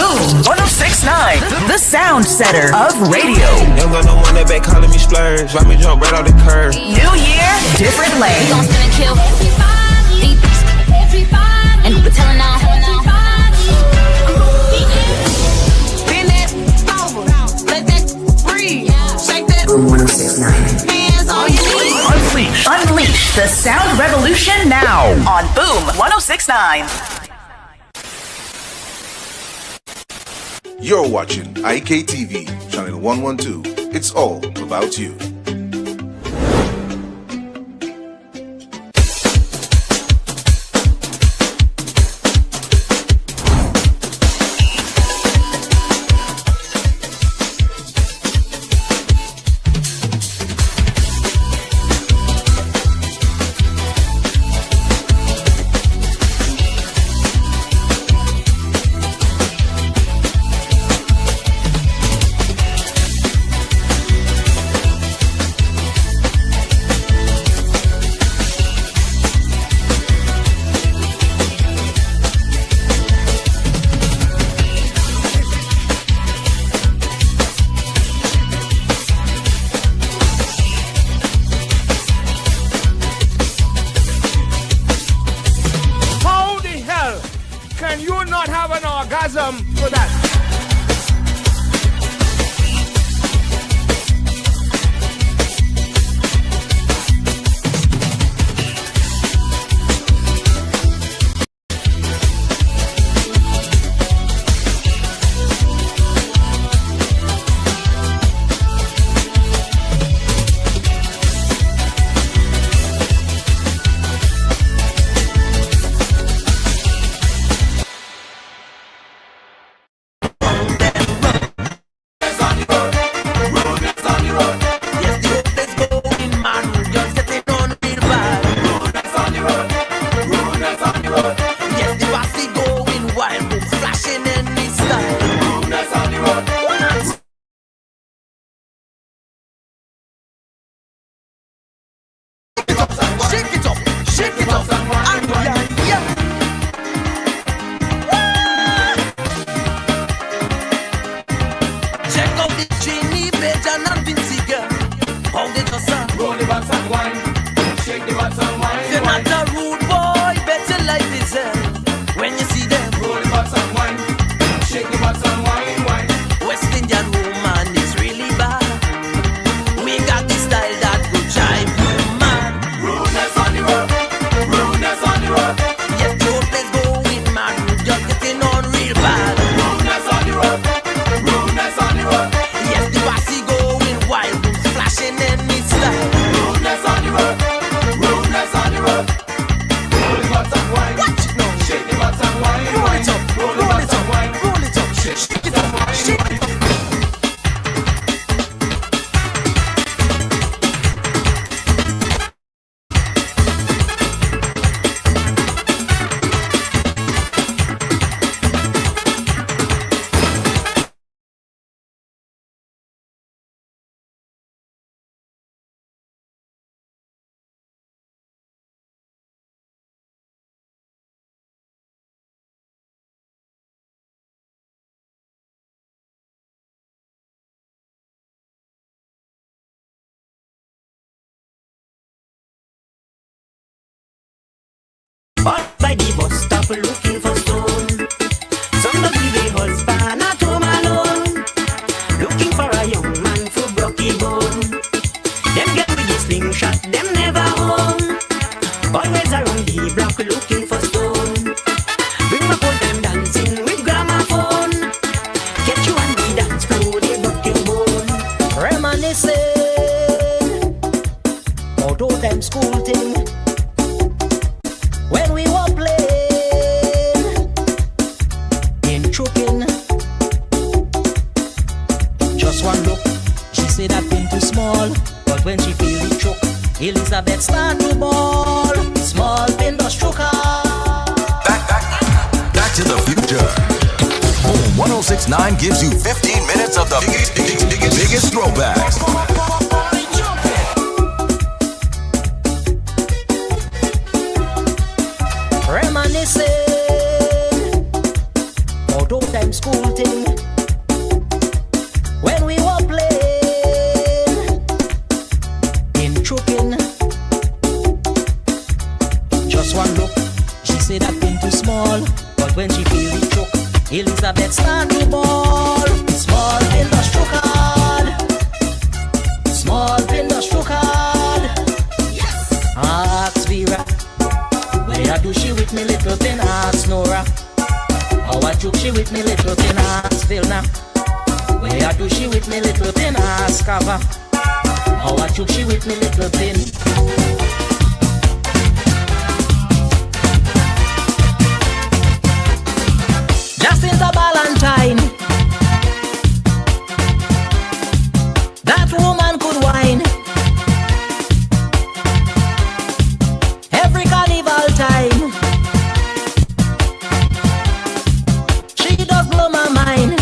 Boom 1069, the sound setter of radio. Young got no one that back calling me splurge. Why me jump right off the curb? New year, different lane. We gon' spin and kill everybody. And we're telling now. Spin that over. Let that breathe. Shake that. Boom 1069. Hands on your knees. Unleash the sound revolution now on Boom 1069. You're watching IKTV, channel 112. It's all about you. But by the bus stop looking for stone. Somebody the husband at home alone, looking for a young man for brocky bone. Them get with the slingshot, them never home. Always around the block looking for stone. Bring my phone, them dancing with gramophone. Catch you on the dance floor, they broken bone. Reminiscing, although them school thing. When we were playing in choking, just one look, she said that been too small. But when she feel the choke, Elizabeth start to ball. Small pin the stroker. Back to the future. Boom 1069 gives you 15 minutes of the biggest throwbacks. Reminiscing, although time school took she with me little pin ass Vilna? Where I do she with me little pin ass cover? How I took she with me little pin? Jacinta Valentine, that woman could whine every carnival time. She does blow my mind.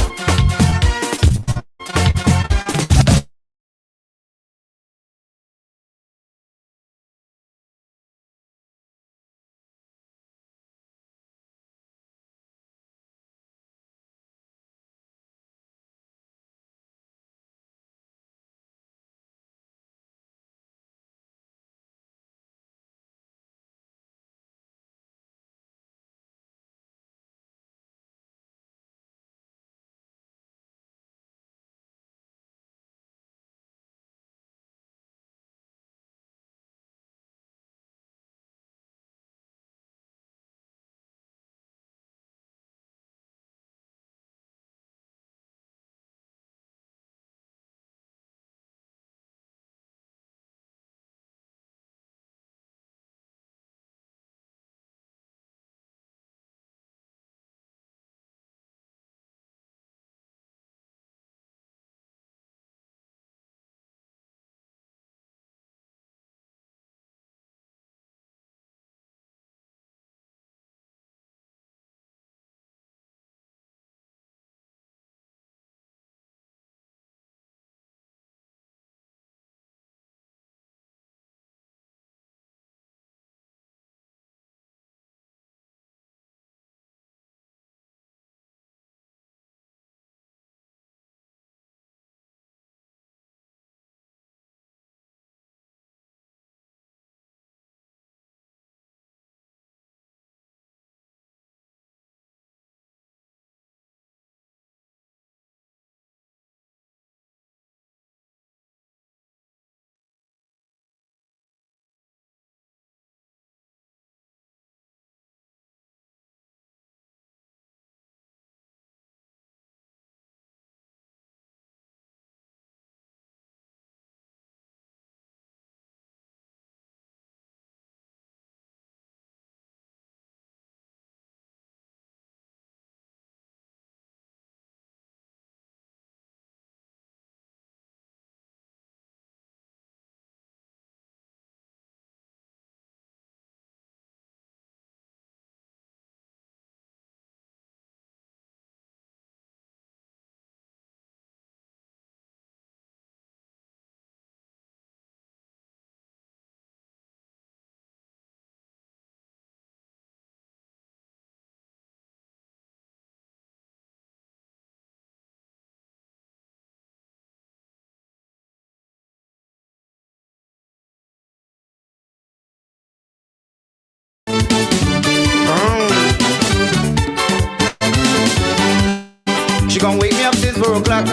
She gon' wake me up since 4 o'clock.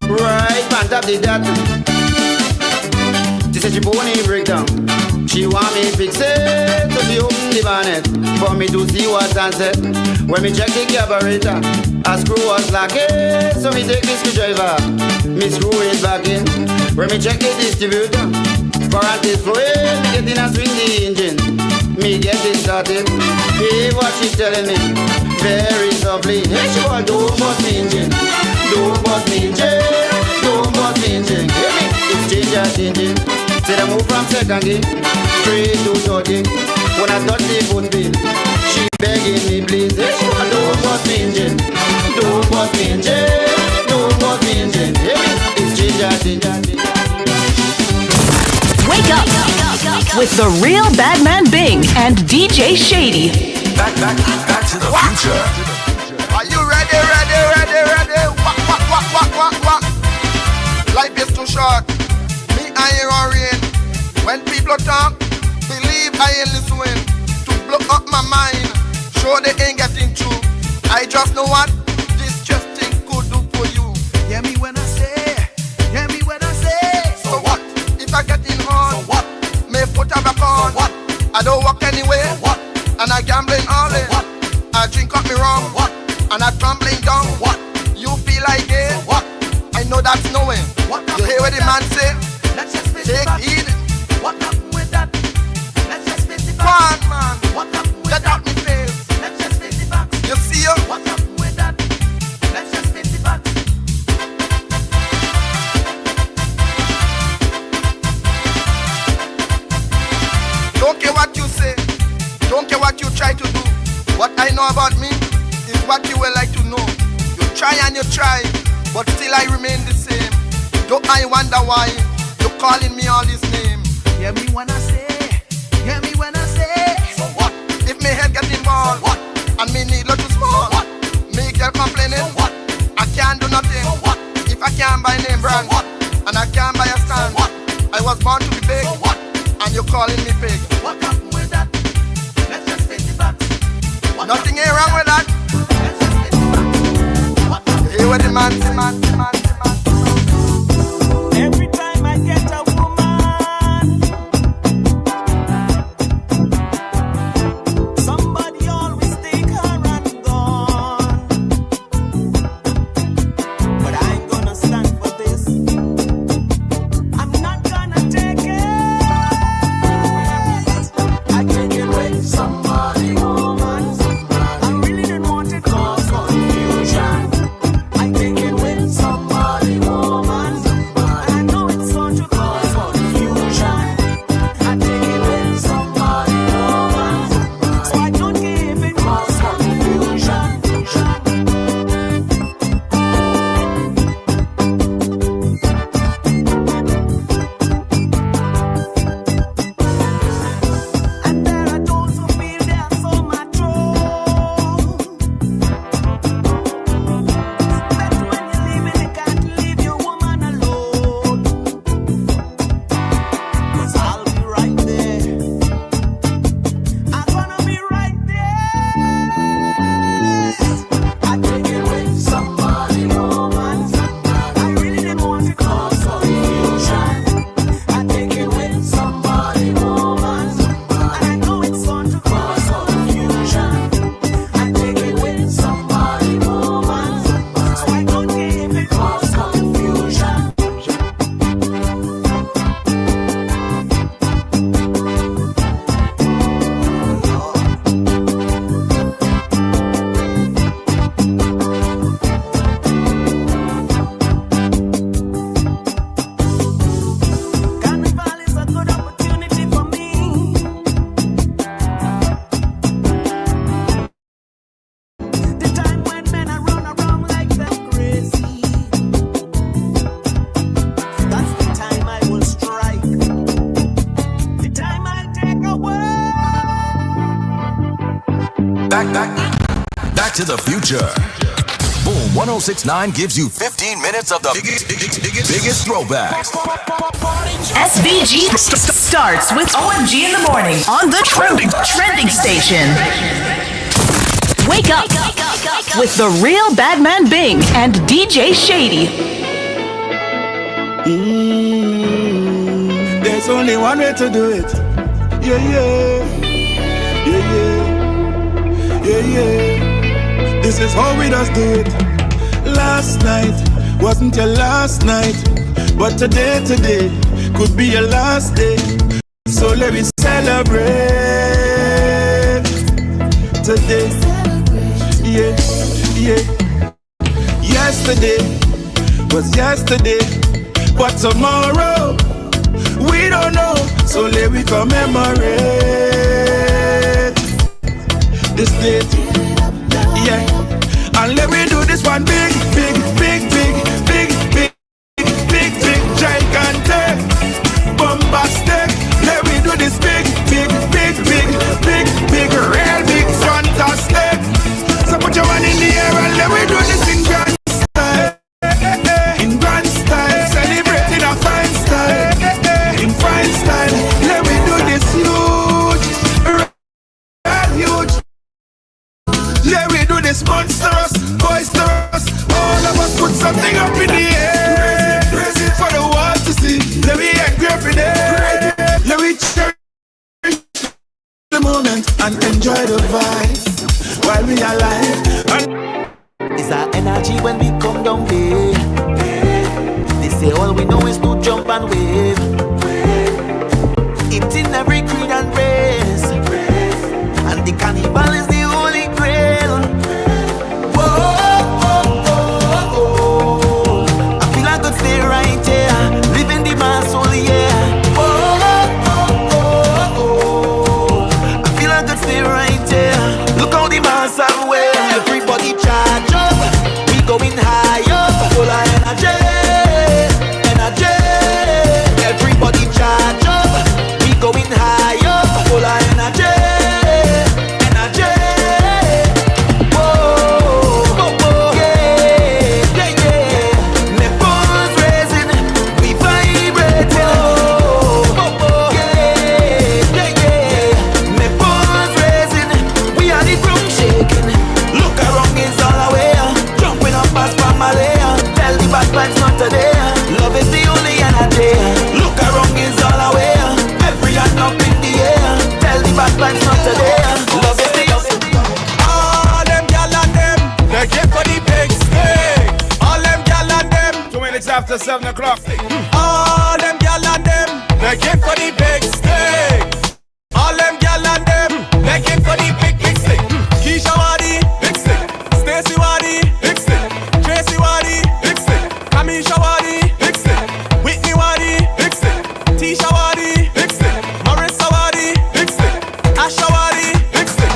Right, on top the dot. She said she born in breakdown. She want me fix it, so she open the bonnet for me to see what's answered. When me check the carburetor, a screw was locking, so me take the screwdriver, me screw it back in. When me check the distributor, for anti-fluid, me get in and swing the engine. Me get it started. Hey, what she telling me? Very softly. Hey, she want don't bust me engine, don't bust me engine, don't bust me engine. Hear me? It's changing. Said I move from second gear straight to third gear. When I touch the foot bill, she begging me please. Hey, she want don't bust me engine, don't bust me engine, don't bust me engine. Hear me? It's changing. Wake up with the real Badman Bing and DJ Shady. Back to the future. Are you ready? Wah. Life is too short. Me, I ain't on rain. When people talk, believe I ain't listening. To blow up my mind, sure they ain't getting through. I just know what this just thing could do for you. Hear me when I say. So what? If I get in hard, so what? May put her back on. So what? I don't walk anywhere. So what? And I gambling all in. I drink up that's knowing. You hear what the man say? Let's just face Take the facts. heed. What happened with that? Let's just face the Come facts. on, man. What happened with Get that? out me face. Let's just face the facts. You see you? What happened with that? Let's just face the facts. Don't care what you say. Don't care what you try to do. What I know about me is what you will like to know. You try and you try, but still I remain the same. Don't I wonder why you calling me all this name? Hear me when I say, hear me when I say. So what? If me head get involved, So what? And me need lot too small, So what? Me girl complaining, So what? I can't do nothing. So what? If I can't buy name brand, So what? And I can't buy a stand, So what? I was born to be big, So what? And you calling me pig. What happened with that? Let's just face the facts. What Nothing ain't wrong with that. Let's just face the facts. What happened? Hear what the man say, man. Every time I get a woman, somebody always take her and gone. But I ain't gonna stand for this. I'm not gonna take it. I can't get with somebody, woman. I really didn't want it cause confusion. I can't get with somebody, woman. And I know it's going to cause confusion. I take it with somebody, woman. So I don't give it cause confusion. And there are those who feel they are so mature. But when you're leaving, you can't leave your woman alone. 'Cause I'll be right there. I'm gonna be right there. I take it with somebody, woman. I really didn't want to cause confusion. I take it with somebody, woman. And I know it's going to cause confusion. I take it with somebody, woman. So I don't give it cause confusion. Carnival is a good opportunity for me. The time when men are run around like them crazy. That's the time I will strike. The time I take away. Back to the future. Boom 1069 gives you 15 minutes of the biggest throwbacks. SVG starts with OMG in the morning on the trending station. Wake up with the real Badman Bing and DJ Shady. There's only one way to do it. Yeah, yeah. Yeah, yeah. Yeah, yeah. This is how we just do it. Last night wasn't your last night, but today could be your last day. So let me celebrate today. Yeah, yeah. Yesterday was yesterday, but tomorrow we don't know. So let me commemorate this date. Yeah, and let me do this one big, gigantic, bombastic. Let me do this big, real big, fantastic. So put your one in the air and let me do this in grand style. In grand style, celebrating a fine style. In fine style, let me do this huge, real huge. Let me do this monstrous, boisterous, and wave. It's in every creed and race, and the carnival is the holy grail. Whoa, oh, oh, oh. I feel I could stay right here, living the mass only, yeah. Whoa, oh, oh, oh. I feel I could stay right here. Look how the mass are wear. Everybody charge up, we going high up, full of energy, energy. Everybody charge up, we going high up, full of energy, energy. Whoa, whoa, whoa, yeah, yeah, yeah. Nipples raising, we vibrating. Whoa, whoa, yeah, yeah, yeah. Nipples raising, we are the room shaking. Look around, it's all away, jumping up past Pamela. Tell the bad vibes not today. Love is the only energy. Look around, it's all away. Every hand up in the air. Tell the bad vibes not today. Love is the only. All them gal and them, they get for the big stick. All them gal and them, 2 minutes after 7 o'clock. All them gal and them, they get for the big stick. All them gal and them, they get for the big stick. Keisha Wadi, big stick. Stacy Wadi, big stick. Tracy Wadi, big stick. Kamisha Wadi, big stick. Whitney Wadi, big stick. Tisha Wadi, big stick. Marissa Wadi, big stick. Asha Wadi, big stick.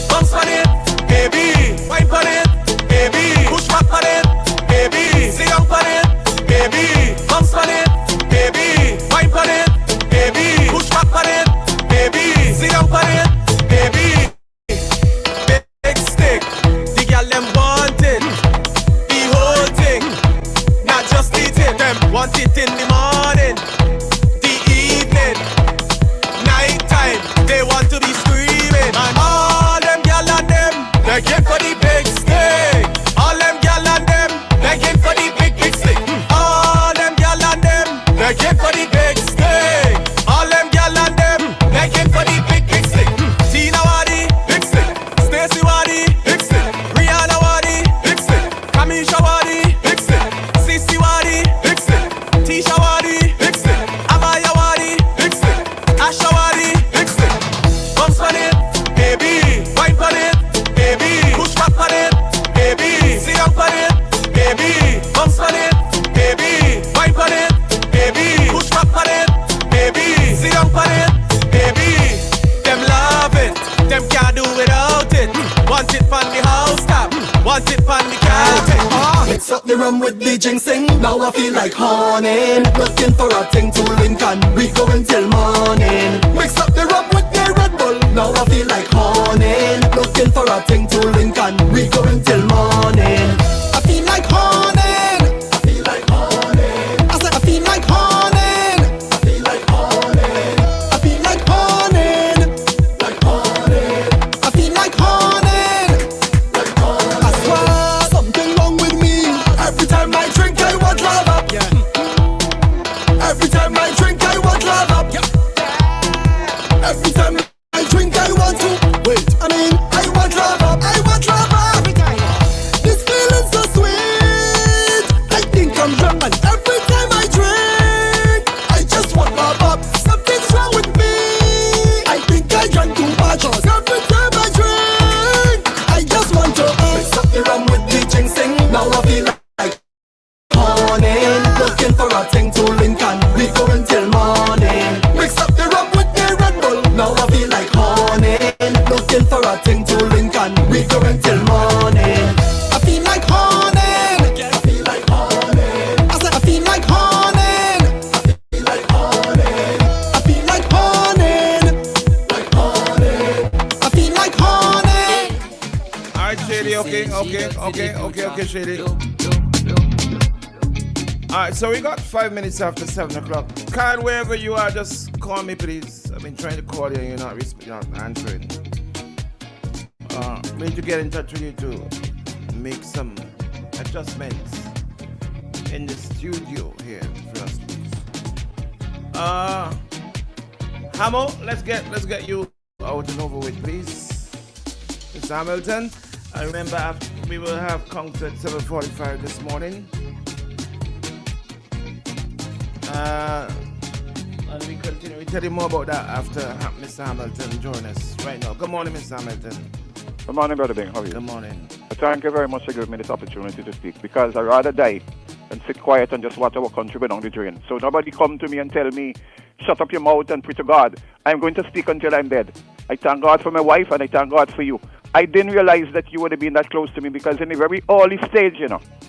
Bounce on it, baby. Wipe on it, baby. Push back on it, baby. Sit down on it, baby. Bounce on it, baby. Wipe on it, baby. Push back on it, baby. Sit down on it, baby. Big stick, the girl them want it, the whole thing, not just the tip. Them want it in the morning, the evening, night time. They want to be screaming, and all them gal and them, they get for the big stick. All them gal and them, they get for the big stick. All them gal and them, they get for the big stick. All them gal and them, they get for the big stick. Tina Wadi, big stick. Stacy Wadi, big stick. Rihanna Wadi, big stick. Kamisha Wadi, big stick. Sissy Wadi, big stick. Tisha Wadi, big stick. Amaya Wadi, big stick. Asha Wadi, big stick. Bounce on it, baby. Wipe on it, baby. Push back on it, baby. Sit down on it, baby. Bounce on it, baby. Wipe on it, baby. Push back on it, baby. Sit down on it, baby. Them love it, them can't do without it. Want it from the house top, want it from the carpet. Mix up the rum with the ginseng. Now I feel like horning. Looking for a thing to link and we go until morning. Mix up the rum with the Red Bull. Now I feel like horning. Looking for a thing to link and we go until morning. I feel like horning. I feel like horning. I said I feel like horning. I feel like horning. I feel like horning. Like horning. I feel like horning. Like horning. I swear something wrong with me. Every time I drink I want love up. Yeah. Every time I drink I want love up. Yeah. Every time I drink I want to. Wait, I mean I want love up. I want love up. Every time. This feeling's so sweet. I think I'm drunk and every time I drink I just want love up. Something's wrong with me. I think I drank too much. Every time I drink I just want to mix up the rum with the ginseng. Now I feel like horning. Looking for a thing to link and we go until morning. Mix up the rum with the Red Bull. Now I feel like horning. Looking for a thing to link and we go until morning. I feel like horning. I feel like horning. I said I feel like horning. I feel like horning. I feel like horning. Like horning. I feel like horning. Alright, Shady, okay, Shady. Alright, so we got 5 minutes after 7 o'clock. Kyle, wherever you are, just call me, please. I've been trying to call you and you're not answering. We need to get in touch with you to make some adjustments in the studio here for us, please. Hamo, let's get you out and over with, please. Mr. Hamilton, I remember we will have count at 7:45 this morning. And we continue. We tell you more about that after Mr. Hamilton joins us right now. Good morning, Mr. Hamilton. Good morning, Brother Bing. How are you? Good morning. Thank you very much for giving me this opportunity to speak, because I'd rather die than sit quiet and just watch our country go down the drain. So nobody come to me and tell me, shut up your mouth and pray to God. I'm going to speak until I'm dead. I thank God for my wife and I thank God for you. I didn't realize that you would have been that close to me, because in a very early stage,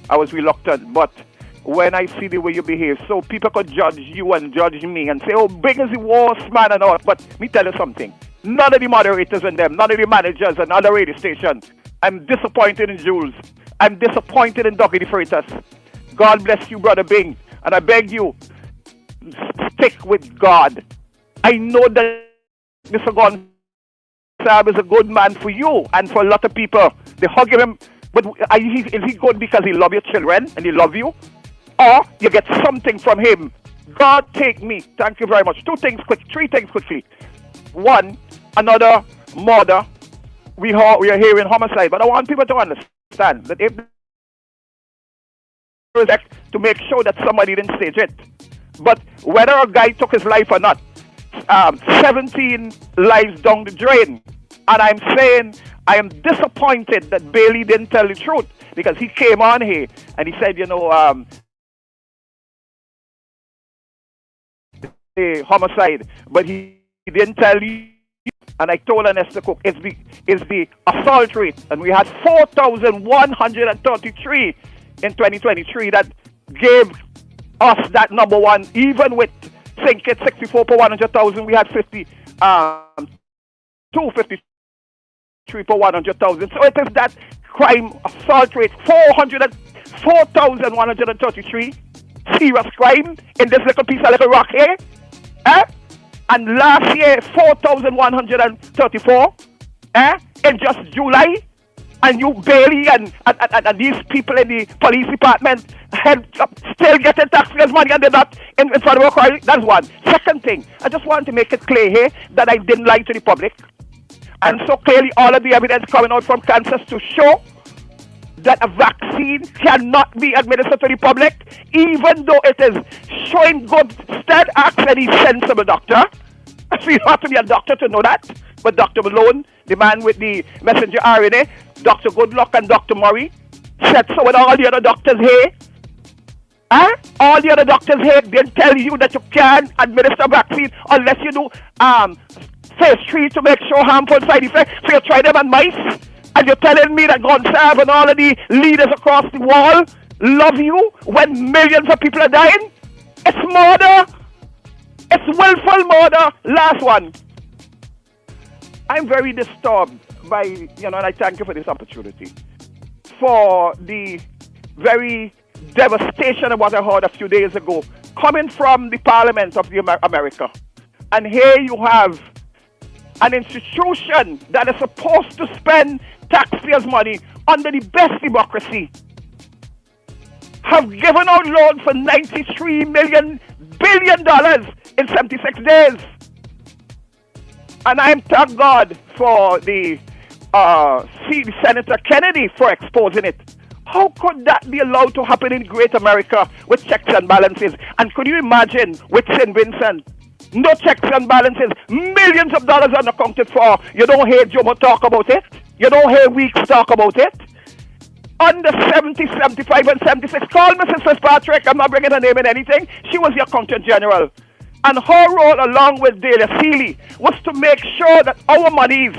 I was reluctant. But when I see the way you behave, so people could judge you and judge me and say, oh, Bing is the worst man and all. But me tell you something. None of the moderators and them, none of the managers and other radio stations. I'm disappointed in Jules. I'm disappointed in Dougie the Freitas. God bless you, Brother Bing. And I beg you, stick with God. I know that Mr. Gonsalves is a good man for you and for a lot of people. They hug him. But is he good because he loves your children and he loves you? Or you get something from him? God take me. Thank you very much. Three things quickly. One, another murder. We are hearing homicide, but I want people to understand that if to make sure that somebody didn't stage it. But whether a guy took his life or not, 17 lives down the drain. And I'm saying I am disappointed that Bailey didn't tell the truth, because he came on here and he said, a homicide, but he didn't tell you. And I told Esther Cook, it's the assault rate, and we had 4,133 in 2023 that gave us that number one. Even with St. Kitts 64 per 100,000, we had 253 per 100,000. So it is that crime assault rate, 4,133 serious crime in this little piece of little rock here. And last year, 4,134 in just July. And you Bailey and these people in the police department still getting taxpayers' money and they're not in front of a crime. That's one. Second thing, I just want to make it clear here that I didn't lie to the public. And so clearly all of the evidence coming out from Kansas to show that a vaccine cannot be administered to the public, even though it is showing good stead. Ask any sensible doctor. So you have to be a doctor to know that. But Dr. Malone, the man with the messenger RNA, Dr. Goodluck and Dr. Murray said so with all the other doctors here. All the other doctors here, they'll tell you that you can't administer vaccine unless you do phase 3 to make sure harmful side effects. So you try them on mice. And you're telling me that Gonsalves and all of the leaders across the wall love you when millions of people are dying? It's murder. It's willful murder. Last one. I'm very disturbed by, and I thank you for this opportunity, for the very devastation of what I heard a few days ago coming from the Parliament of America. And here you have an institution that is supposed to spend taxpayers' money under the best democracy have given out loans for $93 billion in 76 days. And I thank God for the Senator Kennedy for exposing it. How could that be allowed to happen in Great America with checks and balances? And could you imagine with St. Vincent? No checks and balances, millions of dollars unaccounted for. You don't hear Jomo talk about it. You don't hear Weeks talk about it. Under 70, 75, and 76. Call Mrs. Fitzpatrick. I'm not bringing her name in anything. She was the accountant general. And her role, along with Delia Seeley, was to make sure that our monies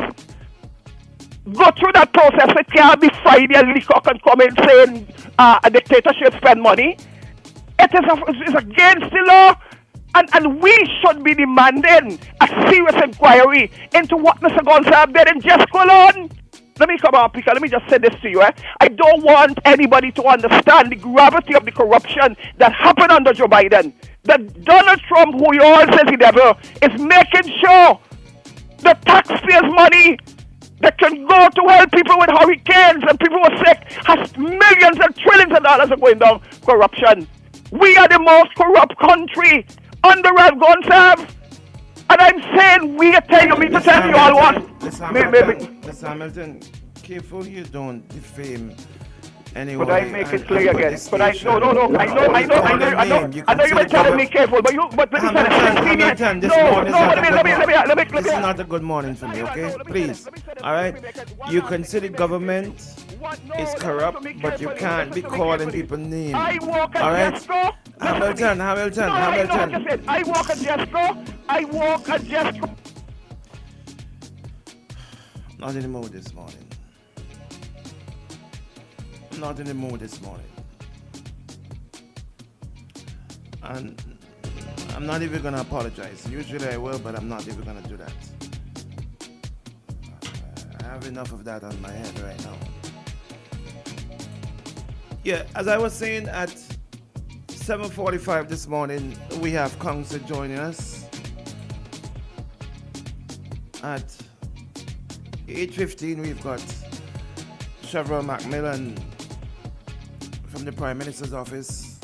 go through that process. It can't be Friday and Leacock and come in saying a dictatorship spend money. It is against the law. And we should be demanding a serious inquiry into what Mr. Gonsalves did in Just Cologne. Let me come on, Pika. Let me just say this to you. I don't want anybody to understand the gravity of the corruption that happened under Joe Biden. That Donald Trump, who you all says he never, is making sure the taxpayers' money that can go to help people with hurricanes and people who are sick has millions and trillions of dollars are going down corruption. We are the most corrupt country under Rev Gonsalves. And I'm saying we are telling me to tell you all what. Mr. Hamilton, careful you don't defame Anyway, Could I make it clear and again? this Could I? station- No. I know you were telling me careful, but listen, Hamilton, this morning let me this is not a good morning for me, okay? Please. All right? You consider government is corrupt, but you can't be calling people names. I walk All a right? gesture. Hamilton. I walk a gesture. Not in the mood this morning. Not in the mood this morning. And I'm not even gonna apologize. Usually I will, but I'm not even gonna do that. I have enough of that on my head right now. Yeah, as I was saying, at 7:45 this morning, we have Council joining us. At 8:15, we've got Chevron Macmillan from the Prime Minister's office,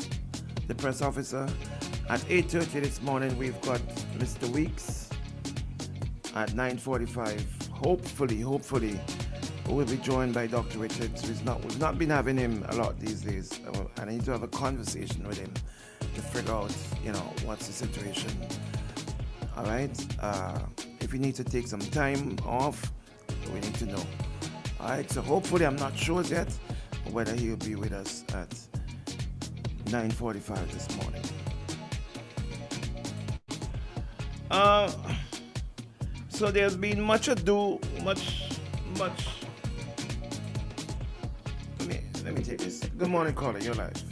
the press officer. At 8:30 this morning, we've got Mr. Weeks. At 9:45, hopefully, we'll be joined by Dr. Richards. We've not been having him a lot these days. I need to have a conversation with him to figure out, what's the situation. All right? If you need to take some time off, we need to know. All right? So hopefully, I'm not sure yet whether he'll be with us at 9:45 this morning. So there's been much ado, much. Let me take this. Good morning, caller. You're live.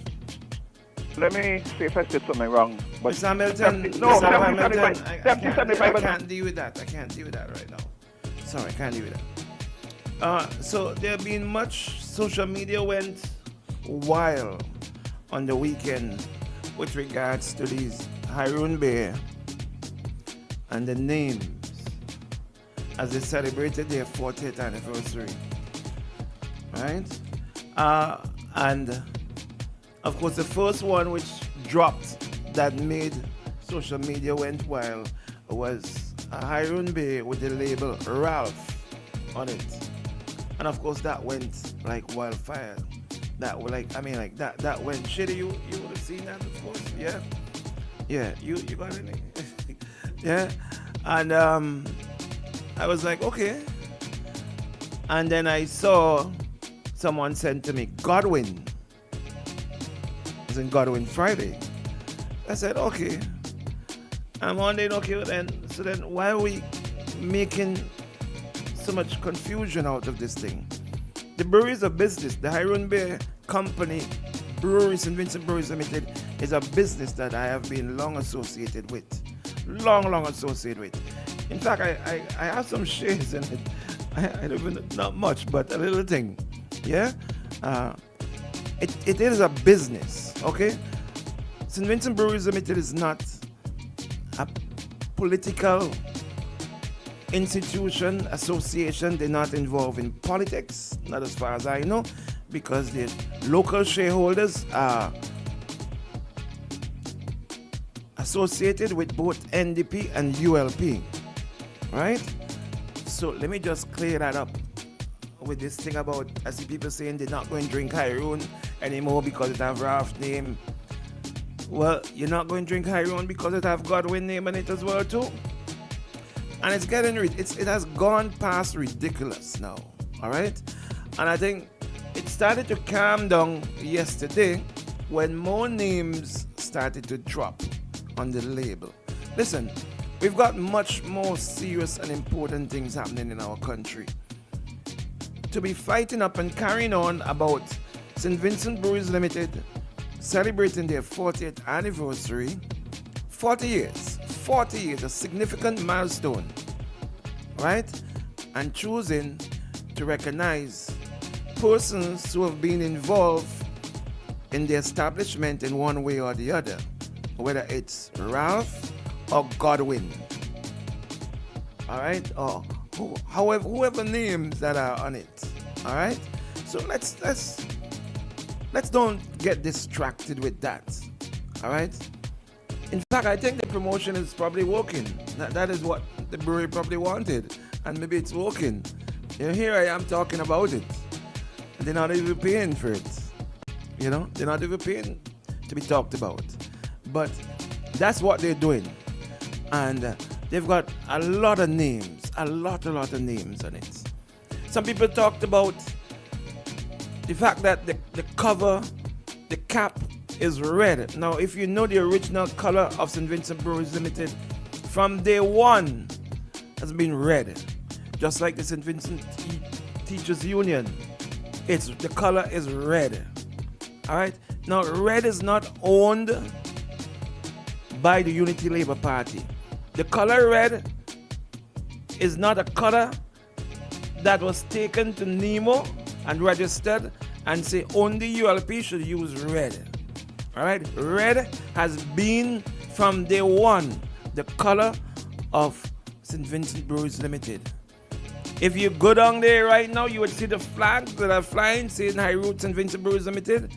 Let me see if I said something wrong. But Mr. Hamilton, no, Mr. Hamilton, I 75. can't deal with that. I can't deal with that right now. Sorry, I can't deal with that. So there have been much social media went wild on the weekend with regards to these Haroon Bay and the names as they celebrated their 40th anniversary. Right? And of course, the first one which dropped that made social media went wild was Haroon Bay with the label Ralph on it. And of course, that went like wildfire. That went Shady. You would have seen that, of course. Yeah. You got it. Yeah. And I was like, okay. And then I saw someone sent to me Godwin. It was in Godwin Friday. I said, okay. I'm wondering, okay, then why are we making so much confusion out of this thing? The brewery is a business. The Haroon Bay Company Brewery, St. Vincent Breweries Limited, is a business that I have been long associated with. Long associated with. In fact, I have some shares in it. I don't even, not much, but a little thing. Yeah? It is a business, okay? St. Vincent Breweries Limited is not a political institution, association. They're not involved in politics, not as far as I know, because the local shareholders are associated with both NDP and ULP, right? So let me just clear that up with this thing about, I see people saying they're not going to drink Haroon anymore because it have Ralph name. Well, you're not going to drink Haroon because it have Godwin name in it as well too. And it's getting, it has gone past ridiculous now, all right? And I think it started to calm down yesterday when more names started to drop on the label. Listen, we've got much more serious and important things happening in our country. To be fighting up and carrying on about St. Vincent Breweries Limited celebrating their 40th anniversary, 40 years, a significant milestone, right? And choosing to recognize persons who have been involved in the establishment in one way or the other, whether it's Ralph or Godwin, all right, or whoever names that are on it, all right. So let's don't get distracted with that, all right. In fact, I think the promotion is probably working. That is what the brewery probably wanted, and maybe it's working. You know, here I am talking about it, and they're not even paying for it. You know, they're not even paying to be talked about. But that's what they're doing. And they've got a lot of names, a lot of names on it. Some people talked about the fact that the cover, the cap is red. Now, if you know the original color of St. Vincent Breweries Limited, from day one has been red. Just like the St. Vincent Teachers Union, the color is red. All right. Now, red is not owned by the Unity Labour Party. The color red is not a color that was taken to Nemo and registered and say only ULP should use red. All right. Red has been from day one the color of St. Vincent Breweries Limited. If you go down there right now, you would see the flags that are flying saying High Road St. Vincent Breweries Limited.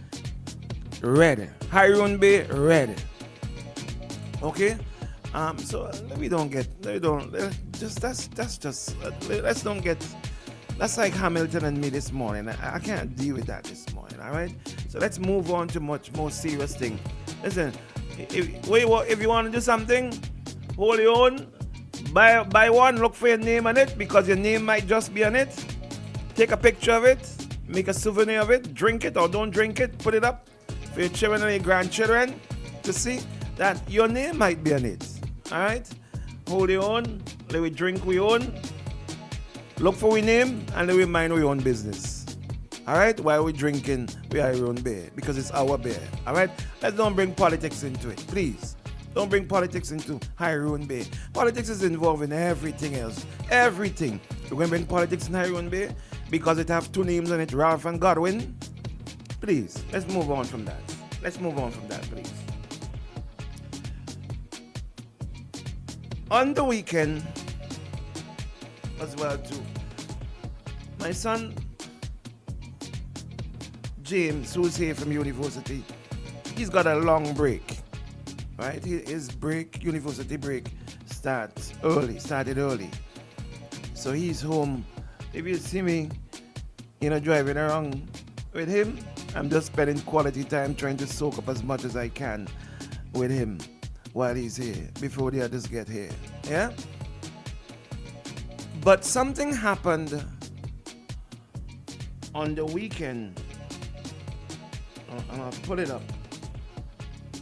Red. Hyrule Bay, red. Okay? So that's like Hamilton and me this morning. I can't deal with that this morning, all right? So let's move on to much more serious thing. Listen, if you want to do something, hold your own. Buy one, look for your name on it because your name might just be on it. Take a picture of it, make a souvenir of it, drink it or don't drink it, put it up for your children and your grandchildren to see that your name might be on it. Alright? Hold your own, let we drink we own, look for we name, and let we mind we own business. Alright? While we drinking, we are our own beer because it's our beer. Alright? Let's don't bring politics into it, please. Don't bring politics into Hyrule Bay. Politics is involved in everything else. Everything. We're going to bring politics in Hyrule Bay because it have two names on it, Ralph and Godwin. Please, let's move on from that. Let's move on from that, please. On the weekend, as well too, my son, James, who's here from university, he's got a long break. Right, his university break started early. So he's home. If you see me, driving around with him, I'm just spending quality time trying to soak up as much as I can with him while he's here, before the others get here. Yeah? But something happened on the weekend. I'll pull it up.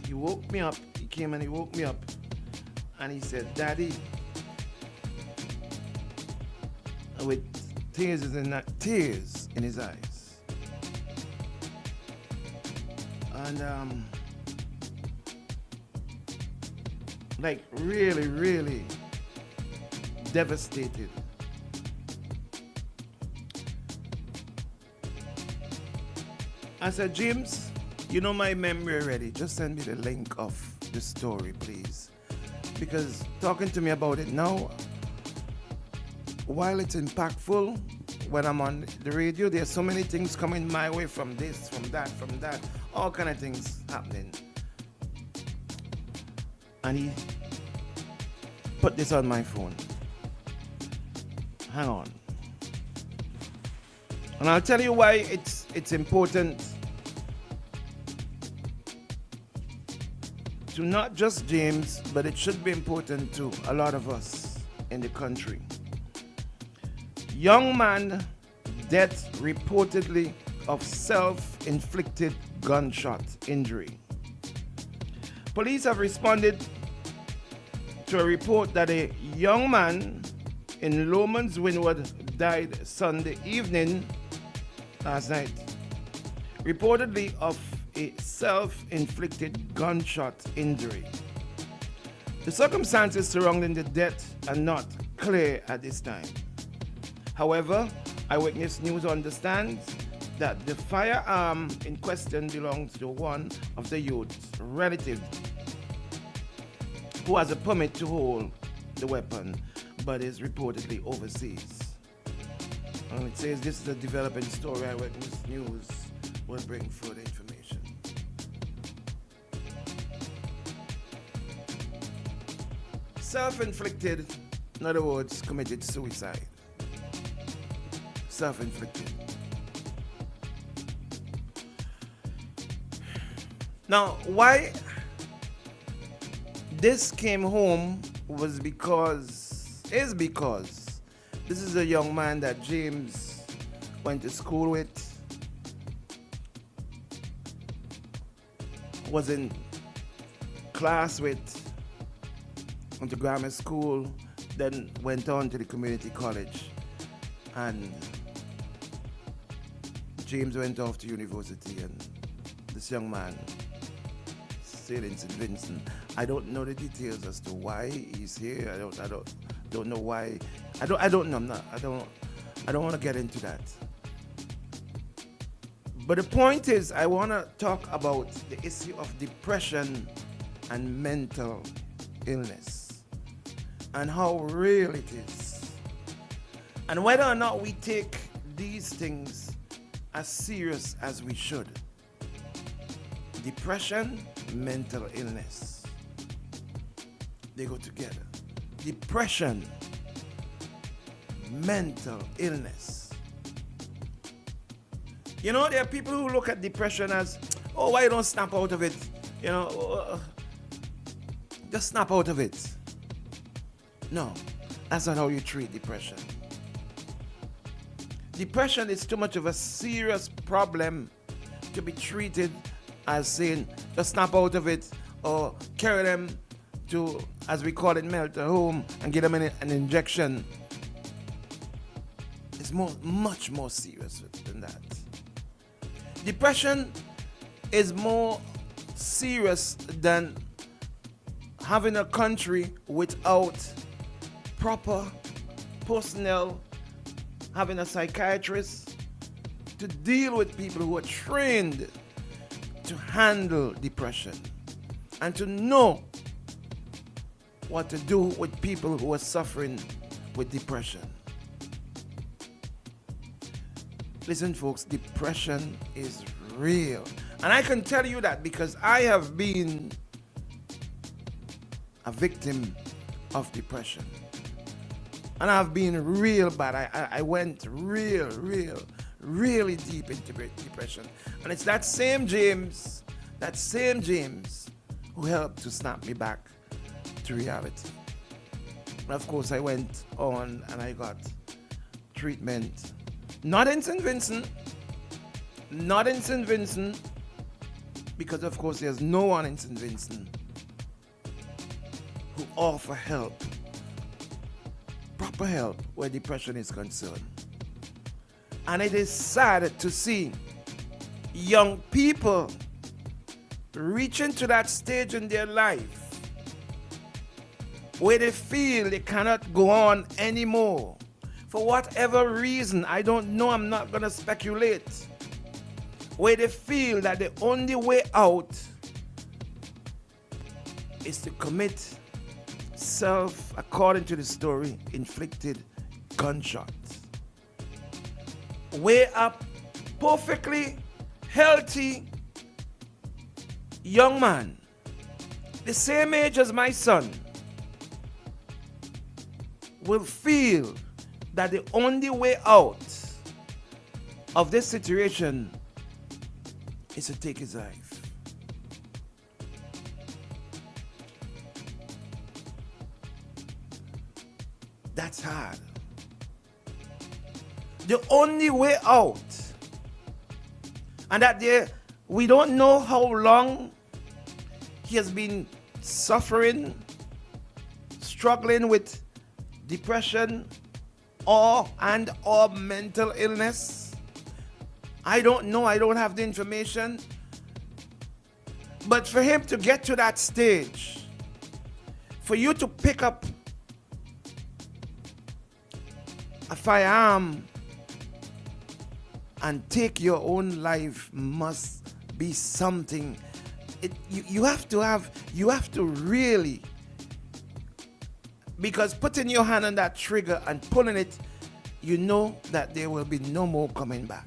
He woke me up. Came and he woke me up and he said, Daddy, with tears in his eyes, and like really devastated. I said, James, you know my memory already, just send me the link of the story, please, because talking to me about it now, while it's impactful when I'm on the radio, there's so many things coming my way from this, from that, all kind of things happening. And he put this on my phone. Hang on. And I'll tell you why it's important to not just James, but it should be important to a lot of us in the country. Young man death reportedly of self-inflicted gunshot injury. Police have responded to a report that a young man in Lomans Windward died Sunday evening last night, reportedly of a self-inflicted gunshot injury. The circumstances surrounding the death are not clear at this time. However, Eyewitness News understands that the firearm in question belongs to one of the youth's relatives who has a permit to hold the weapon but is reportedly overseas. And it says this is a developing story. Eyewitness News will bring further information. Self-inflicted, in other words, committed suicide. Self-inflicted. Now, why this came home was because this is a young man that James went to school with, was in class with, went to grammar school, then went on to the community college, and James went off to university, and this young man stayed in St. Vincent. I don't know the details as to why he's here. I don't know why. I don't know. I don't want to get into that. But the point is, I want to talk about the issue of depression and mental illness and how real it is, and whether or not we take these things as serious as we should. Depression, mental illness, they go together. Depression, mental illness. You know, there are people who look at depression as, oh, why you don't snap out of it? You know, just snap out of it. No, that's not how you treat depression. Depression is too much of a serious problem to be treated as saying, just snap out of it, or carry them to, as we call it, mental home and give them an injection. It's much more serious than that. Depression is more serious than having a country without proper personnel, having a psychiatrist to deal with people who are trained to handle depression and to know what to do with people who are suffering with depression. Listen, folks, depression is real. And I can tell you that because I have been a victim of depression. And I've been real bad. I went really deep into depression. And it's that same James who helped to snap me back to reality. And of course, I went on and I got treatment. Not in St. Vincent, because of course there's no one in St. Vincent who offer help, proper help where depression is concerned. And it is sad to see young people reaching to that stage in their life where they feel they cannot go on anymore. For whatever reason, I don't know, I'm not going to speculate. Where they feel that the only way out is to commit self, according to the story, inflicted gunshots. Where a perfectly healthy young man, the same age as my son, will feel that the only way out of this situation is to take his life. That's hard. The only way out, and that we don't know how long he has been suffering, struggling with depression or mental illness. I don't know. I don't have the information. But for him to get to that stage, for you to pick up a firearm and take your own life must be something. You have to really, because putting your hand on that trigger and pulling it, you know that there will be no more coming back.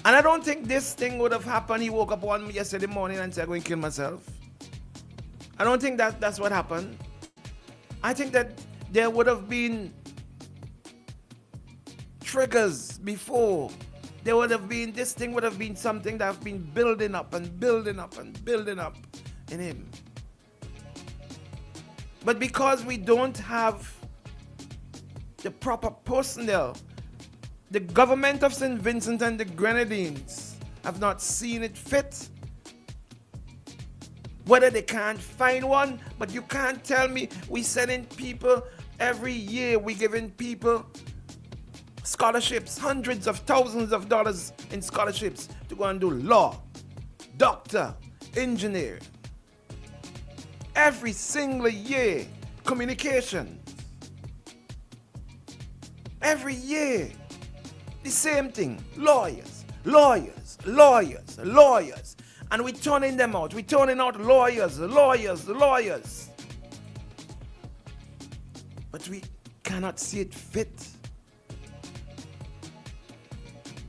And I don't think this thing would have happened. He woke up one yesterday morning and said, I'm going to kill myself. I don't think that's what happened. I think that there would have been triggers before there would have been, this thing would have been something that have been building up and building up and building up in him. But because we don't have the proper personnel, the government of St. Vincent and the Grenadines have not seen it fit. Whether they can't find one, but you can't tell me we sending people every year, we giving people scholarships, hundreds of thousands of dollars in scholarships to go and do law, doctor, engineer. Every single year, communication. Every year, the same thing. Lawyers, lawyers, lawyers, lawyers. And we're turning them out. We're turning out lawyers, lawyers, lawyers. But we cannot see it fit.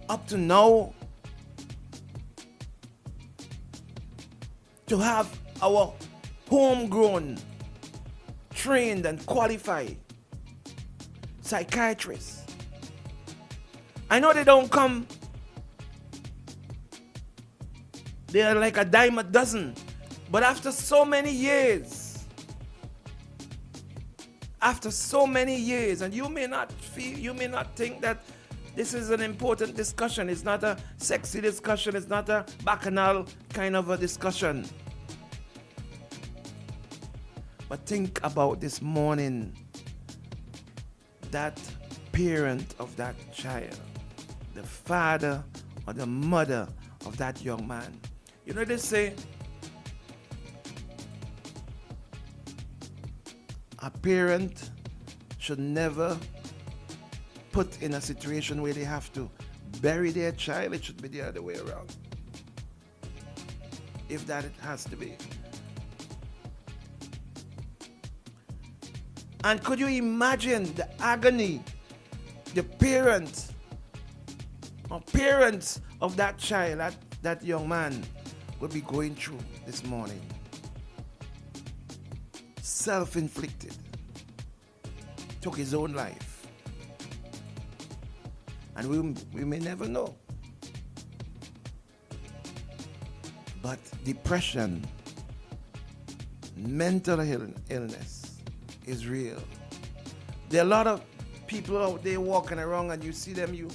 Up to now, to have our homegrown, trained and qualified psychiatrists. I know they don't come, they're like a dime a dozen, but after so many years, and you may not think that this is an important discussion. It's not a sexy discussion. It's not a bacchanal kind of a discussion. But think about this morning, that parent of that child, the father or the mother of that young man. You know they say, a parent should never put in a situation where they have to bury their child. It should be the other way around. If that it has to be. And could you imagine the agony the parents of that child, that young man will be going through this morning? Self-inflicted. Took his own life. And we may never know. But depression, mental illness is real. There are a lot of people out there walking around and you see them, you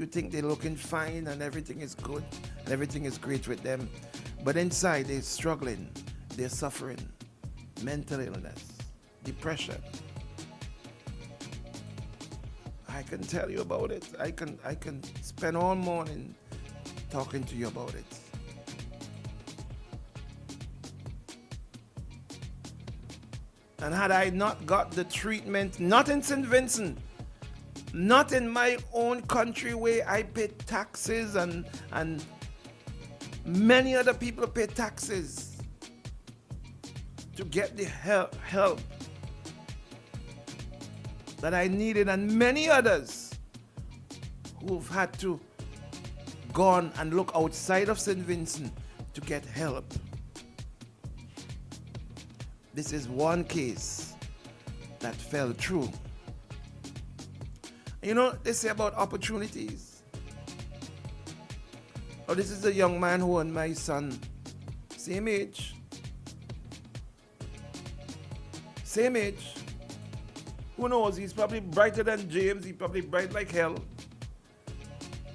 think they're looking fine and everything is good and everything is great with them. But inside they're struggling, they're suffering. Mental illness, depression. I can tell you about it. I can spend all morning talking to you about it. And had I not got the treatment, not in St. Vincent, not in my own country where I pay taxes and many other people pay taxes to get the help that I needed, and many others who've had to go on and look outside of St. Vincent to get help. This is one case that fell through. You know, they say about opportunities. Oh, this is a young man who and my son, same age. Same age. Who knows? He's probably brighter than James. He's probably bright like hell.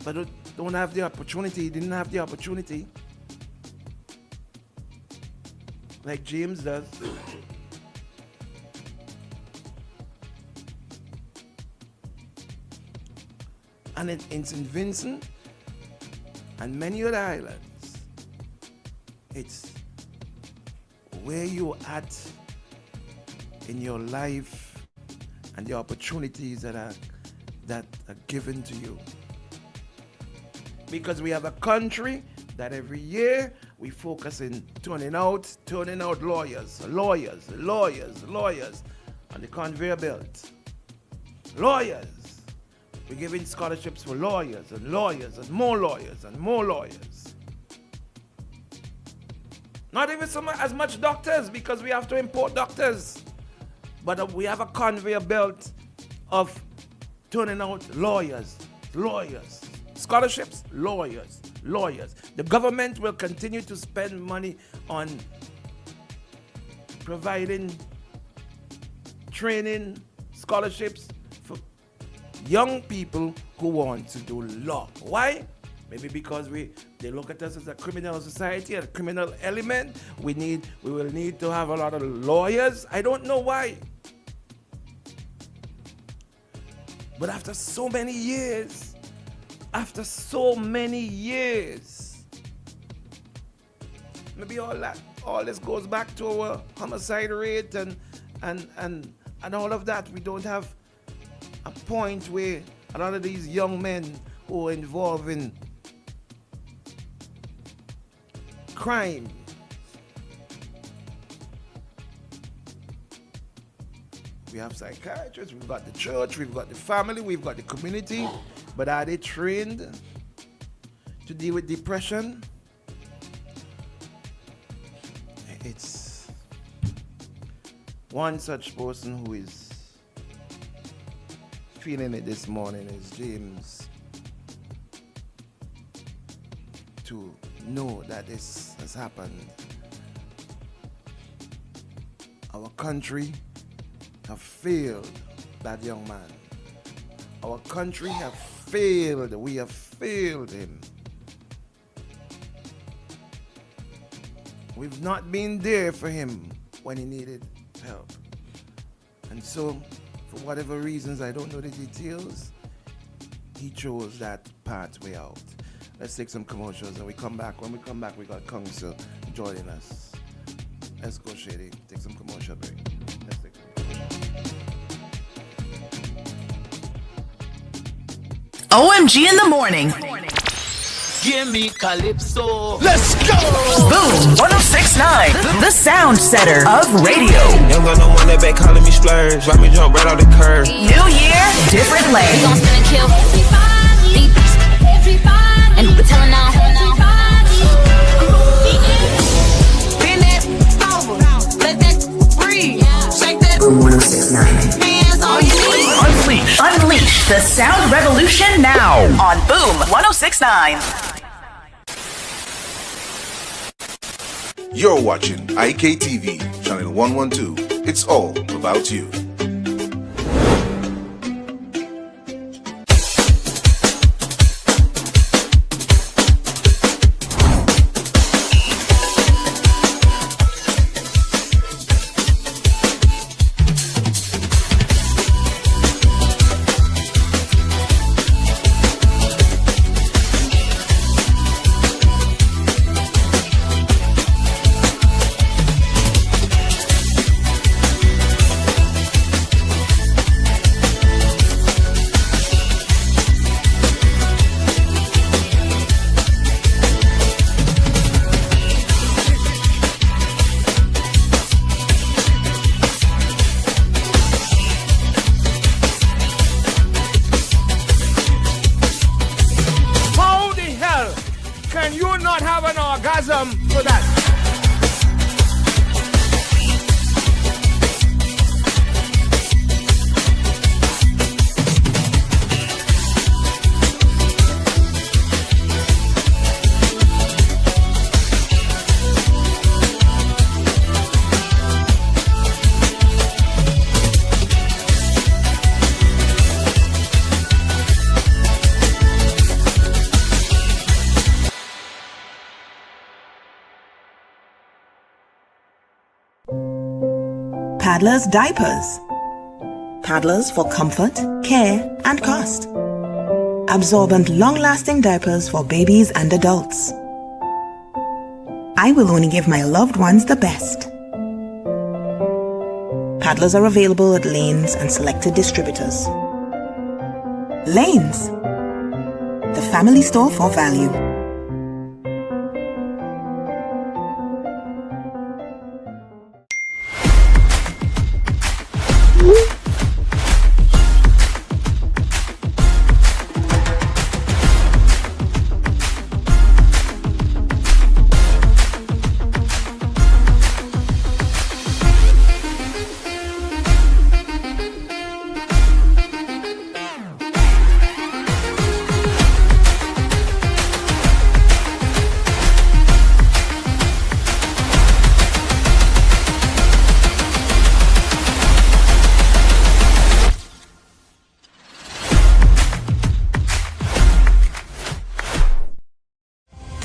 But don't have the opportunity. He didn't have the opportunity like James does. And in St. Vincent and many other islands, it's where you're at in your life and the opportunities that are given to you. Because we have a country that every year we focus in turning out lawyers on the conveyor belt. Lawyers. We're giving scholarships for lawyers and more lawyers and more lawyers. Not even as much doctors, because we have to import doctors. But we have a conveyor belt of turning out lawyers, scholarships? Lawyers. The government will continue to spend money on providing training, scholarships for young people who want to do law. Why? Maybe because they look at us as a criminal society, a criminal element. We will need to have a lot of lawyers. I don't know why. But after so many years, maybe all this goes back to our homicide rate and all of that. We don't have a point where a lot of these young men who are involved in crime we have psychiatrists, we've got the church, we've got the family, we've got the community, but are they trained to deal with depression? It's one such person who is feeling it this morning is James, to know that this has happened. Our country have failed that young man. Our country have failed. We have failed him. We've not been there for him when he needed help. And so, for whatever reasons, I don't know the details, he chose that pathway out. Let's take some commercials and we come back. When we come back, we got Council joining us. Let's go, Shady. Take some commercial break. Let's take some commercial. OMG in the morning. Give me Calypso. Let's go! Boom 1069, the sound setter of radio. Ain't got no one that back calling me splurge. Why me jump right off the curb? New year, different lane. We gon' spin and kill everybody. And we telling now. Bend that over, let that breathe. Shake that. Boom 1069. Hands on your knees. Unleash the sound revolution now on Boom 1069. You're watching IKTV, channel 112. It's all about you. Paddler's Diapers. Paddlers for comfort, care, and cost. Absorbent, long-lasting diapers for babies and adults. I will only give my loved ones the best. Paddlers are available at Lanes and selected distributors. Lanes, the family store for value.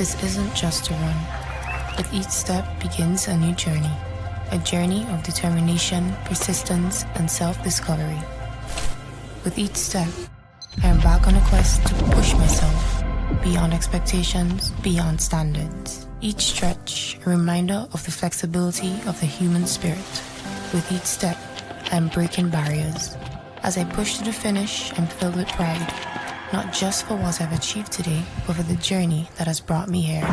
This isn't just a run. With each step begins a new journey. A journey of determination, persistence, and self-discovery. With each step, I am back on a quest to push myself beyond expectations, beyond standards. Each stretch, a reminder of the flexibility of the human spirit. With each step, I am breaking barriers. As I push to the finish, I'm filled with pride. Not just for what I've achieved today, but for the journey that has brought me here.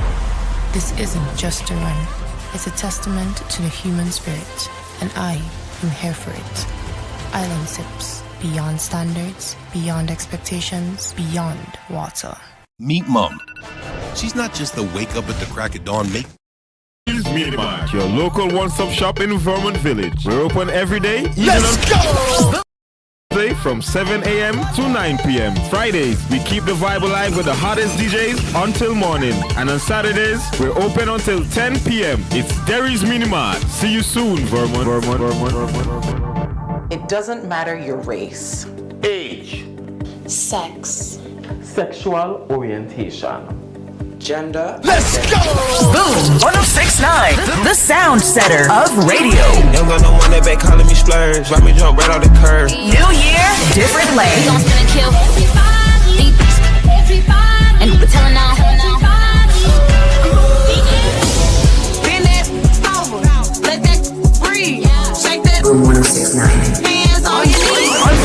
This isn't just a run. It's a testament to the human spirit, and I am here for it. Island Sips, beyond standards, beyond expectations, beyond water. Meet Mom. She's not just the wake up at the crack of dawn make. Minimart, your local one-stop shop in Vermont Village. We're open every day, Let's go! From 7 a.m. to 9 p.m. Fridays, we keep the vibe alive with the hottest DJs until morning. And on Saturdays, we're open until 10 p.m. It's Derry's Minimart. See you soon, Vermont. It doesn't matter your race, age, sex, sexual orientation, gender. Let's go! Boom 1069, the sound setter of radio. Young got no one that back calling me splurge. Why me jump right off the curb? New year, different lane. We gon' spin and kill everybody. And we're telling now. Bend that over, let that breathe. Shake that. Boom 1069. Hands on your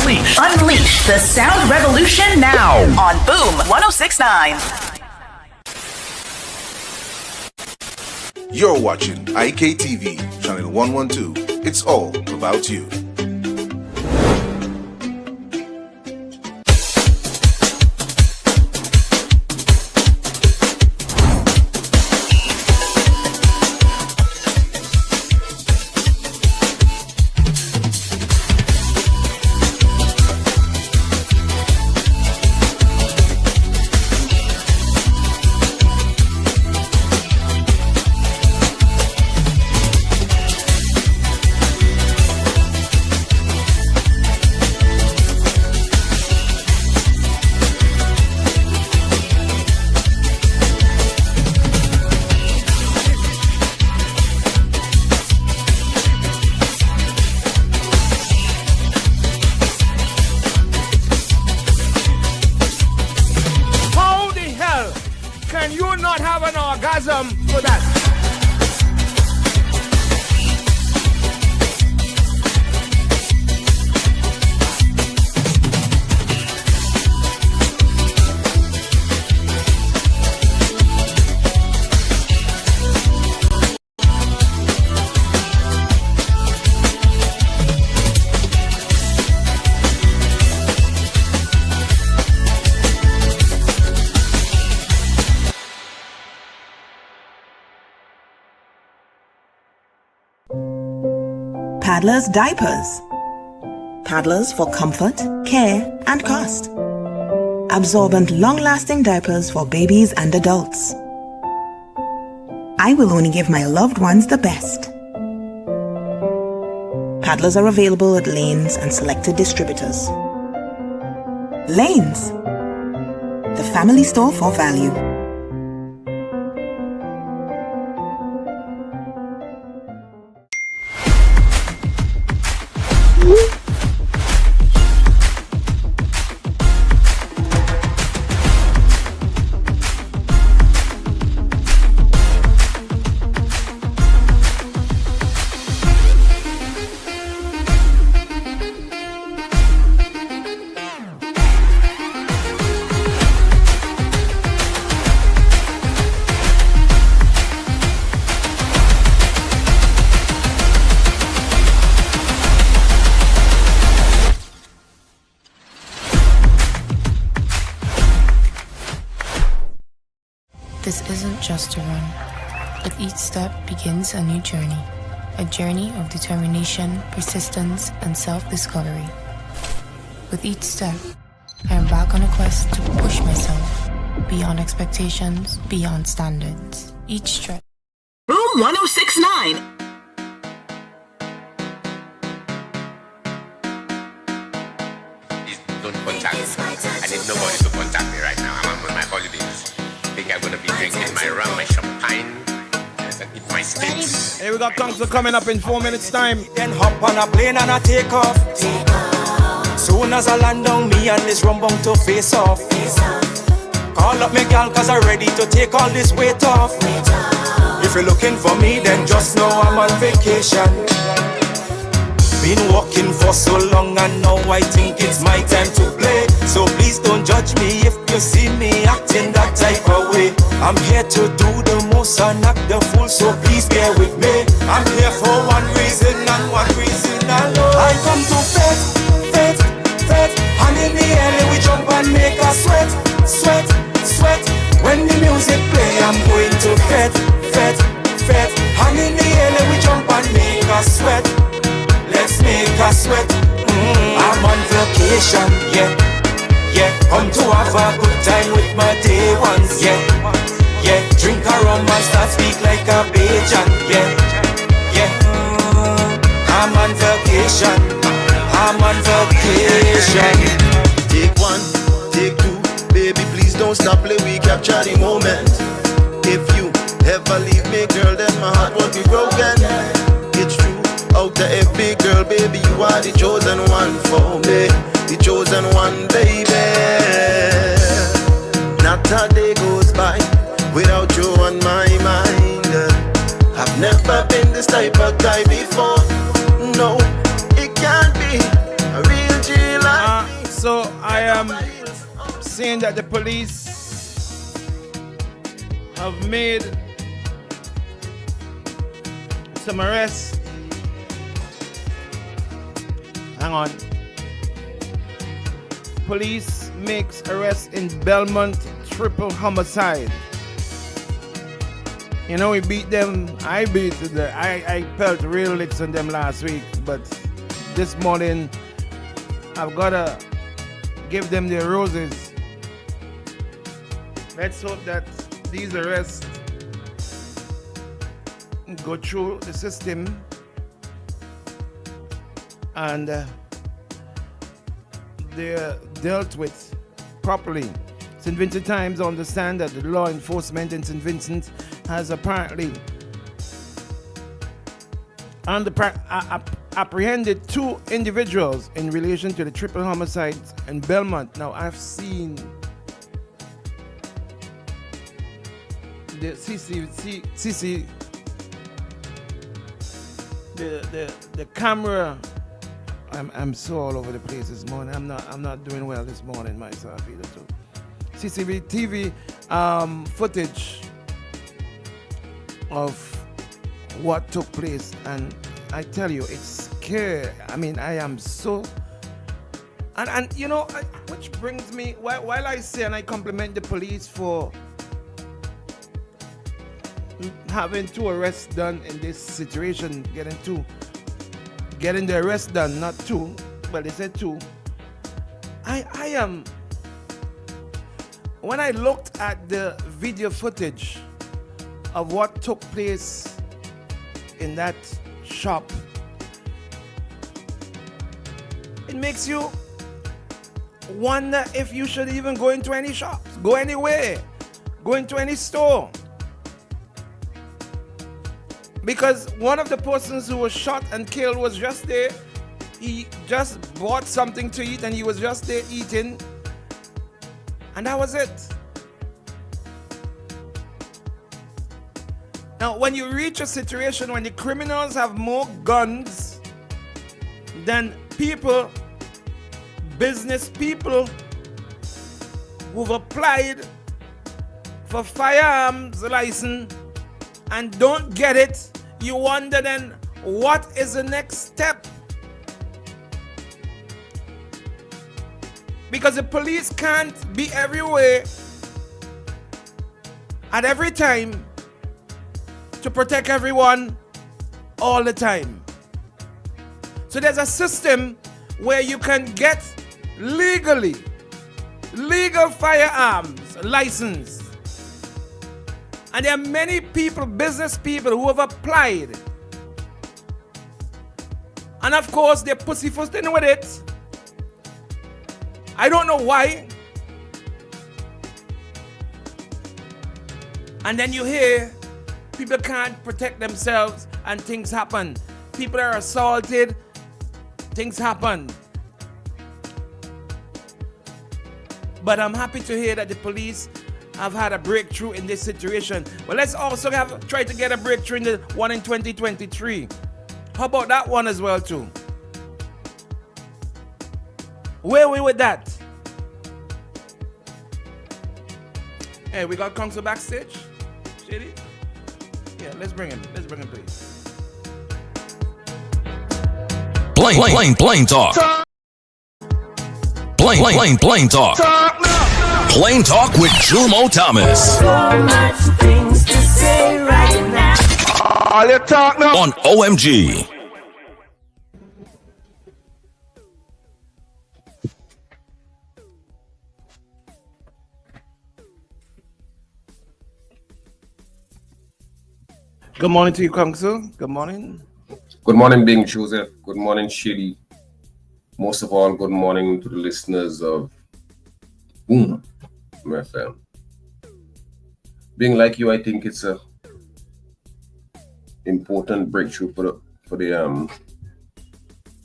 knees. Unleash the sound revolution now on Boom 1069. You're watching IKTV, channel 112. It's all about you. For that. Paddler's Diapers. Paddlers for comfort, care, and cost. Absorbent, long-lasting diapers for babies and adults. I will only give my loved ones the best. Paddlers are available at Lanes and selected distributors. Lanes, the family store for value. This isn't just a run. With each step begins a new journey. A journey of determination, persistence, and self-discovery. With each step, I am back on a quest to push myself beyond expectations, beyond standards. Each stretch. Boom 1069. Don't contact me. I need nobody to contact me right now. I'm on my holidays. I think I'm gonna be drinking my my rum, my champagne, and eat my steaks. Hey, we got concert coming up in 4 minutes time. Then hop on a plane and I take off. Soon as I land down, me and this rum bound to face off. Call up me gal cause I'm ready to take all this weight off. If you're looking for me, then just know I'm on vacation. Been walking for so long and now I think it's my time to play. So please don't judge me if you see me acting that type of way. I'm here to do the most and act the fool, so please bear with me. I'm here for one reason and one reason alone. I come to fete, hand in the air and we jump and make us sweat. When the music play, I'm going to fete, hand in the air and we jump and make us sweat. Let's make us sweat. I'm on vacation, yeah. Come to have a good time with my day ones, yeah. Drink a rum and start speak like a Bajan, yeah. I'm on vacation. Take one, take two, baby, please don't stop, play, we capture the moment. If you ever leave me, girl, then my heart won't be broken. It's true. Out of every girl, baby, you are the chosen one for me. The chosen one, baby. Not a day goes by without you on my mind. I've never been this type of guy before. No, it can't be a real G like me. So I am saying that the police have made some arrests. Hang on. Police makes arrest in Belmont triple homicide. You know, we beat them. I felt real licks on them last week, but this morning I've gotta give them their roses. Let's hope that these arrests go through the system and they're dealt with properly. St. Vincent Times understand that the law enforcement in St. Vincent has apparently apprehended 2 individuals in relation to the triple homicides in Belmont. Now, I've seen the the camera. I'm so all over the place this morning. I'm not doing well this morning myself either too. CCTV footage of what took place, and I tell you, it's scary. I mean, I am so, and you know, which brings me, while I say and I compliment the police for having 2 arrests done in this situation, getting the arrest done, not 2, but they said 2. I am, when I looked at the video footage of what took place in that shop, it makes you wonder if you should even go into any shops, go anywhere, go into any store. Because one of the persons who was shot and killed was just there. He just bought something to eat and he was just there eating. And that was it. Now, when you reach a situation when the criminals have more guns than people, business people who've applied for firearms license and don't get it, you wonder then, what is the next step? Because the police can't be everywhere at every time to protect everyone all the time. So there's a system where you can get legal firearms license. And there are many people, business people, who have applied. And of course, they're pussyfooting with it. I don't know why. And then you hear people can't protect themselves and things happen. People are assaulted, things happen. But I'm happy to hear that the police have had a breakthrough in this situation. But let's also try to get a breakthrough in the one in 2023. How about that one as well too? Where are we with that? Hey, we got Council backstage. Shady? Yeah, let's bring him. Let's bring him, please. Plain talk. Plain talk. Plain talk with Jumo Thomas. So much things to say right now. All you talk now. On OMG. Good morning to you, Council. Good morning. Good morning, Bing Joseph. Good morning, Shady. Most of all, good morning to the listeners of Boom FM. Being like you, I think it's a important breakthrough for the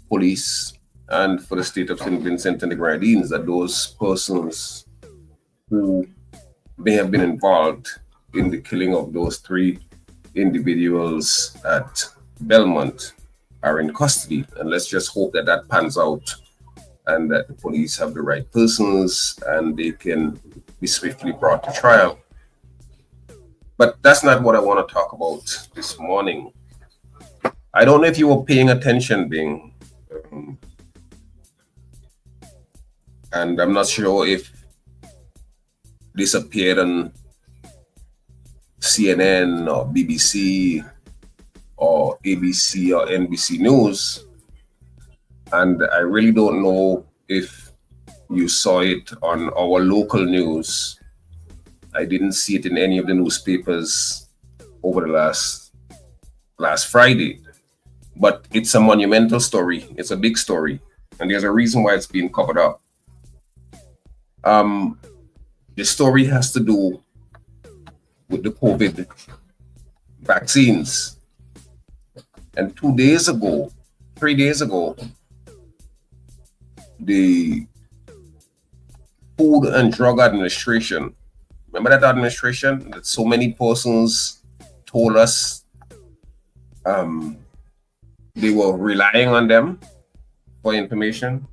police and for the state of St. Vincent and the Grenadines, that those persons who may have been involved in the killing of those 3 individuals at Belmont are in custody. And let's just hope that that pans out and that the police have the right persons and they can be swiftly brought to trial. But that's not what I want to talk about this morning. I don't know if you were paying attention, Bing. And I'm not sure if this appeared on CNN or BBC or ABC or NBC News. And I really don't know if you saw it on our local news. I didn't see it in any of the newspapers over the last Friday. But it's a monumental story. It's a big story. And there's a reason why it's being covered up. The story has to do with the COVID vaccines. And 3 days ago, the Food and Drug Administration, remember that administration that so many persons told us they were relying on them for information?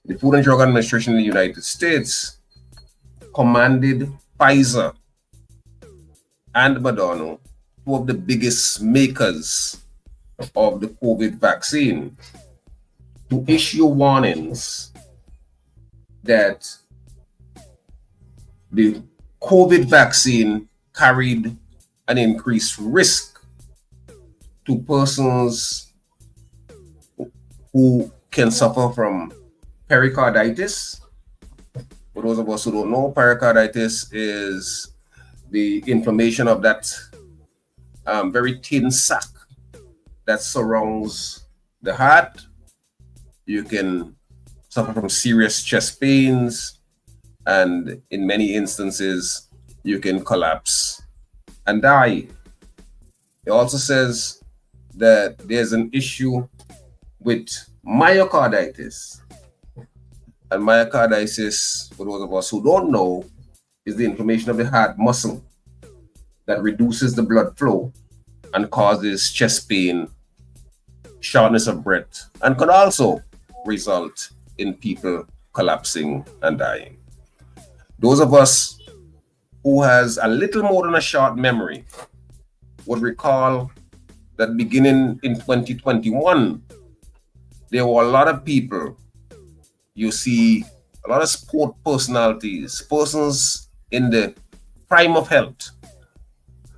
The Food and Drug Administration in the United States commanded Pfizer and Moderna, 2 of the biggest makers of the COVID vaccine, to issue warnings that the COVID vaccine carried an increased risk to persons who can suffer from pericarditis. For those of us who don't know, pericarditis is the inflammation of that very thin sac that surrounds the heart. You can suffer from serious chest pains, and in many instances, you can collapse and die. It also says that there's an issue with myocarditis. And myocarditis, for those of us who don't know, is the inflammation of the heart muscle that reduces the blood flow and causes chest pain, shortness of breath, and could also result in people collapsing and dying. Those of us who has a little more than a short memory would recall that beginning in 2021, there were a lot of people, you see a lot of sport personalities, persons in the prime of health.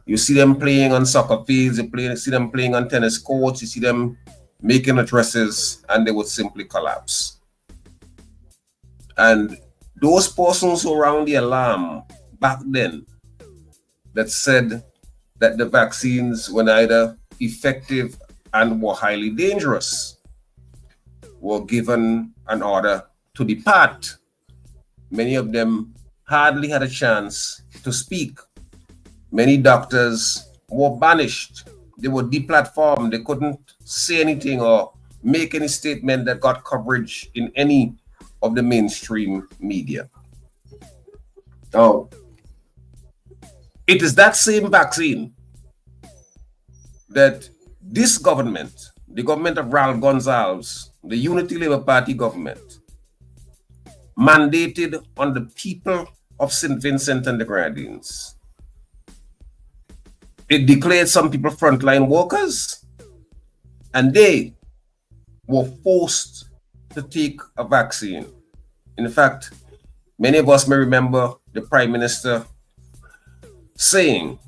You see them playing on soccer fields, you see them playing on tennis courts, you see them making addresses, and they would simply collapse. And those persons who rang the alarm back then that said that the vaccines were neither effective and were highly dangerous were given an order to depart. Many of them hardly had a chance to speak Many doctors were banished. They were deplatformed. They couldn't say anything or make any statement that got coverage in any of the mainstream media. Now, it is that same vaccine that this government, the government of Raul Gonzalez, the Unity Labour Party government, mandated on the people of St. Vincent and the Grenadines. It declared some people frontline workers, and they were forced to take a vaccine. In fact, many of us may remember the Prime Minister saying,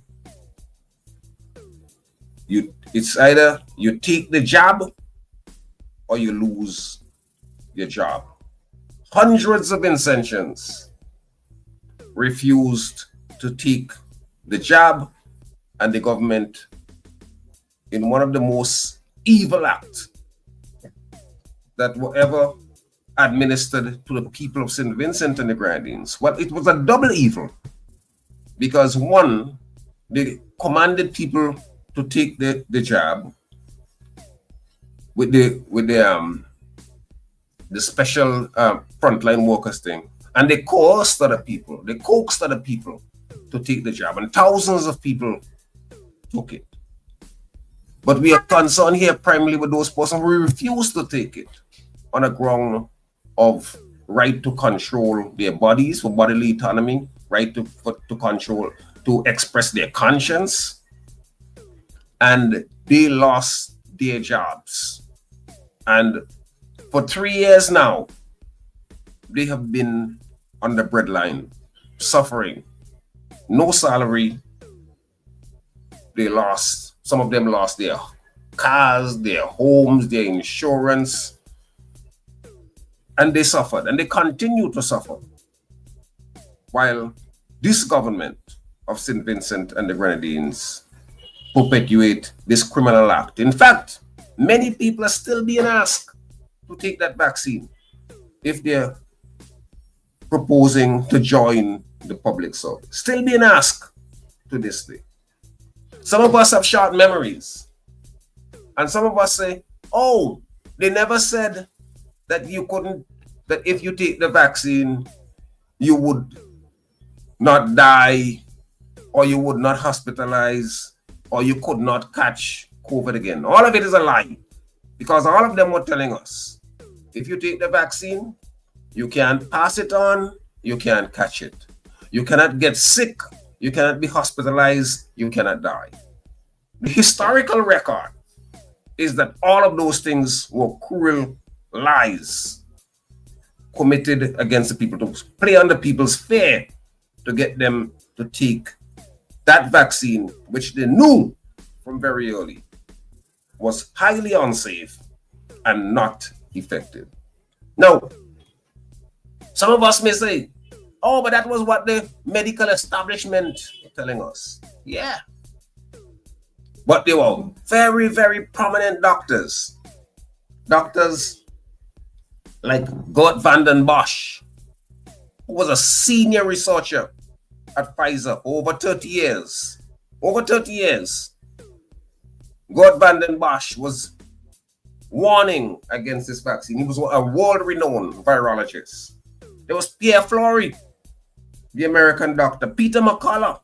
it's either you take the jab or you lose your job. Hundreds of Vincentians refused to take the jab, and the government, in one of the most evil acts that were ever administered to the people of St. Vincent and the Grenadines. Well, it was a double evil, because one, they commanded people to take the jab with the special frontline workers thing, and they coerced other people, they coaxed other people to take the jab, and thousands of people took it. But we are concerned here primarily with those persons who refuse to take it on a ground of right to control their bodies for bodily autonomy, right to control, to express their conscience, and they lost their jobs. And for 3 years now, they have been on the breadline, suffering, no salary. They lost, some of them lost their cars, their homes, their insurance, and they suffered, and they continue to suffer, while this government of St. Vincent and the Grenadines perpetuate this criminal act. In fact, many people are still being asked to take that vaccine if they're proposing to join the public service. Still being asked to this day. Some of us have short memories, and some of us say, oh, they never said that you couldn't, that if you take the vaccine, you would not die, or you would not hospitalize, or you could not catch COVID again. All of it is a lie, because all of them were telling us, if you take the vaccine, you can't pass it on, you can't catch it. You cannot get sick, you cannot be hospitalized, you cannot die. The historical record is that all of those things were cruel lies committed against the people, to play on the people's fear, to get them to take that vaccine, which they knew from very early was highly unsafe and not effective. Now, some of us may say, oh, but that was what the medical establishment were telling us. Yeah. But they were very, very prominent doctors. Doctors like Gert van den Bosch, who was a senior researcher at Pfizer for over 30 years. Over 30 years. Gert van den Bosch was warning against this vaccine. He was a world-renowned virologist. There was Pierre Flory, the American doctor. Peter McCullough,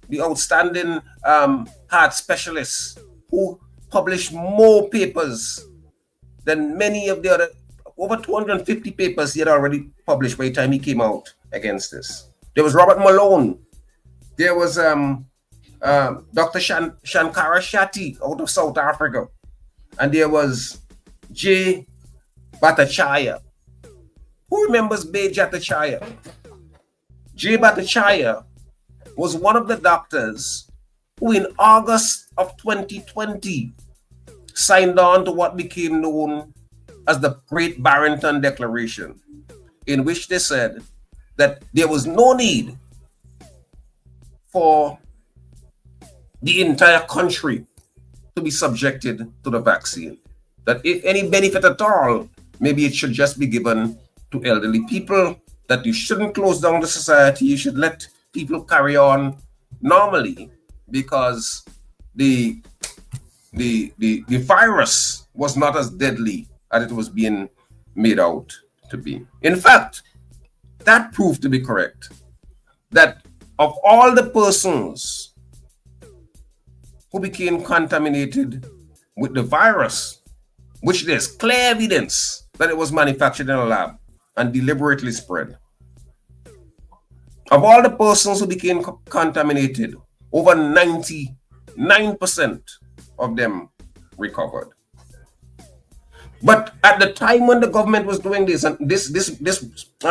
the outstanding heart specialist, who published more papers than many of the other, over 250 papers he had already published by the time he came out against this. There was Robert Malone. There was Dr. Shankara Shetty out of South Africa. And there was J. Bhattacharya. Who remembers J. Bhattacharya? J. Bhattacharya was one of the doctors who in August of 2020 signed on to what became known as the Great Barrington Declaration, in which they said that there was no need for the entire country to be subjected to the vaccine. That if any benefit at all, maybe it should just be given to elderly people, that you shouldn't close down the society, you should let people carry on normally because the virus was not as deadly as it was being made out to be. In fact, that proved to be correct. That of all the persons who became contaminated with the virus, which there's clear evidence that it was manufactured in a lab and deliberately spread, of all the persons who became contaminated, over 99% of them recovered. But at the time when the government was doing this, and this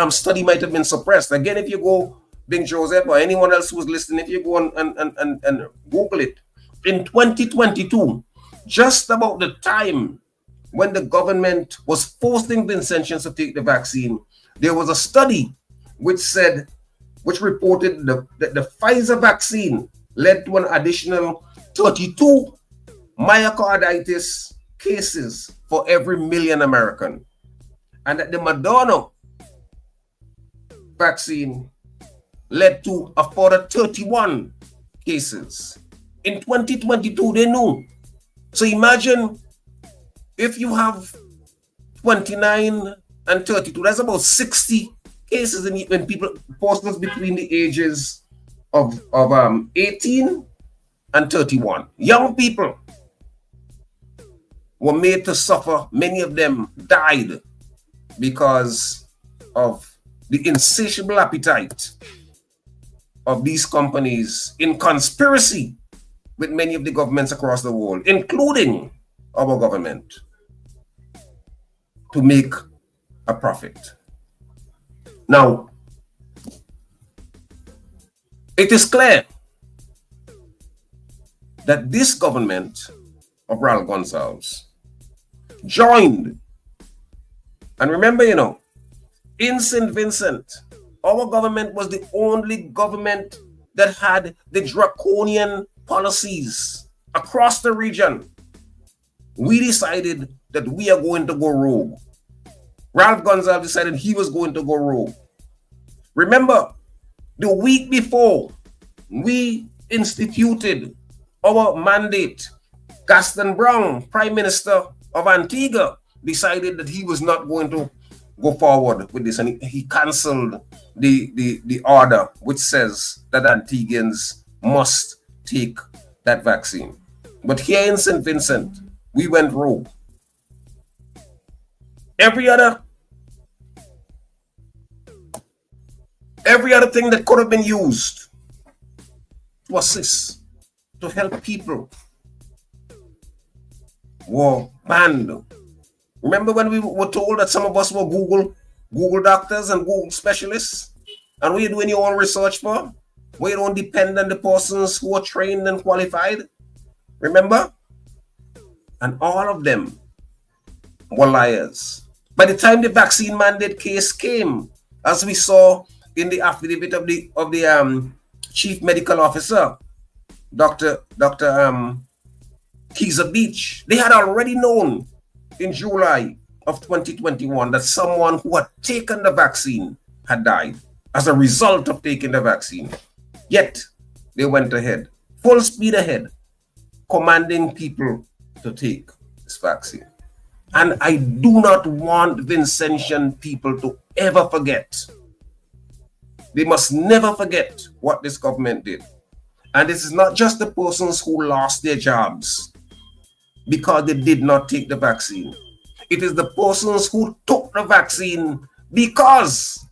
study might have been suppressed. Again, if you go, Bing Joseph or anyone else who's listening, if you go and Google it, in 2022, just about the time when the government was forcing Vincentians to take the vaccine, there was a study which reported that the Pfizer vaccine led to an additional 32 myocarditis cases for every million American, and that the Moderna vaccine led to a further 31 cases. In 2022, they knew. So imagine if you have 29 and 32, that's about 60 cases in people, persons between the ages of 18 and 31. Young people were made to suffer. Many of them died because of the insatiable appetite of these companies in conspiracy with many of the governments across the world, including our government, to make a profit. Now, it is clear that this government of Raul Gonsalves joined, and remember, in St. Vincent, our government was the only government that had the draconian policies across the region. We decided that we are going to go rogue. Ralph Gonsalves decided he was going to go rogue. Remember, the week before we instituted our mandate, Gaston Brown, Prime Minister of Antigua, decided that he was not going to go forward with this, and he cancelled the order which says that Antiguans must take that vaccine. But here in St. Vincent, we went rogue. Every other thing that could have been used to assist, to help people, were banned. Remember when we were told that some of us were Google doctors and Google specialists? And what are you doing your own research for? Where you don't depend on the persons who are trained and qualified? Remember? And all of them were liars. By the time the vaccine mandate case came, as we saw in the affidavit of the chief medical officer, Dr. Keza Beach, they had already known in July of 2021 that someone who had taken the vaccine had died as a result of taking the vaccine. Yet they went ahead, full speed ahead, commanding people to take this vaccine. And I do not want Vincentian people to ever forget. They must never forget what this government did. And this is not just the persons who lost their jobs because they did not take the vaccine. It is the persons who took the vaccine because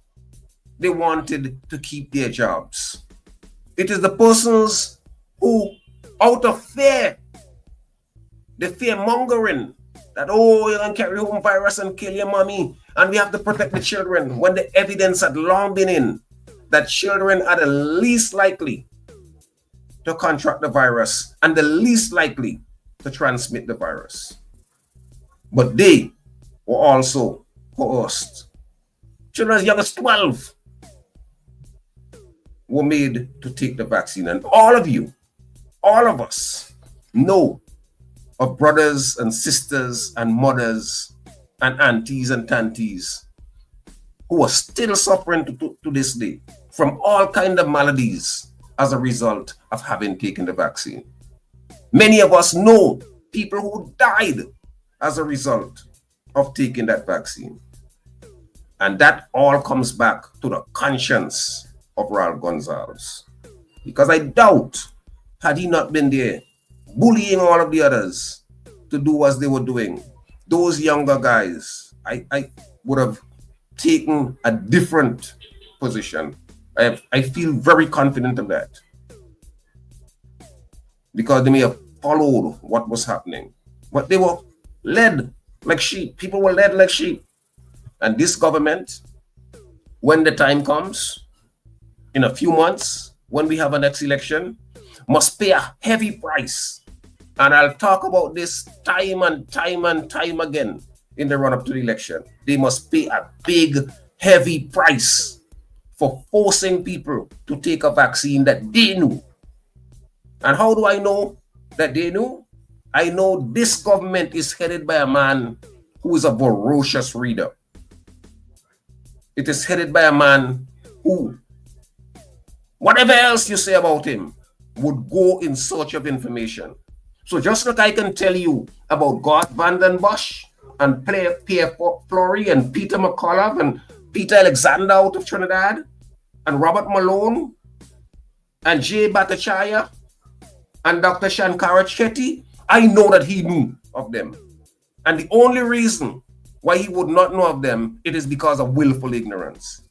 they wanted to keep their jobs. It is the persons who, out of fear, the fear mongering that, oh, you can carry home virus and kill your mommy, and we have to protect the children, when the evidence had long been in that children are the least likely to contract the virus and the least likely to transmit the virus. But they were also coerced. Children as young as 12 were made to take the vaccine. And all of you, all of us, know of brothers and sisters and mothers and aunties and tanties who are still suffering to this day from all kinds of maladies as a result of having taken the vaccine. Many of us know people who died as a result of taking that vaccine. And that all comes back to the conscience of Raul Gonzalez. Because I doubt, had he not been there, bullying all of the others to do as they were doing, those younger guys, I would have taken a different position. I feel very confident of that. Because they may have followed what was happening. But they were led like sheep. People were led like sheep. And this government, when the time comes, in a few months, when we have a next election, must pay a heavy price. And I'll talk about this time and time and time again in the run-up to the election. They must pay a big, heavy price for forcing people to take a vaccine that they knew. And how do I know that they knew? I know this government is headed by a man who is a voracious reader. It is headed by a man who, whatever else you say about him, would go in search of information. So just like I can tell you about Gert van den Bosch and Pierre Flory and Peter McCullough and Peter Alexander out of Trinidad and Robert Malone and Jay Bhattacharya and Dr. Shankara Chetty, I know that he knew of them. And the only reason why he would not know of them, it is because of willful ignorance.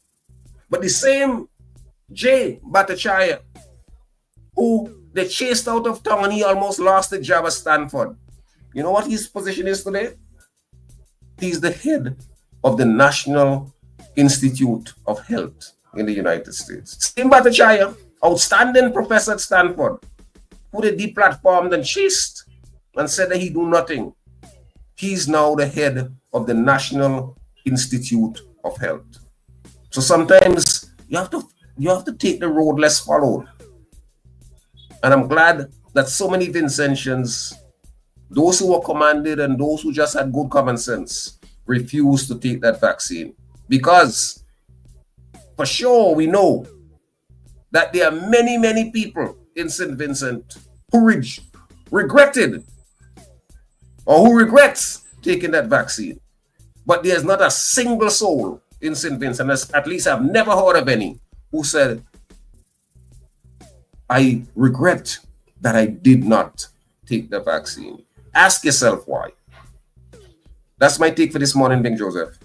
But the same Jay Bhattacharya, who they chased out of town and he almost lost the job at Stanford. You know what his position is today? He's the head of the National Institute of Health in the United States. Same Bhattacharya, outstanding professor at Stanford, who they deplatformed and chased and said that he do nothing. He's now the head of the National Institute of Health. So sometimes you have to take the road less followed. And I'm glad that so many Vincentians, those who were commanded and those who just had good common sense, refused to take that vaccine. Because for sure we know that there are many, many people in St. Vincent who regretted or who regrets taking that vaccine. But there's not a single soul in St. Vincent, at least I've never heard of any, who said, I regret that I did not take the vaccine. Ask yourself why. That's my take for this morning, Big Joseph.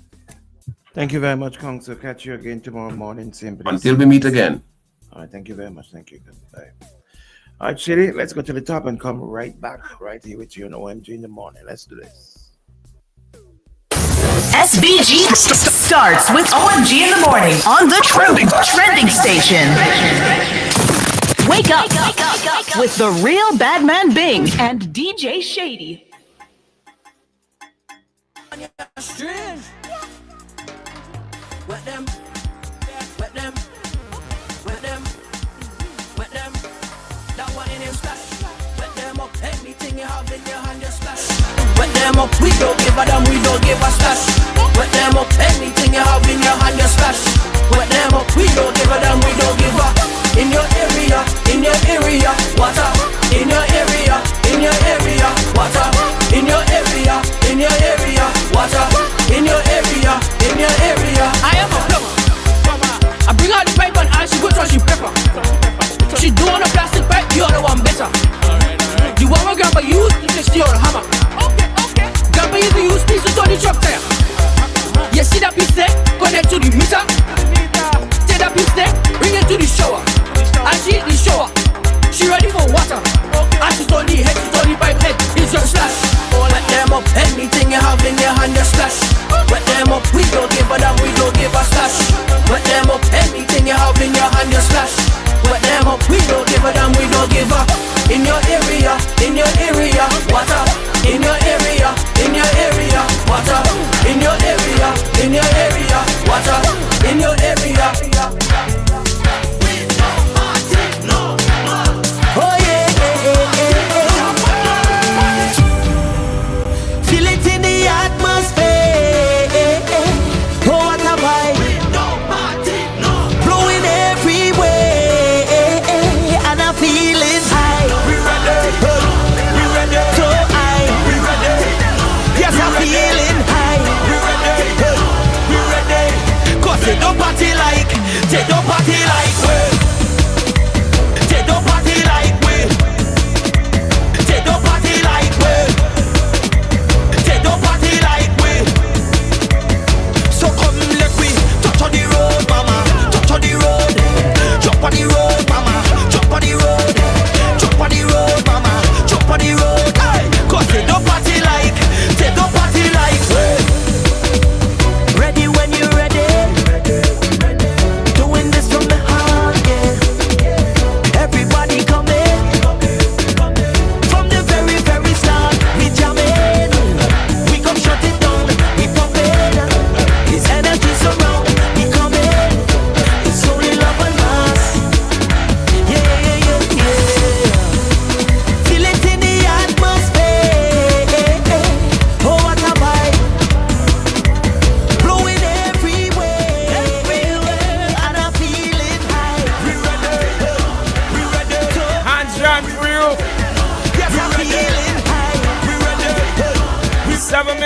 Thank you very much, Council. Catch you again tomorrow morning, same place. Until we meet again. All right, thank you very much. Thank you. Goodbye. All right, Shady, let's go to the top and come right back right here with you on OMG in the morning. Let's do this. SBG starts with OMG in the morning on the trending station. Wake up with the real Badman Bing and DJ Shady. Wet them. That one in your stash. Wet them up. Anything you have in your hand, you splash. Wet them up. We don't give a damn. We don't give a stash. Wet them up. Anything you have in your hand, you splash. Wet them up. We don't give a damn. We don't give a. In your area, water. In your area, water. In your area, water. In your area. I am a plumber. I bring out the pipe and she goes on she pepper. She do on a plastic pipe, the other one better. The one my grandpa used to steal a hammer. Okay. Grandpa used to use piece to turn the truck tire. You see that piece there? Connect to the meter. Take that piece there, bring it to the shower. And she hit the shower. She ready for water. And she's on the head.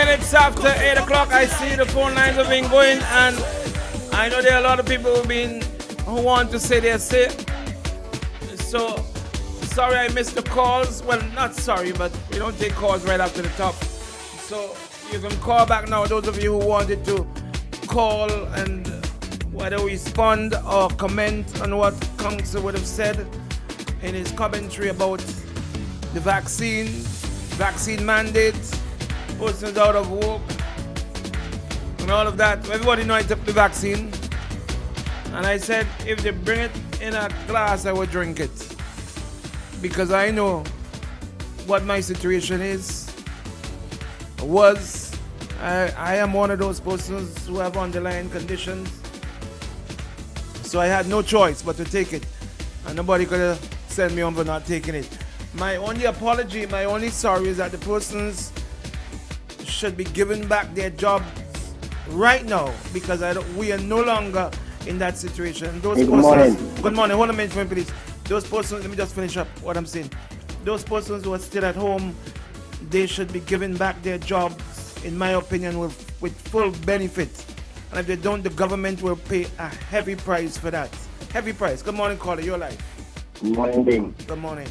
minutes after 8 o'clock. I see the phone lines have been going, and I know there are a lot of people who want to say their say. So, sorry I missed the calls. Well, not sorry, but we don't take calls right after the top. So, you can call back now, those of you who wanted to call and whether respond or comment on what Council would have said in his commentary about the vaccine mandate, persons out of work, and all of that. Everybody know I took the vaccine. And I said, if they bring it in a glass, I would drink it. Because I know what my situation is, was. I am one of those persons who have underlying conditions. So I had no choice but to take it. And nobody could have sent me home for not taking it. My only apology, my only sorry is that the persons should be given back their jobs right now, because we are no longer in that situation. Those good persons, morning. Good morning. Hold on a minute for me, please. Those persons, let me just finish up what I'm saying. Those persons who are still at home, they should be given back their jobs, in my opinion, with full benefit. And if they don't, the government will pay a heavy price for that. Heavy price. Good morning, caller. You're live. Good morning, Bing. Good morning.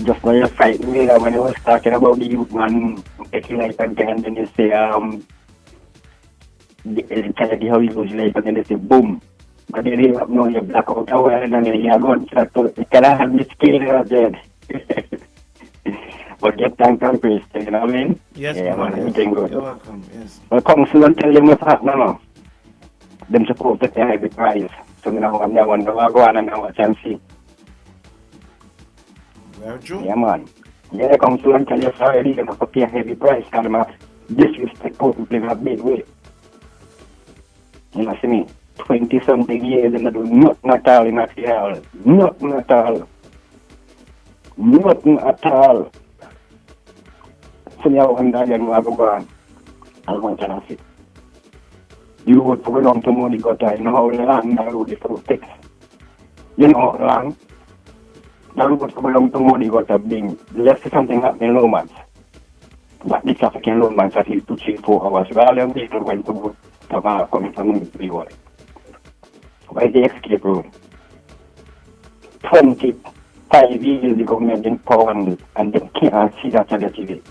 Just now you frightened me when you was talking about the youth man taking life again, then you say, the how he lose life, and then they say, boom. But then you have no, you black out a while, and then you're going to can I have this skill out there? But get thanks and praise, you know what I mean? Yes, yeah, man, everything good. You're welcome, yes. Well, council and tell them what's happening now. Them supposed to pay the price. So now I'm there wonder what go on and watch and see. Very true. Yeah, man. Yeah, the council and tell you already they have to pay a heavy price because them have disrespect people in a big way. You know, see me? 20-something years and they do nothing at all in Montreal. Nothing at all. Nothing at all. So now one day I go on. I'll go and see. You would go down to money gutter, you know how long that road is to fix. You know how long? That road go down to money gutter being less something happening in low months. But this African low months at least 2-3-4 hours. So all them people went to go coming from the world. Why the escape road? 25 years the government in power and they can't see that on the TV.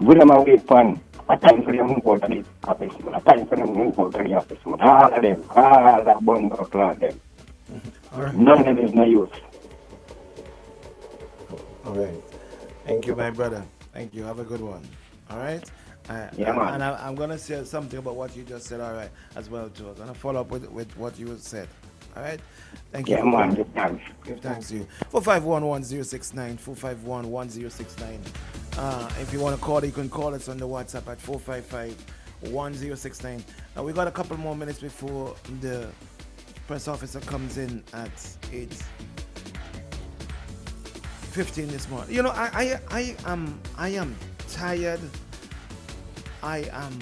We don't wait for a time for them to go to the office, a time for them to go to the office. All of them, all that bun of them. Right. None of them is no use. All right. Thank you, my brother. Thank you. Have a good one. All right? Yeah, man. And I'm going to say something about what you just said, all right, as well, too. I'm going to follow up with what you said. All right? Thank you. Yeah, man. Give thanks. Give thanks to you. 451-1069, 451-1069. If you want to call, you can call us on the WhatsApp at 455-1069. Now, we got a couple more minutes before the press officer comes in at 8:15 this morning. You know, I am tired. I am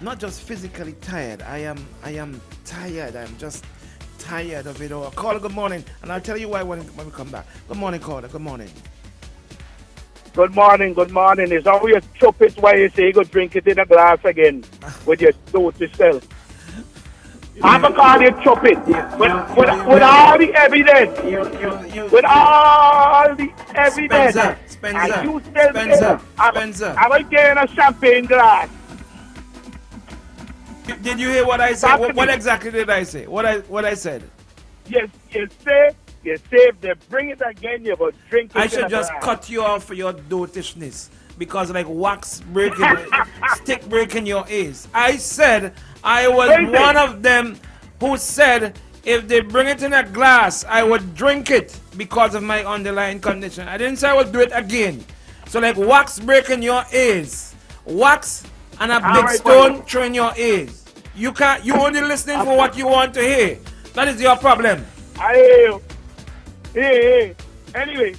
not just physically tired. I am tired. I'm just tired of it all. Caller, good morning, and I'll tell you why when we come back. Good morning, caller. Good morning. Good morning, good morning. It's always trumpet why you say you go drink it in a glass again with your throat yourself. I'm going to call you trumpet with all the evidence. With all the evidence. Spencer. And you tell me I'm going to get in a champagne glass. Did you hear what I said? What exactly did I say? What I said? Yes, you say if they bring it again, you will drink it. I should just cut you off for your dotishness because like wax breaking, stick breaking your ears. I said I was one of them who said if they bring it in a glass, I would drink it because of my underlying condition. I didn't say I would do it again. So like wax breaking your ears, wax and a big stone through in your ears. You only listening for what you want to hear. That is your problem. I hear you. Hey. Anyway,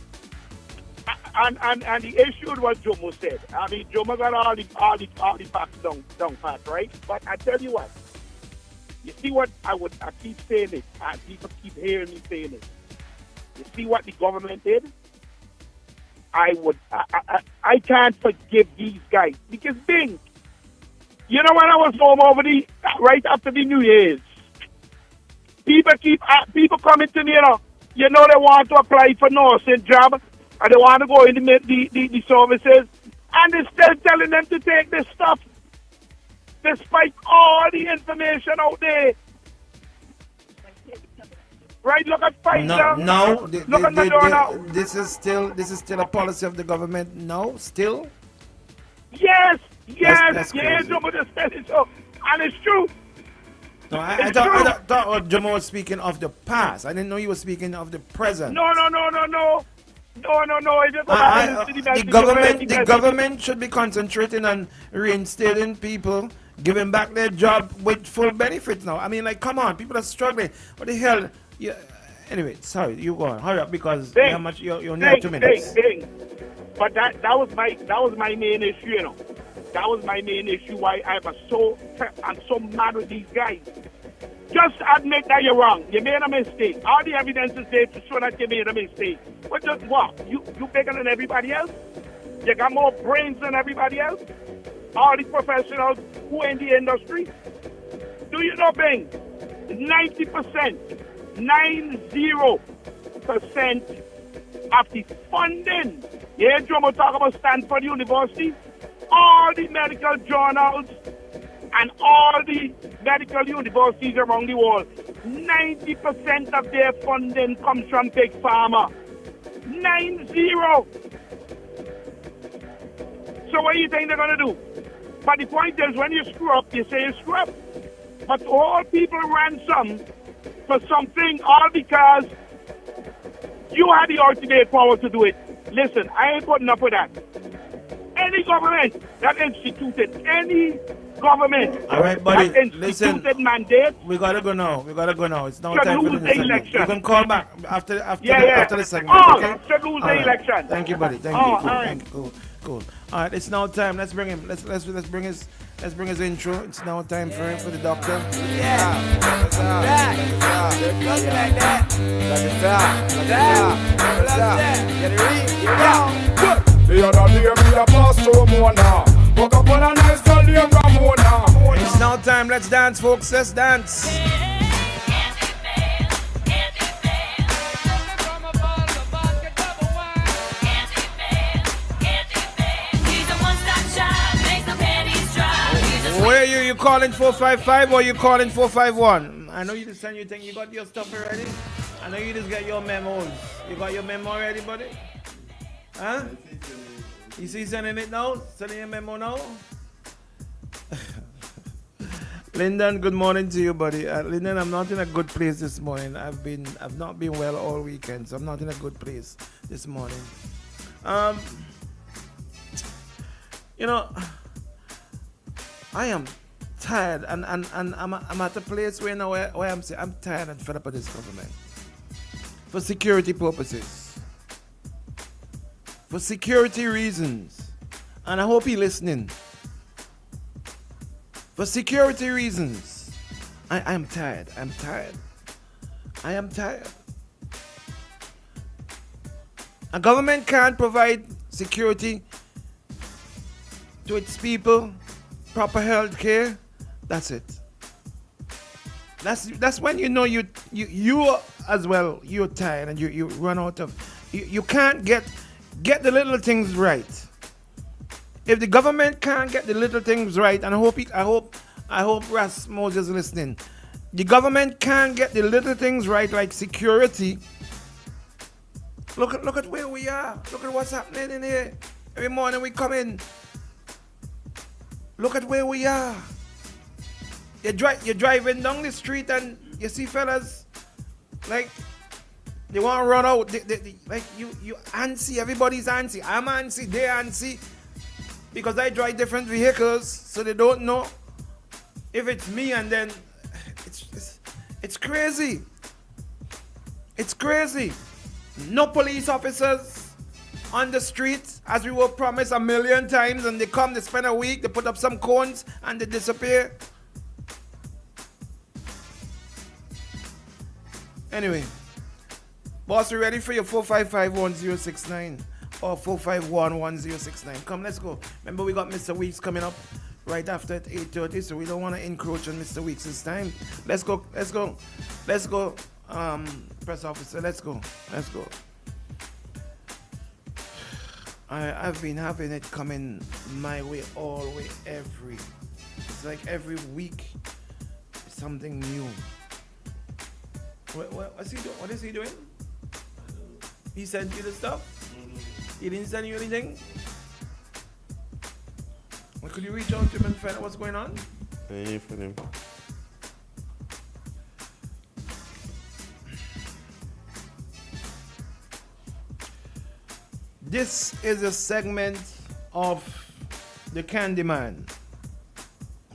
and the issue what Jomo said. I mean, Jomo got all the facts down pat, right? But I tell you what. You see what I keep saying it, and people keep hearing me saying it. You see what the government did? I can't forgive these guys because Bing, you know when I was home right after the New Year's, people coming to me, you know they want to apply for nursing job and they want to go in the services, and they're still telling them to take this stuff despite all the information out there. Right, look at Pfizer. Look at Moderna. This is still a policy of the government. No, still. Yes, That's yes, crazy. but so, and it's true. No, I thought Jomo was speaking of the past. I didn't know you were speaking of the present. No. The government should be concentrating on reinstating people, giving back their job with full benefits now. I mean, like, come on, people are struggling. What the hell? Yeah. Anyway, sorry, you go on. Hurry up because you're near 2 minutes. But that was my main issue, you know. That was my main issue. Why I'm so mad with these guys. Just admit that you're wrong. You made a mistake. All the evidence is there to show that you made a mistake. But just what? You bigger than everybody else? You got more brains than everybody else? All the professionals who are in the industry? Do you know, Bing? 90%, 90% of the funding. Yeah, Jomo talk about Stanford University. All the medical journals and all the medical universities around the world, 90% of their funding comes from Big Pharma. 90. So what do you think they're going to do? But the point is, when you screw up, you say you screw up. But all people ransom for something, all because you had the ultimate power to do it. Listen, I ain't putting up with that. Any government that instituted All right, buddy. that instituted mandate. We gotta go now. It's now should time for lose the the segment. election. You can call back after the segment. Oh, okay? should lose All the right. election. Thank you, buddy. Thank you. All Cool. right. Thank you. Cool. All right, it's now time. Let's bring him. Let's bring his intro. It's now time for him for the doctor. The other day me a pass through Mona. Woke up on a nice girl named Ramona. It's now time. Let's dance, folks. Let's dance. Where are you? You calling 455 or you calling 451? I know you just saying you think you got your stuff already. I know you just got your memos. You got your memo already, buddy? Huh? You see sending it now? Sending your memo now? Lyndon, good morning to you, buddy. Lyndon, I'm not in a good place this morning. I've not been well all weekend, so I'm not in a good place this morning. I am tired, and I'm at a place where now where I'm saying I'm tired and fed up of this government. For security purposes. For security reasons. And I hope you're listening. For security reasons. I am tired. I am tired. A government can't provide security to its people, proper health care. That's it. That's when you know you as well, you're tired and you run out of you can't get the little things right. If the government can't get the little things right, and I hope Ras Moses is listening. The government can't get the little things right, like security. Look at where we are. Look at what's happening in here. Every morning we come in. Look at where we are. You're driving down the street and you see fellas like they want to run out. Like you antsy. Everybody's antsy. I'm antsy. They're antsy because I drive different vehicles, so they don't know if it's me. And then it's crazy. It's crazy. No police officers on the streets as we were promised 1,000,000 times, and they come, they spend a week, they put up some cones and they disappear. Anyway, boss, we ready for your 4551069. or 451-1069. Come, let's go. Remember, we got Mr. Weeks coming up right after at 8:30, so we don't want to encroach on Mr. Weeks' time. Let's go. Press officer, let's go. I've been having it coming my way all the way it's like every week something new. What's he doing? What is he doing? He sent you the stuff? He didn't send you anything? Well, could you reach out to him and find out what's going on? I ain't for him. This is a segment of the Candyman.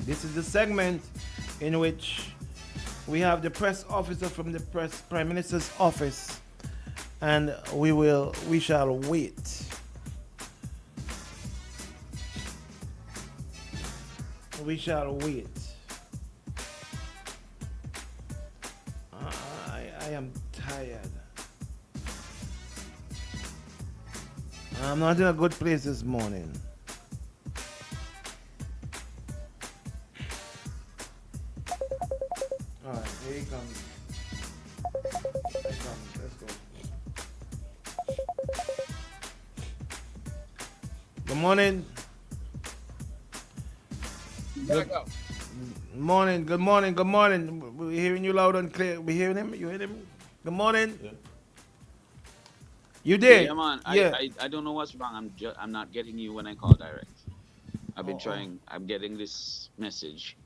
This is the segment in which we have the press officer from the Prime Minister's office, and we shall wait. We shall wait. I am tired. I'm not in a good place this morning. Alright, here he comes. Let's go. Good morning. Good morning. We're hearing you loud and clear. We hearing him? You hear him? Good morning. Yeah. You did? Yeah, man. Yeah. I don't know what's wrong. I'm not getting you when I call direct. I've been trying. I'm getting this message.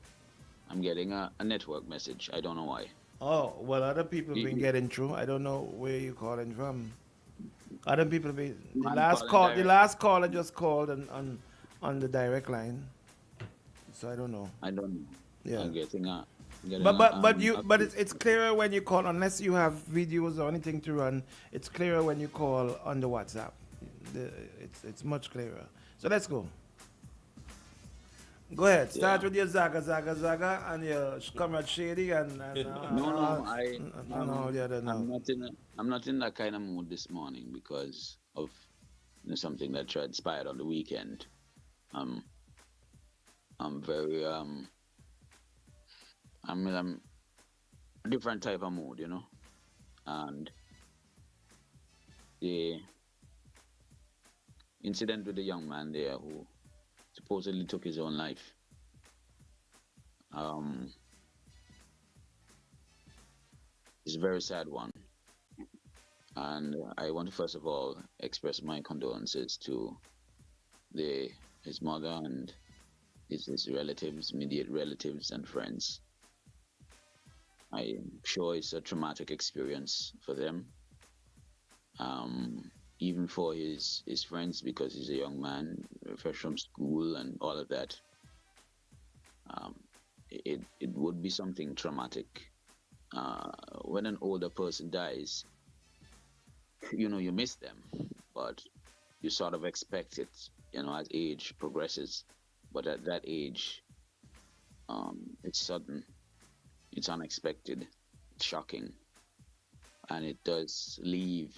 I'm getting a network message. I don't know why. Oh, well, other people have been getting through. I don't know where you're calling from. Other people have been. The last caller just called on the direct line. So I don't know. I don't know. Yeah. I'm getting a. But it's clearer when you call, unless you have videos or anything to run. It's clearer when you call on the WhatsApp. It's much clearer. So let's go. Go ahead. Start with your Zaga, and your comrade Shady and I'm not in that kind of mood this morning because of something that transpired on the weekend. I'm very I'm a different type of mood, and the incident with the young man there who supposedly took his own life. It's a very sad one. And I want to first of all express my condolences to his mother and his relatives, immediate relatives and friends. I'm sure it's a traumatic experience for them. Even for his friends, because he's a young man, fresh from school and all of that. It would be something traumatic. When an older person dies, you miss them, but you sort of expect it, as age progresses. But at that age, it's sudden, it's unexpected, it's shocking, and it does leave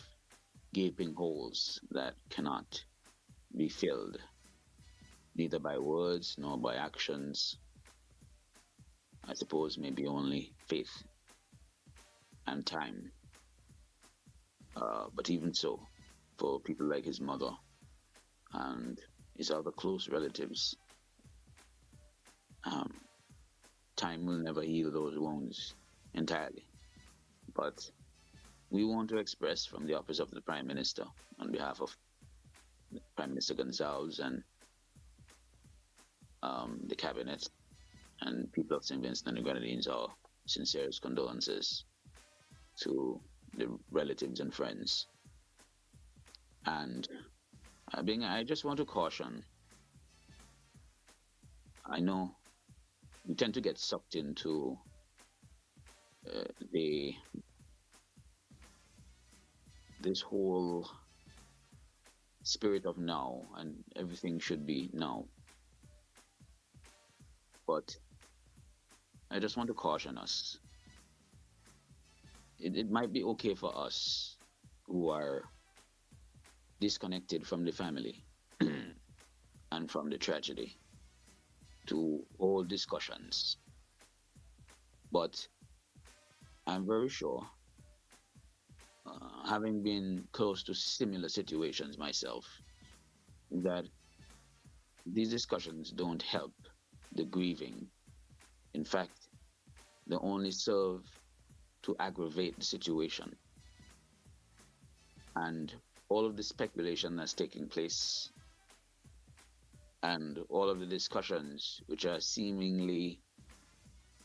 gaping holes that cannot be filled, neither by words nor by actions. I suppose maybe only faith and time. But even so, for people like his mother and his other close relatives, time will never heal those wounds entirely. But we want to express from the office of the Prime Minister, on behalf of Prime Minister Gonzalez and the Cabinet and people of St. Vincent and the Grenadines, our sincerest condolences to the relatives and friends. And I just want to caution. I know we tend to get sucked into this whole spirit of now, and everything should be now. But I just want to caution us. It might be okay for us who are disconnected from the family and from the tragedy to all discussions. But I'm very sure, having been close to similar situations myself, that these discussions don't help the grieving. In fact, they only serve to aggravate the situation. And all of the speculation that's taking place and all of the discussions which are seemingly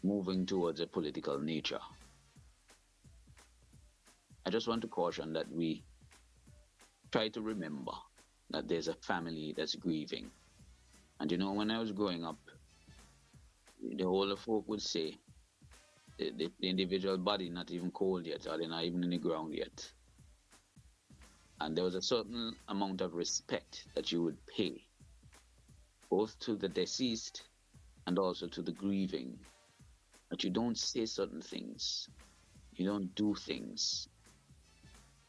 moving towards a political nature. I just want to caution that we try to remember that there's a family that's grieving. And you know, when I was growing up, the older folk would say, the individual body not even cold yet, or they're not even in the ground yet. And there was a certain amount of respect that you would pay, both to the deceased and also to the grieving. But you don't say certain things, you don't do things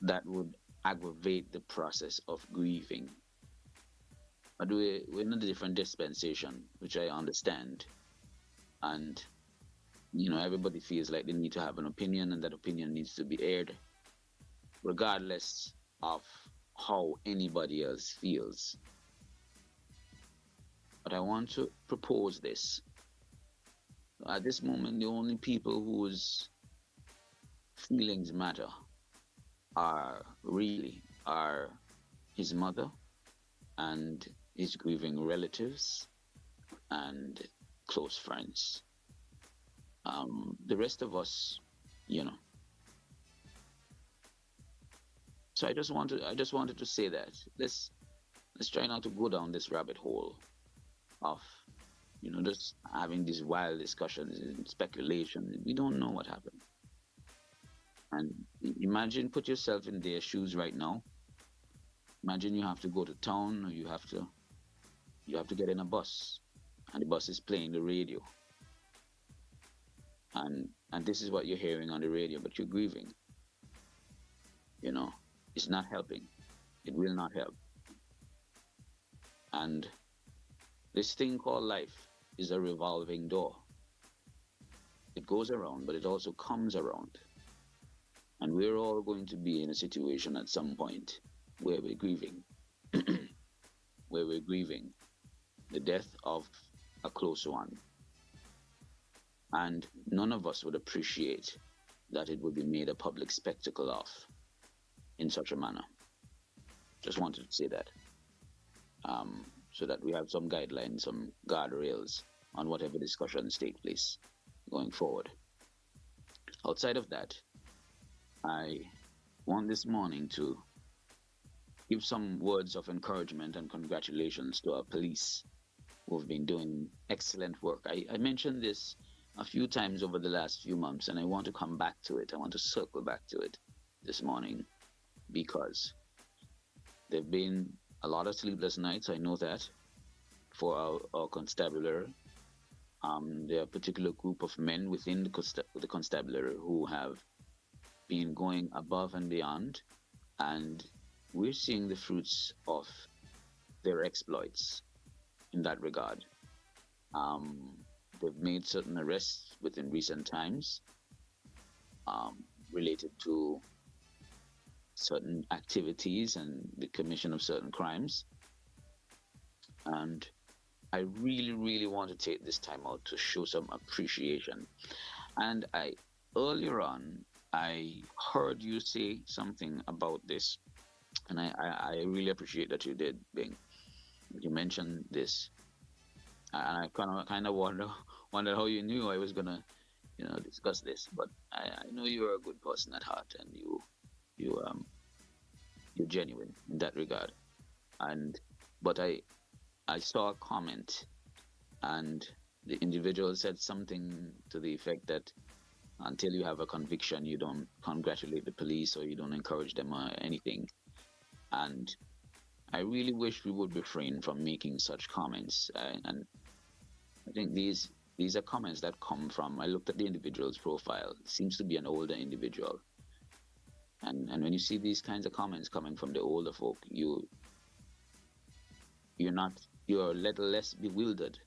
that would aggravate the process of grieving. But we're in a different dispensation, which I understand. And, you know, everybody feels like they need to have an opinion, and that opinion needs to be aired, regardless of how anybody else feels. But I want to propose this. At this moment, the only people whose feelings matter are his mother and his grieving relatives and close friends. The rest of us, you know. So I just wanted to say that let's try not to go down this rabbit hole of, you know, just having these wild discussions and speculation. We don't know what happened. And imagine, put yourself in their shoes right now. Imagine you have to go to town, or you have to get in a bus, and the bus is playing the radio. And this is what you're hearing on the radio, but you're grieving. You know, it's not helping. It will not help. And this thing called life is a revolving door. It goes around, but it also comes around. And we're all going to be in a situation at some point where we're grieving. Where we're grieving the death of a close one. And none of us would appreciate that it would be made a public spectacle of in such a manner. Just wanted to say that. So that we have some guidelines, some guardrails on whatever discussions take place going forward. Outside of that, I want this morning to give some words of encouragement and congratulations to our police who have been doing excellent work. I mentioned this a few times over the last few months, and I want to come back to it. I want to circle back to it this morning because there have been a lot of sleepless nights, I know that, for our constabulary. There are a particular group of men within the constabulary who have been going above and beyond, and we're seeing the fruits of their exploits in that regard. They've made certain arrests within recent times related to certain activities and the commission of certain crimes. And I really, really want to take this time out to show some appreciation. And earlier on, I heard you say something about this, and I really appreciate that you did, Bing. You mentioned this, and I kind of wonder how you knew I was gonna, discuss this. But I know you're a good person at heart, and you're genuine in that regard. But I saw a comment, and the individual said something to the effect that until you have a conviction, you don't congratulate the police or you don't encourage them or anything. And I really wish we would refrain from making such comments. And I think these are comments that come from, I looked at the individual's profile. It seems to be an older individual. And when you see these kinds of comments coming from the older folk, you're a little less bewildered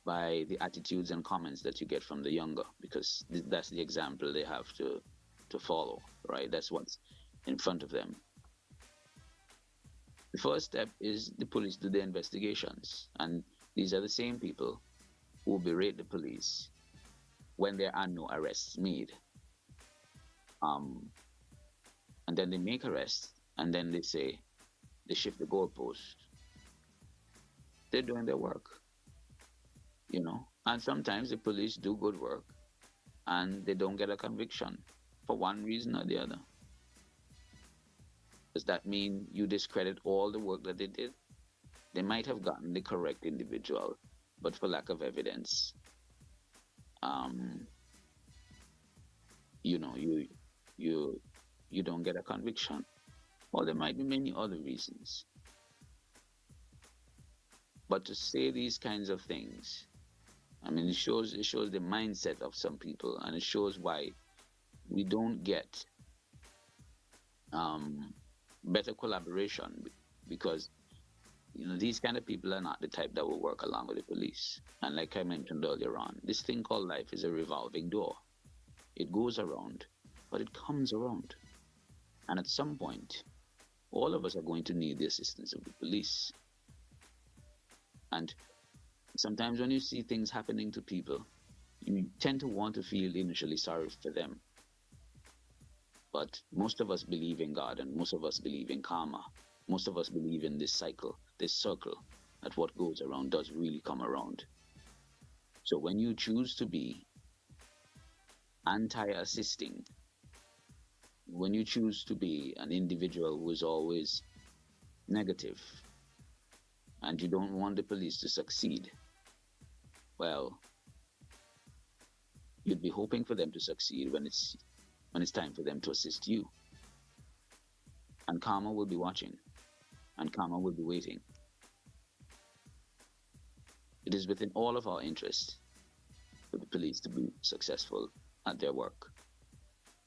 by the attitudes and comments that you get from the younger, because that's the example they have to follow, right? That's what's in front of them. The first step is the police do their investigations, and these are the same people who berate the police when there are no arrests made. And then they make arrests, and then they say they shift the goalpost. They're doing their work, you know. And sometimes the police do good work, and they don't get a conviction for one reason or the other. Does that mean you discredit all the work that they did? They might have gotten the correct individual, but for lack of evidence, you know, you don't get a conviction. Or there might be many other reasons. But to say these kinds of things, I mean, it shows the mindset of some people, and it shows why we don't get better collaboration, because you know these kind of people are not the type that will work along with the police. And like I mentioned earlier on, this thing called life is a revolving door. It goes around, but it comes around. And at some point, all of us are going to need the assistance of the police. And sometimes when you see things happening to people, you tend to want to feel initially sorry for them. But most of us believe in God, and most of us believe in karma. Most of us believe in this cycle, this circle, that what goes around does really come around. So when you choose to be anti-assisting, when you choose to be an individual who is always negative, and you don't want the police to succeed, well, you'd be hoping for them to succeed when it's time for them to assist you. And karma will be watching, and karma will be waiting. It is within all of our interests for the police to be successful at their work.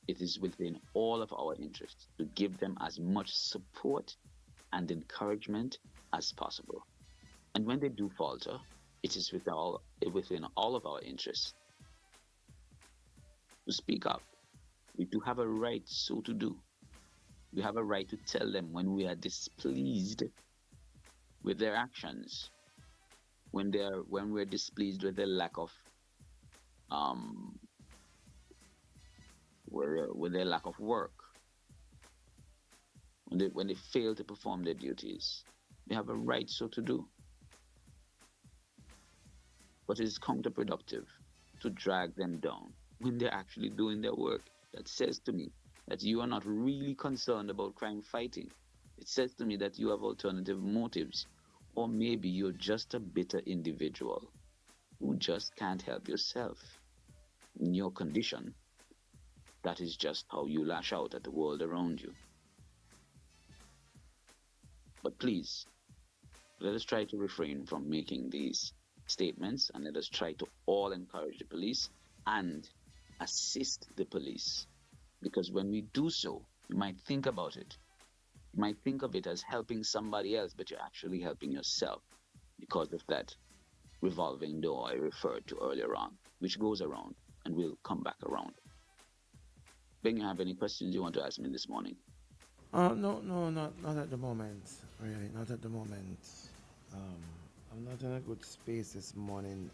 It is within all of our interests to give them as much support and encouragement as possible. And when they do falter, it is within all of our interests to speak up. We do have a right so to do. We have a right to tell them when we are displeased with their actions, when we're displeased with their lack of with their lack of work, when they fail to perform their duties. We have a right so to do. But it is counterproductive to drag them down when they're actually doing their work. That says to me that you are not really concerned about crime fighting. It says to me that you have alternative motives, or maybe you're just a bitter individual who just can't help yourself. In your condition, that is just how you lash out at the world around you. But please, let us try to refrain from making these statements, and let us try to all encourage the police and assist the police. Because when we do so, you might think about it. You might think of it as helping somebody else, but you're actually helping yourself because of that revolving door I referred to earlier on, which goes around and will come back around. Ben, you have any questions you want to ask me this morning? No, not at the moment. Really, not at the moment. I'm not in a good space this morning.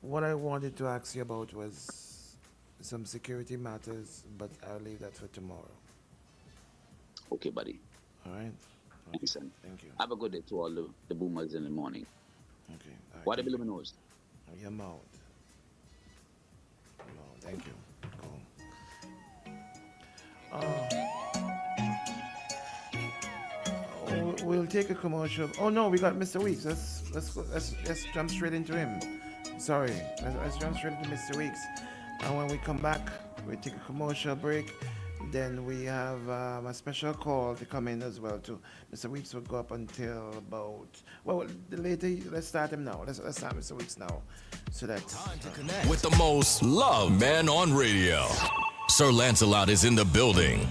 What I wanted to ask you about was some security matters, but I'll leave that for tomorrow. Okay, buddy. All right. Excellent. Thank you. Have a good day to all the boomers in the morning. Okay. All right. What the nose? Your mouth. No, thank you. Cool. We'll take a commercial. Oh no, we got Mr. Weeks. Let's jump straight into him. Sorry, let's jump straight into Mr. Weeks. And when we come back, we take a commercial break. Then we have a special call to come in as well too. Mr. Weeks will go up until about, well, later. Let's start him now. Let's start Mr. Weeks now. So that's time to connect with the most loved man on radio. Sir Lancelot is in the building.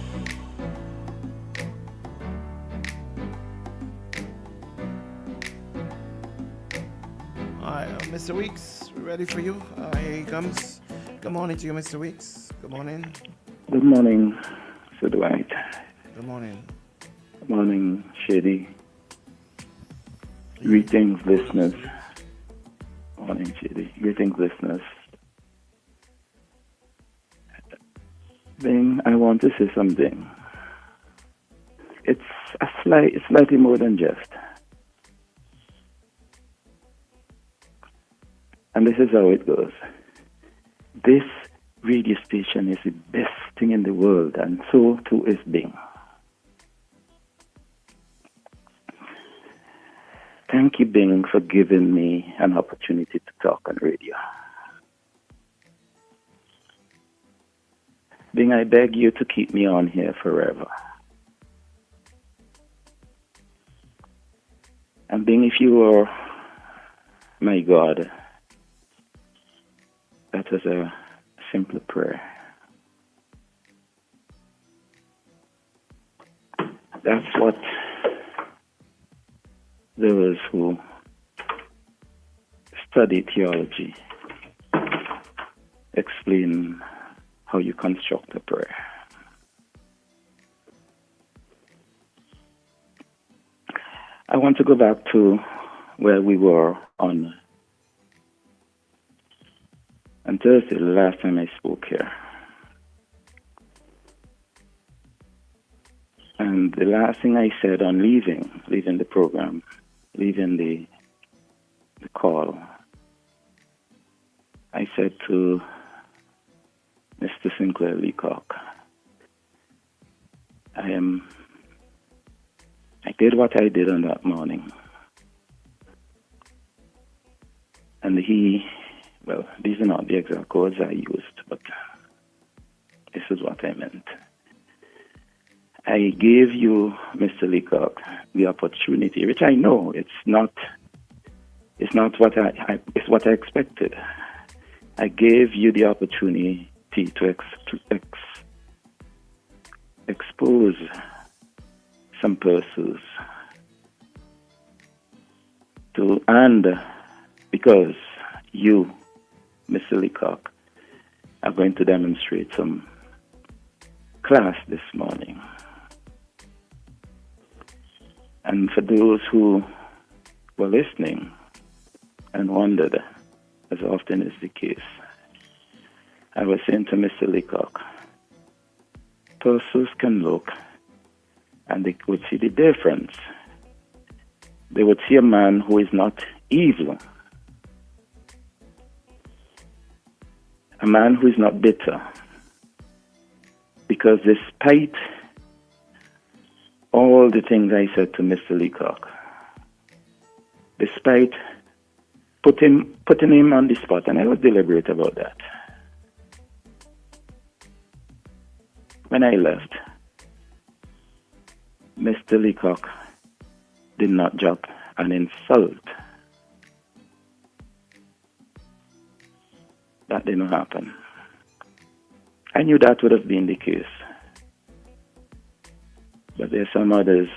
All right, Mr. Weeks, we ready for you? Here he comes. Good morning to you, Mr. Weeks. Good morning. Good morning, Sir Dwight. Good morning. Good morning, Shady. Greetings, listeners. Morning, Shady. Greetings, listeners. Bing, I want to say something. It's slightly more than just. And this is how it goes. This radio station is the best thing in the world, and so too is Bing. Thank you, Bing, for giving me an opportunity to talk on radio. Bing, I beg you to keep me on here forever. And Bing, if you were my God, that was a simple prayer. That's what those who study theology explain how you construct a prayer. I want to go back to where we were on Thursday, the last time I spoke here. And the last thing I said on leaving the program, leaving the call, I said to Mr. Sinclair Leacock, I did what I did on that morning. And these are not the exact words I used, but this is what I meant. I gave you, Mr. Leacock, the opportunity, which I know it's not what it's what I expected. I gave you the opportunity to expose some persons and because you, Mr. Leacock, are going to demonstrate some class this morning. And for those who were listening and wondered, as often is the case, I was saying to Mr. Leacock, persons can look and they would see the difference. They would see a man who is not evil, a man who is not bitter, because despite all the things I said to Mr. Leacock, despite putting him on the spot, and I was deliberate about that, when I left, Mr. Leacock did not drop an insult. That didn't happen. I knew that would have been the case. But there are some others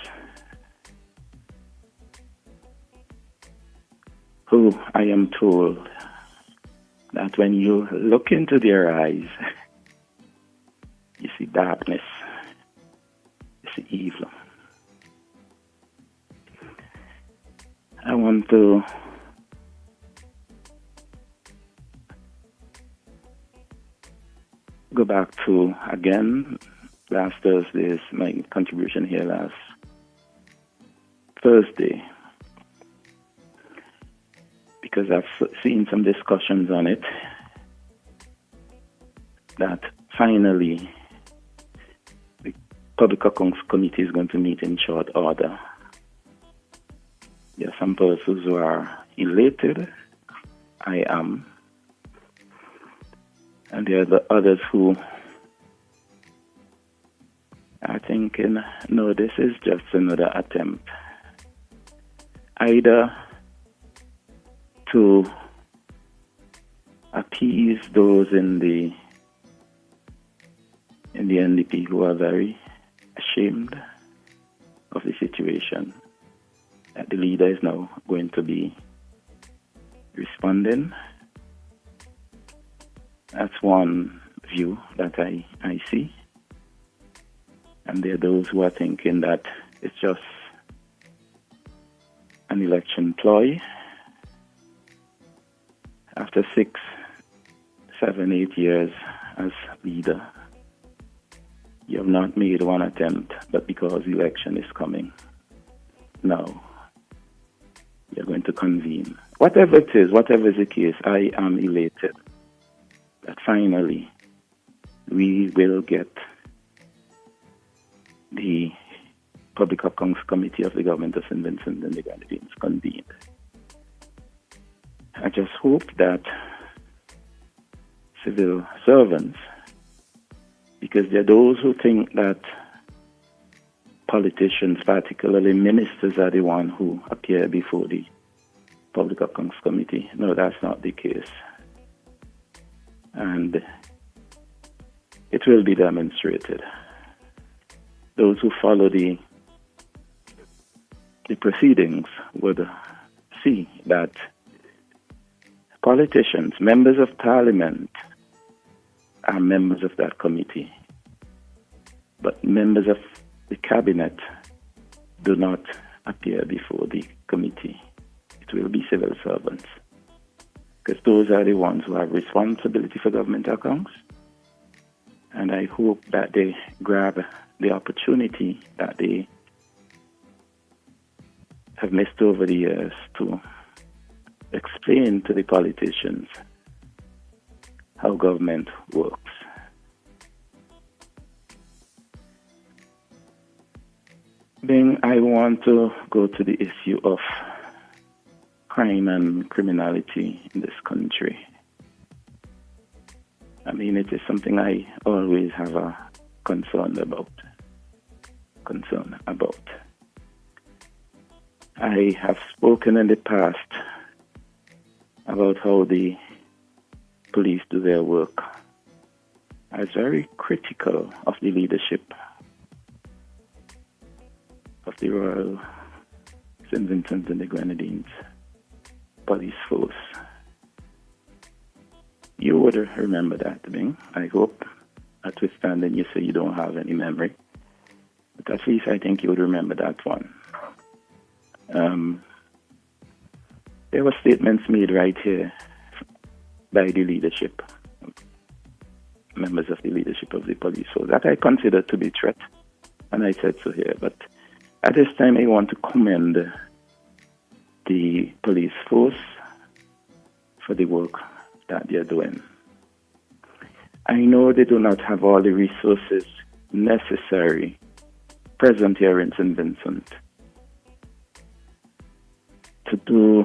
who I am told that when you look into their eyes, you see darkness, you see evil. I want to go back to, again, last Thursday's, my contribution here last Thursday, because I've seen some discussions on it, that finally the Public Accounts Committee is going to meet in short order. There are some persons who are elated. I am. And there are the others who are thinking, no, this is just another attempt either to appease those in the in the NDP who are very ashamed of the situation. That the leader is now going to be responding. That's one view that I see. And there are those who are thinking that it's just an election ploy. After 6, 7, 8 years as leader, you have not made one attempt, but because the election is coming, now you're going to convene. Whatever it is, whatever is the case, I am elated that finally we will get the Public Accounts Committee of the Government of St. Vincent and the Grenadines convened. I just hope that civil servants, because there are those who think that politicians, particularly ministers, are the ones who appear before the Public Accounts Committee. No, that's not the case. And it will be demonstrated. Those who follow the proceedings would see that politicians, members of parliament, are members of that committee. But members of the cabinet do not appear before the committee. It will be civil servants. Because those are the ones who have responsibility for government accounts. And I hope that they grab the opportunity that they have missed over the years to explain to the politicians how government works. Then I want to go to the issue of crime and criminality in this country. I mean, it is something I always have a concern about. I have spoken in the past about how the police do their work. I was very critical of the leadership of the Royal St. Vincent and the Grenadines police force. You would remember that, Bing. I hope, notwithstanding you say you don't have any memory. But at least I think you would remember that one. There were statements made right here by the leadership, members of the leadership of the police force, that I consider to be a threat, and I said so here. But at this time, I want to commend the police force for the work that they're doing. I know they do not have all the resources necessary present here in St. Vincent to do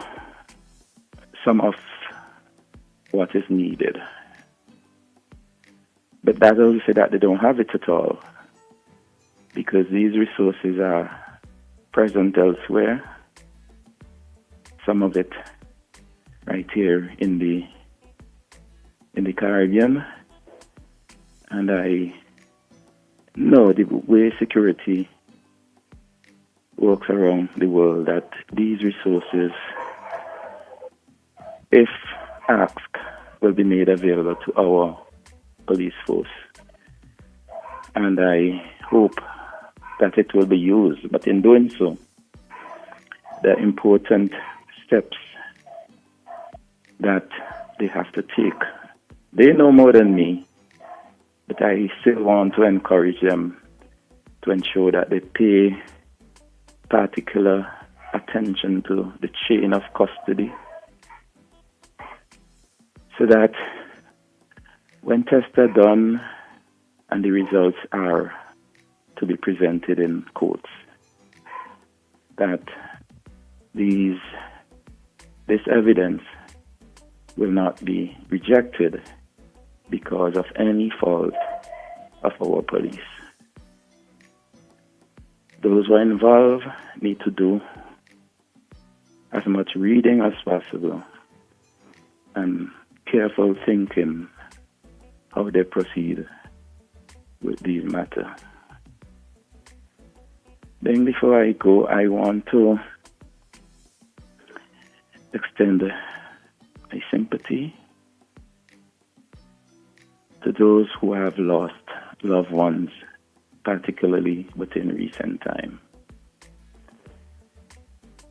some of what is needed. But that doesn't say that they don't have it at all, because these resources are present elsewhere. Some of it right here in the Caribbean. And I know the way security works around the world, that these resources, if asked, will be made available to our police force. And I hope that it will be used. But in doing so, the important steps that they have to take, they know more than me, but I still want to encourage them to ensure that they pay particular attention to the chain of custody, so that when tests are done and the results are to be presented in courts, that this evidence will not be rejected because of any fault of our police. Those who are involved need to do as much reading as possible and careful thinking how they proceed, with these matters. Then before I go, I want to extend my sympathy to those who have lost loved ones, particularly within recent time.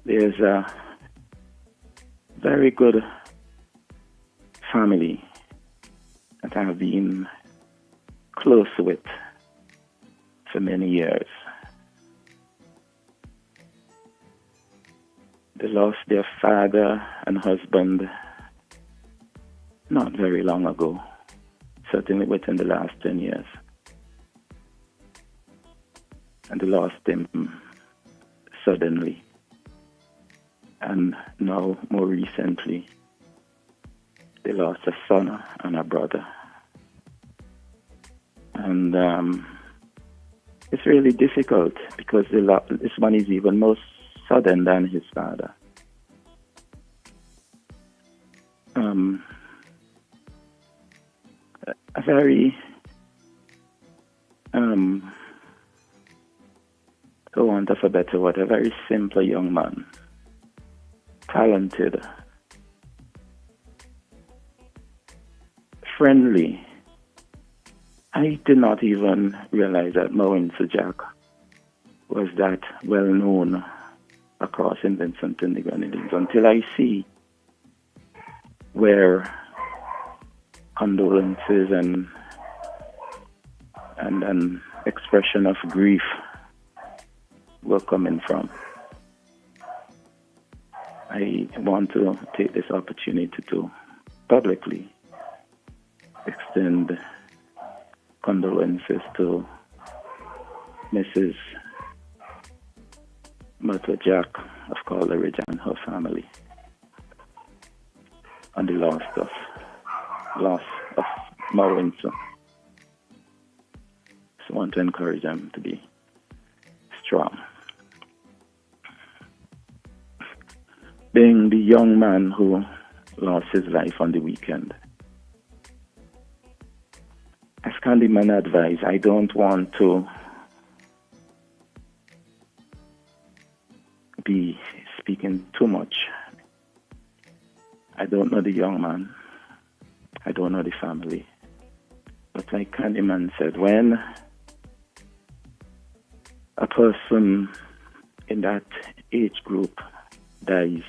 There's a very good family that I've been close with for many years. They lost their father and husband not very long ago, certainly within the last 10 years. And they lost him suddenly. And now, more recently, they lost a son and a brother. And it's really difficult because this one is even more sudden than his father. A very, for want of a better word, a very simple young man, talented, friendly. I did not even realize that Mawinsa Jack was that well known across in Vincent and the Grenadines until I see where condolences and an expression of grief were coming from. I want to take this opportunity to publicly extend condolences to Mrs. Myrtle Jack of Coleridge and her family on the loss of Mawinsa. So I want to encourage them to be strong. Being the young man who lost his life on the weekend, as Candyman advised, I don't want to be speaking too much. I don't know the young man. I don't know the family. But like Candyman said, when a person in that age group dies,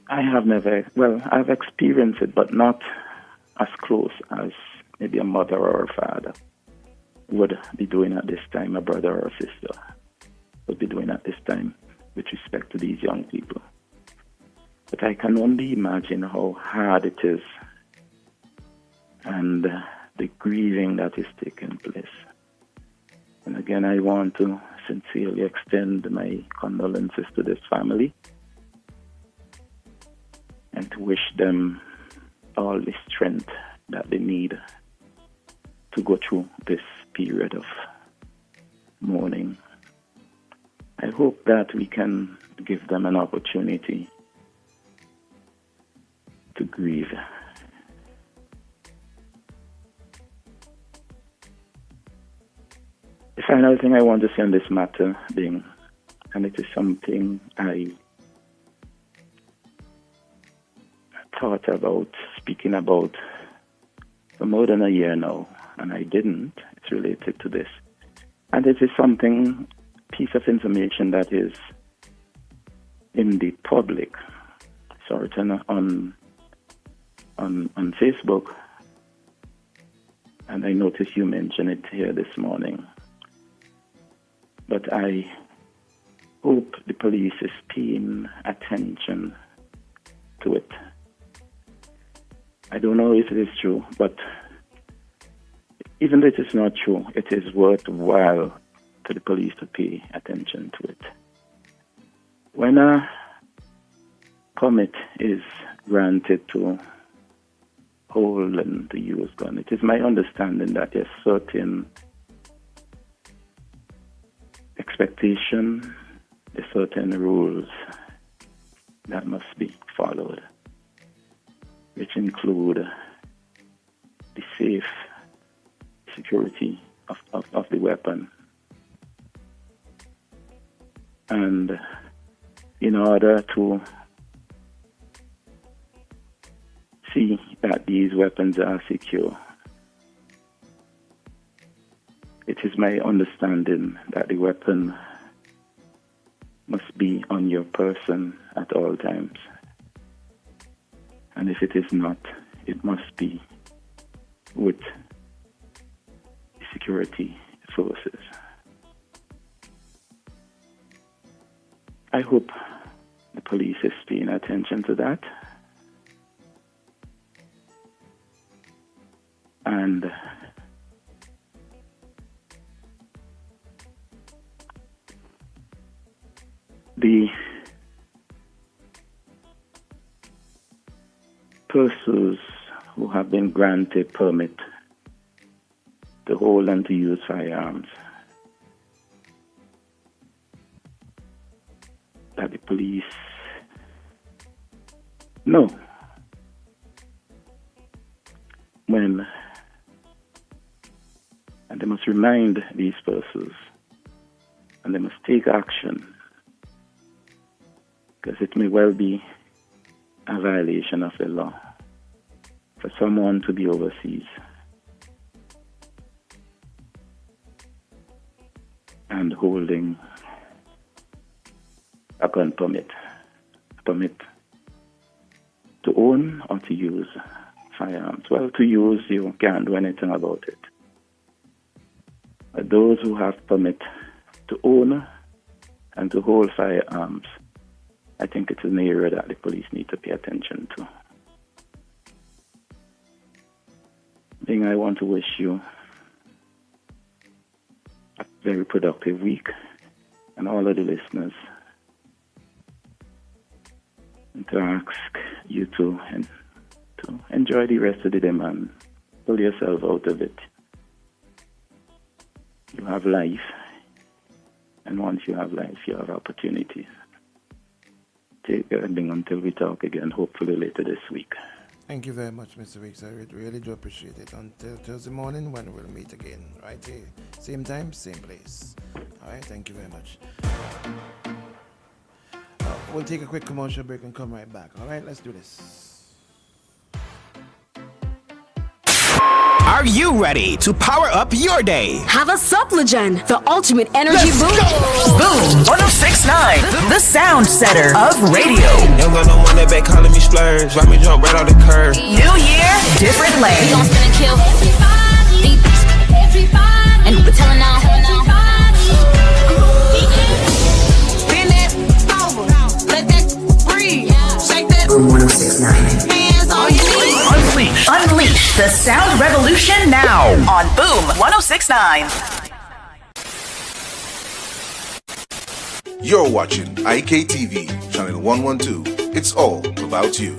I've experienced it, but not as close as maybe a mother or a father would be doing at this time, a brother or a sister would be doing at this time with respect to these young people. But I can only imagine how hard it is and the grieving that is taking place. And again, I want to sincerely extend my condolences to this family and to wish them all the strength that they need to go through this period of mourning. I hope that we can give them an opportunity to grieve. The final thing I want to say on this matter being, and it is something I thought about speaking about for more than a year now, and I didn't. It's related to this. And it is something, piece of information that is in the public, sort of on Facebook, and I noticed you mentioned it here this morning. But I hope the police is paying attention to it. I don't know if it is true, but even if it is not true, it is worthwhile to the police to pay attention to it. When a permit is granted to hold and to use gun, it is my understanding that there's certain expectation, there's certain rules that must be followed, which include the safe security of the weapon. And in order to see that these weapons are secure, it is my understanding that the weapon must be on your person at all times. And if it is not, it must be with the security forces. I hope the police is paying attention to that. And the persons who have been granted permit to hold and to use firearms, that the police know when, and they must remind these persons, and they must take action, because it may well be a violation of the law for someone to be overseas and holding a gun permit to own or to use firearms. Well, to use, you can't do anything about it. But those who have permit to own and to hold firearms, I think it's an area that the police need to pay attention to. I want to wish you a very productive week, and all of the listeners, and to ask you to enjoy the rest of the day, man. Pull yourself out of it. You have life, and once you have life, you have opportunities. Take care until we talk again, hopefully later this week. Thank you very much, Mr. Weeks. I really do appreciate it. Until Thursday morning when we'll meet again. Right here. Same time, same place. All right, thank you very much. We'll take a quick commercial break and come right back. All right, let's do this. Are you ready to power up your day? Have a Supplegen, the ultimate energy boost. Boom 1069, the sound setter of radio. Young got no money back calling me splurge. Why me jump right off the curb? New year, different lane. We gon' spin and kill everybody, and we're telling now. Bend that over, let that breathe, shake that. Boom 1069. Hands on your knees. Unleash the sound revolution now on Boom 1069. You're watching IKTV, channel 112. It's all about you.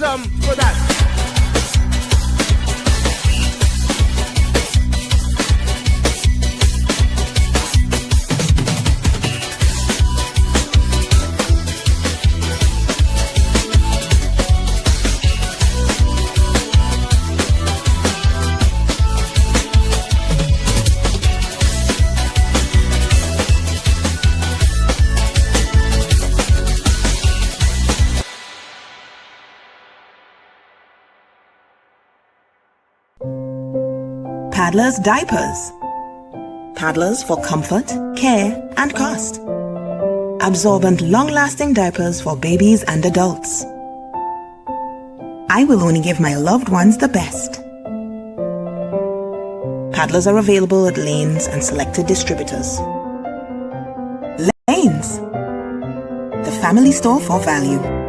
For that. Paddler's Diapers. Paddlers for comfort, care, and cost. Absorbent, long-lasting diapers for babies and adults. I will only give my loved ones the best. Paddlers are available at Lanes and selected distributors. Lanes, the family store for value.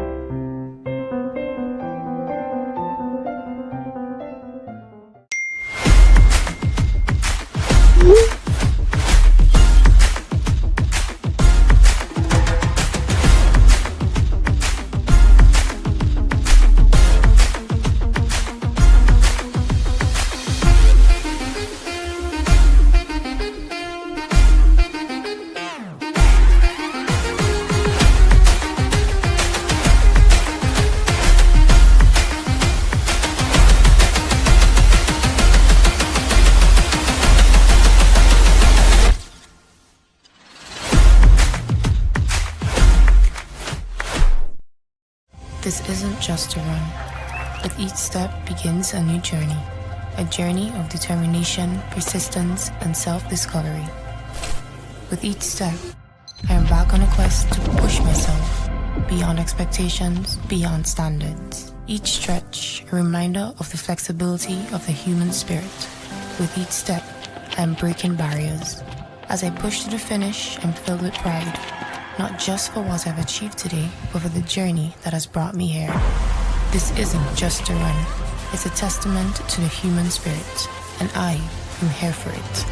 This isn't just a run. With each step begins a new a journey of determination, persistence, and self-discovery. With each step, I embark on a quest to push myself beyond expectations, beyond standards. Each stretch, a reminder of the flexibility of the human spirit. With each step, I am breaking barriers. As I push to the finish, I'm filled with pride. Not just for what I've achieved today, but for the journey that has brought me here. This isn't just a run. It's a testament to the human spirit, and I am here for it.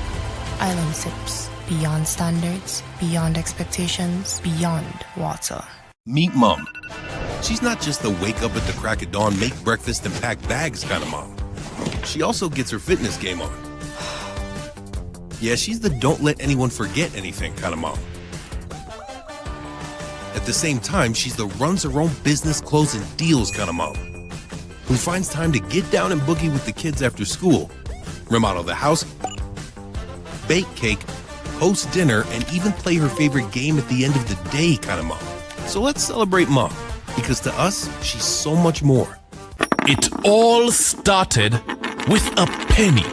Island Sips. Beyond standards, beyond expectations, beyond water. Meet Mom. She's not just the wake up at the crack of dawn, make breakfast, and pack bags kind of mom. She also gets her fitness game on. Yeah, she's the don't let anyone forget anything kind of mom. At the same time, she's the runs her own business, closing deals kind of mom, who finds time to get down and boogie with the kids after school, remodel the house, bake cake, host dinner, and even play her favorite game at the end of the day kind of mom. So let's celebrate Mom, because to us, she's so much more. It all started with a penny.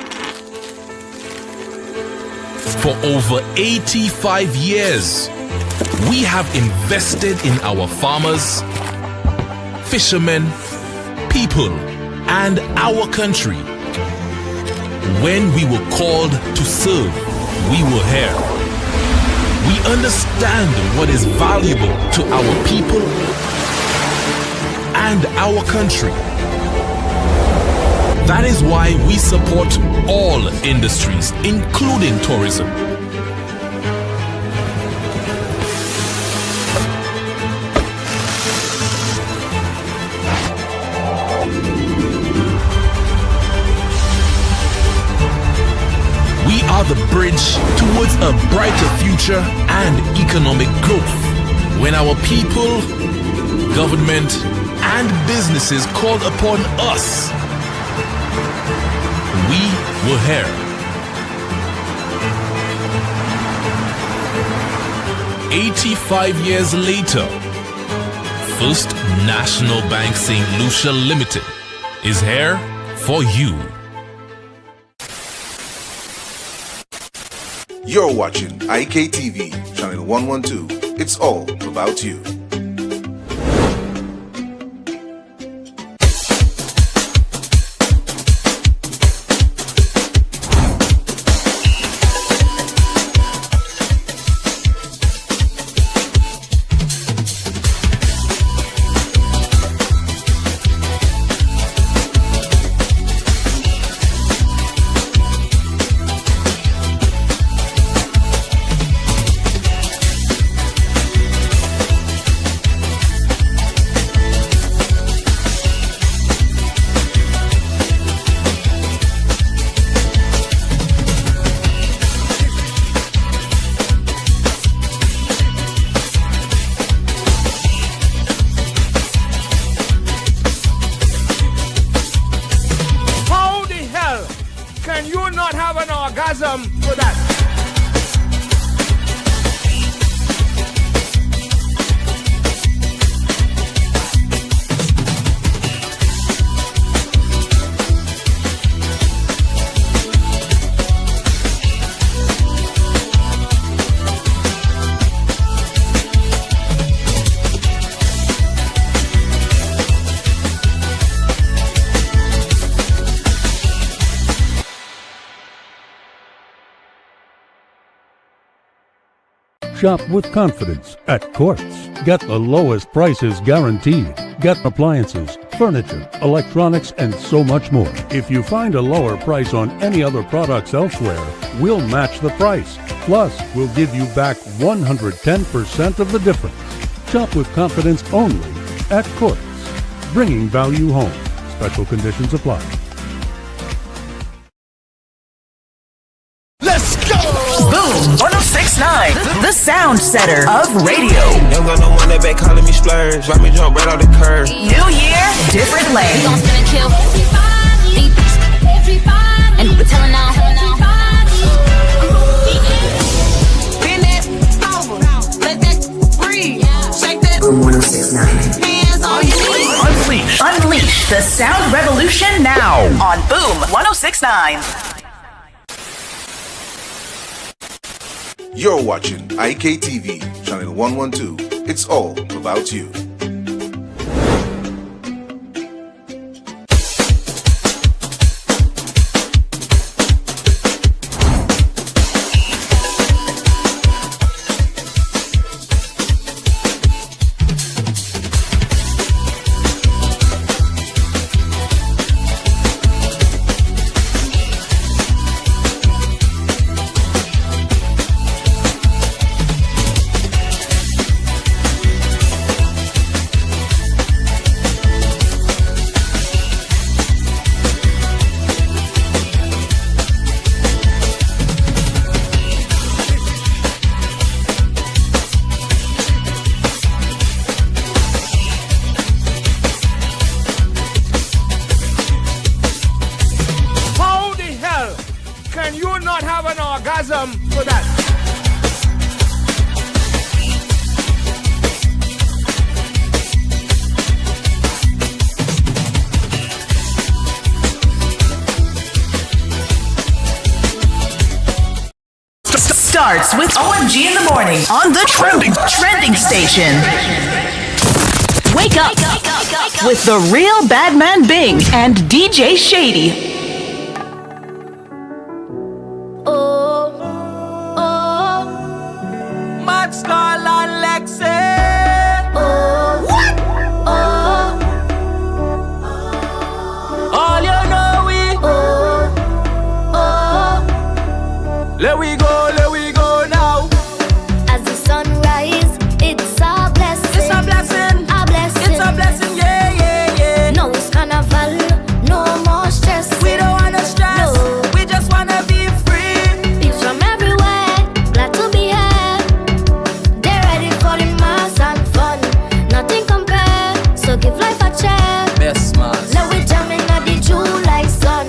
For over 85 years, we have invested in our farmers, fishermen, people, and our country. When we were called to serve, we were here. We understand what is valuable to our people and our country. That is why we support all industries, including tourism. We are the bridge towards a brighter future and economic growth. When our people, government, and businesses called upon us, we were here. 85 years later, First National Bank St. Lucia Limited is here for you. You're watching IKTV, channel 112. It's all about you. Shop with confidence at Quartz. Get the lowest prices guaranteed. Get appliances, furniture, electronics, and so much more. If you find a lower price on any other products elsewhere, we'll match the price. Plus, we'll give you back 110% of the difference. Shop with confidence only at Quartz. Bringing value home. Special conditions apply. Let's go! Boom 1069, the sound setter of radio. Ain't got no one that back calling me splurge. Ride me jump right off the curb. New year, different lane. We gon' spin and kill everybody. And we're telling now. Bend that over, let that breathe. Shake that. Boom 1069. Hands on your knees. Unleash the sound revolution now on Boom 1069. You're watching IKTV, channel 112. It's all about you. Starts with OMG in the morning on the trending station. Wake up with the real Badman Bing and DJ Shady. Max Garland Lexi. What? All you know we. Let we go now. As the sun rise, it's a blessing. It's a blessing. A blessing. It's a blessing, yeah. No, it's carnival, no more stress. We don't wanna stress. No. We just wanna be free. Peeps from everywhere, glad to be here. They're ready for the mass and fun. Nothing compared, so give life a check. Best man. Now we jamming at the July sun,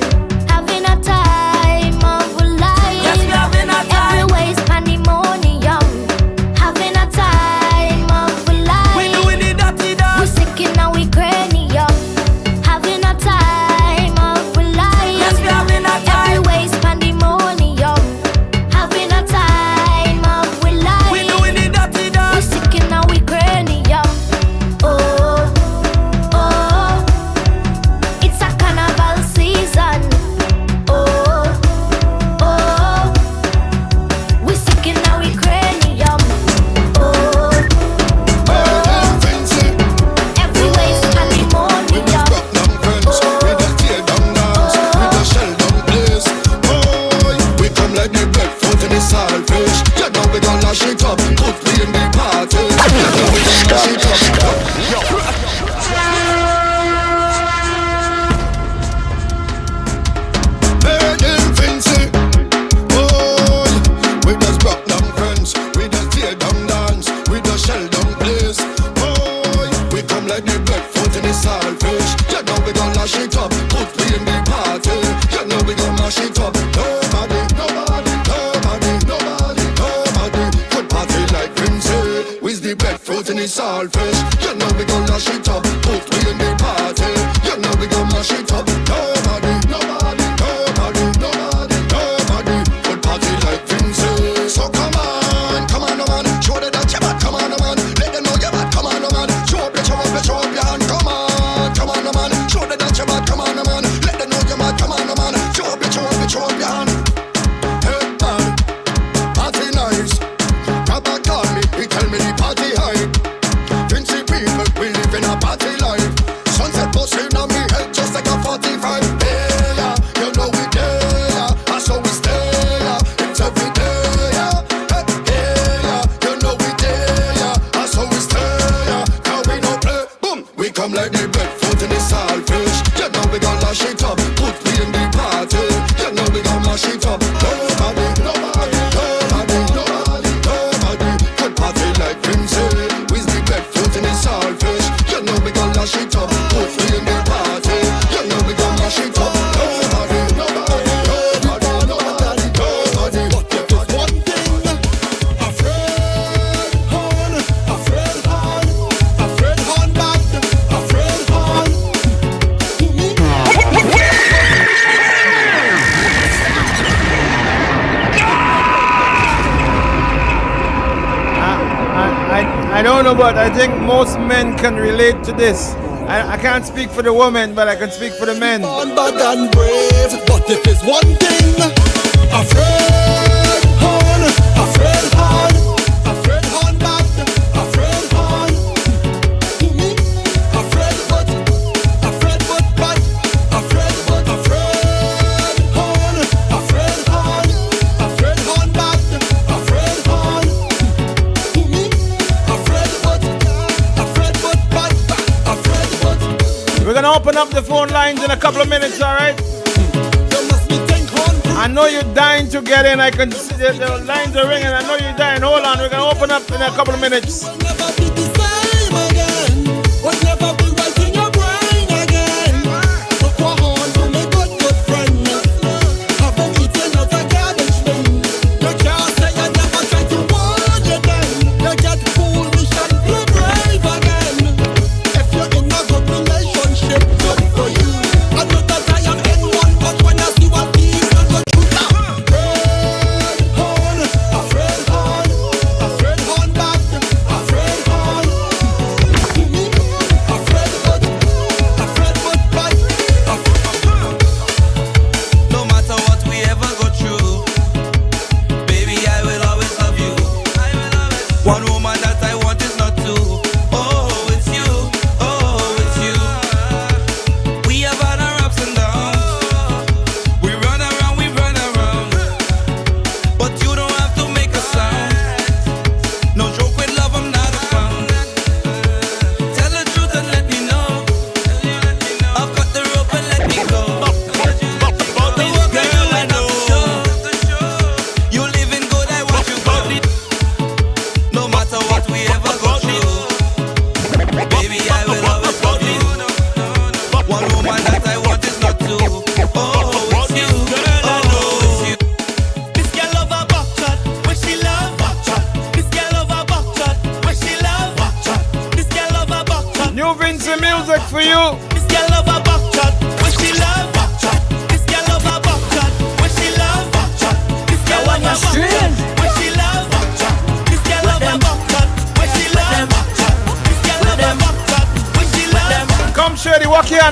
having a time of life. Yes, we having a time. Everywhere's pandemonium, having a time of life. We doing the dirty dance. We sick in our cranium, having a time of life. Yes, we having a time. Everywhere's pandemonium, having a time of life. We doing the dirty We dance. sick in our cranium. Oh, oh, it's a carnival season. Oh, oh, we sick in our cranium. Oh, oh, everywhere's pandemonium. We come like the breadfruit in the saltfish. You know we gon' lash it up, put me in the party. You know we gon' lash it up. Burning Vincy, boy. We just rock down friends, we just tear down dance, we just shell down place. Boy, we come like the breadfruit in the saltfish. You know we gon' lash it up, put me in the party. You know we gon' mash it up. Nobody could party like Vincy. With the breadfruit in the saltfish. You know we gon' lash it up, put me in the party. You know we gon' mash it up. Nobody could party like Vincy. So come on, no man, show them that you're bad. Come on, no man, let them know you're bad. Come on, no man, show up your hand. Come on, no man, show them that you're bad. Come on, no man, let them know you're mad. Come on, no man, show up your hand. Hey man, party nice, grab a car. don't know, but I think most men can relate to this. I can't speak for the women, but I can speak for the men. Bad and brave, but if it's one thing, afraid horn, afraid horn, afraid horn back, afraid horn. Afraid but bad, afraid but afraid horn, afraid horn, afraid horn back, afraid horn. Afraid but bad, afraid but. We're gonna open up the phone lines in a couple of minutes, alright? I know you're dying to get in. I can see the lines are ringing. I know you're dying. Hold on, we're gonna open up in a couple of minutes.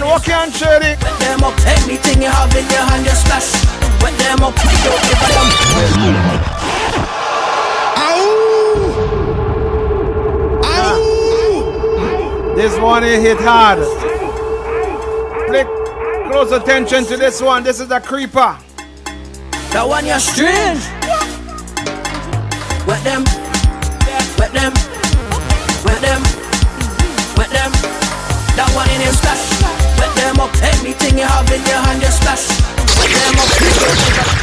Walk on, Shady. Wet them up, anything you have in your hand, just splash. Wet them up, we don't give a damn. This one hit hard. Pay close attention to this one. This is a creeper. That one you're strange. Wet them, wet them, wet them, wet them. That one in him splash. Wet them up, anything you have in your hand, just splash. Wet them up, we don't give a damn.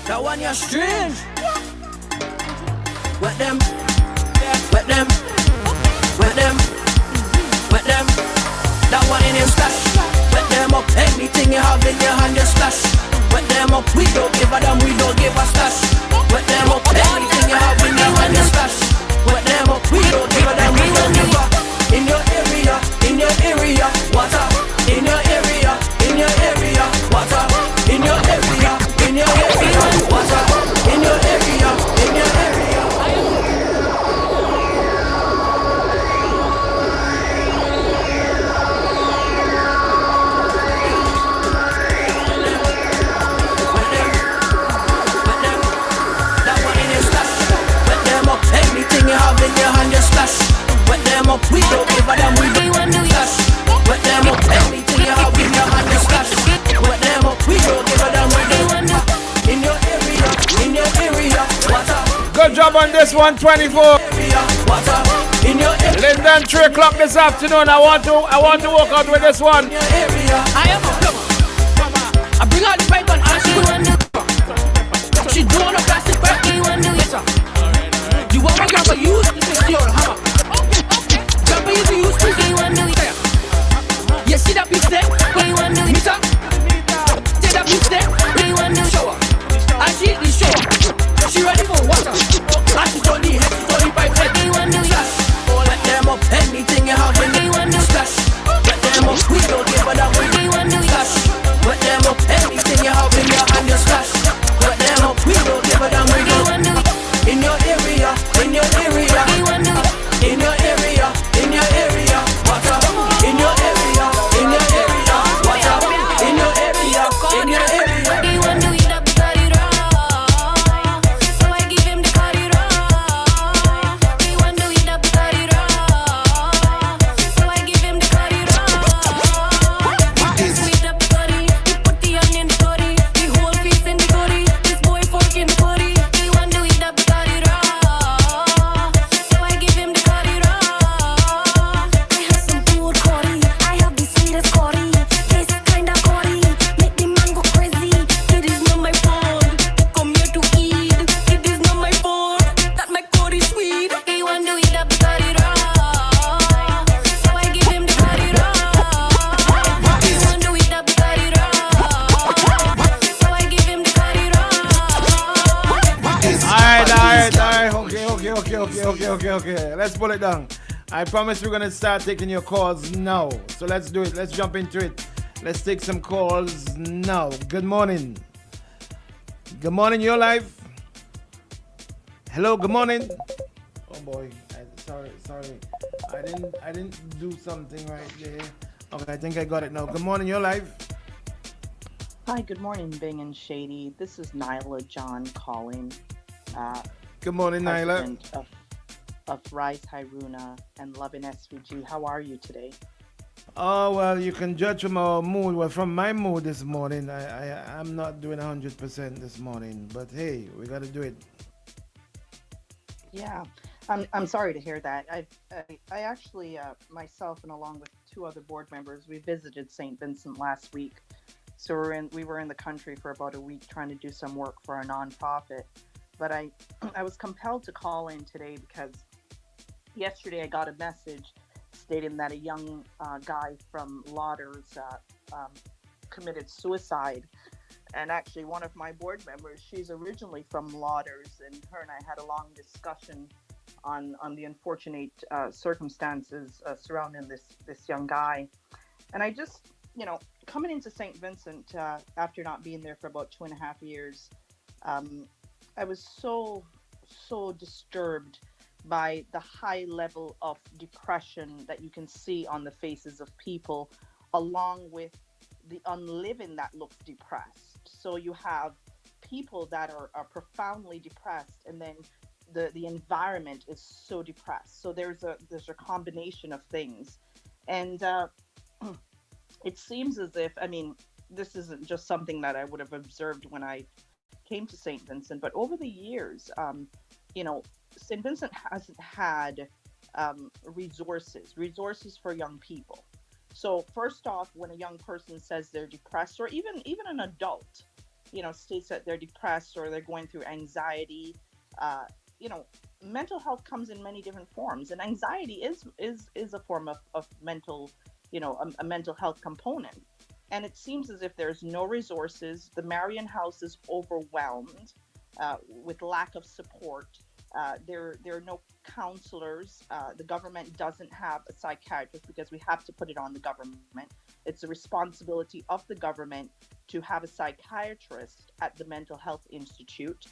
That one you're strange. Wet them, wet them, wet them, wet them. That one in him splash. Wet them up, anything you have in your hand, just splash. Wet them up, we don't give a damn, we don't give a splash. Wet them up, anything you have in your hand, just splash. Wet them up, we don't give a damn, we don't give a. In your area, water. In your area, water. In your area, water. In your area, anything you have in your hand, just splash. Wet them up, we don't give a damn, we don't splash. Wet them up, anything you have in your hand, just splash. Wet them up, we don't give a damn, we don't. In your area, water. Good job on this one, 24. Lyndon, 3 o'clock this afternoon. I want to walk out with this one. I am a plumber. I bring out the pipe and she do on a plastic pipe. You want my grandpa use this is your hammer. Grandpa used to use this. You see that piece there? Meter? See that piece there? Shower. And she is shower. She ready for water. And she don't need head, she don't need pipe head. Splash. Let them up, anything you have in the splash. Let them up, we don't give a damn. Splash. Let them up, anything you have in the Okay. Let's pull it down. I promise we're gonna start taking your calls now. So let's do it. Let's jump into it. Let's take some calls now. Good morning. Good morning, you're live. Hello, good morning. Oh boy, sorry. I didn't do something right there. Okay, I think I got it now. Good morning, you're live. Hi, good morning, Bing and Shady. This is Nyla John calling. Good morning, Nyla. Of Rise Hiruna and Love in SVG. How are you today? Oh, well, you can judge from our mood. Well, from my mood this morning, I'm not doing 100% this morning. But hey, we got to do it. Yeah, I'm sorry to hear that. I actually, myself and along with two other board members, we visited St. Vincent last week. So we were in the country for about a week trying to do some work for our nonprofit. But I was compelled to call in today because yesterday I got a message stating that a young guy from Lauders committed suicide. And actually one of my board members, she's originally from Lauders, and her and I had a long discussion on the unfortunate circumstances surrounding this young guy. And I just, coming into St. Vincent after not being there for about 2.5 years, I was so disturbed by the high level of depression that you can see on the faces of people, along with the unliving that looks depressed. So you have people that are profoundly depressed, and then the environment is so depressed. So there's a combination of things. And it seems as if, this isn't just something that I would have observed when I came to St. Vincent, but over the years, St. Vincent hasn't had resources for young people. So first off, when a young person says they're depressed, or even an adult, states that they're depressed or they're going through anxiety, mental health comes in many different forms, and anxiety is a form of mental, a mental health component. And it seems as if there's no resources. The Marion House is overwhelmed with lack of support. There are no counselors. The government doesn't have a psychiatrist because we have to put it on the government. It's the responsibility of the government to have a psychiatrist at the Mental Health Institute.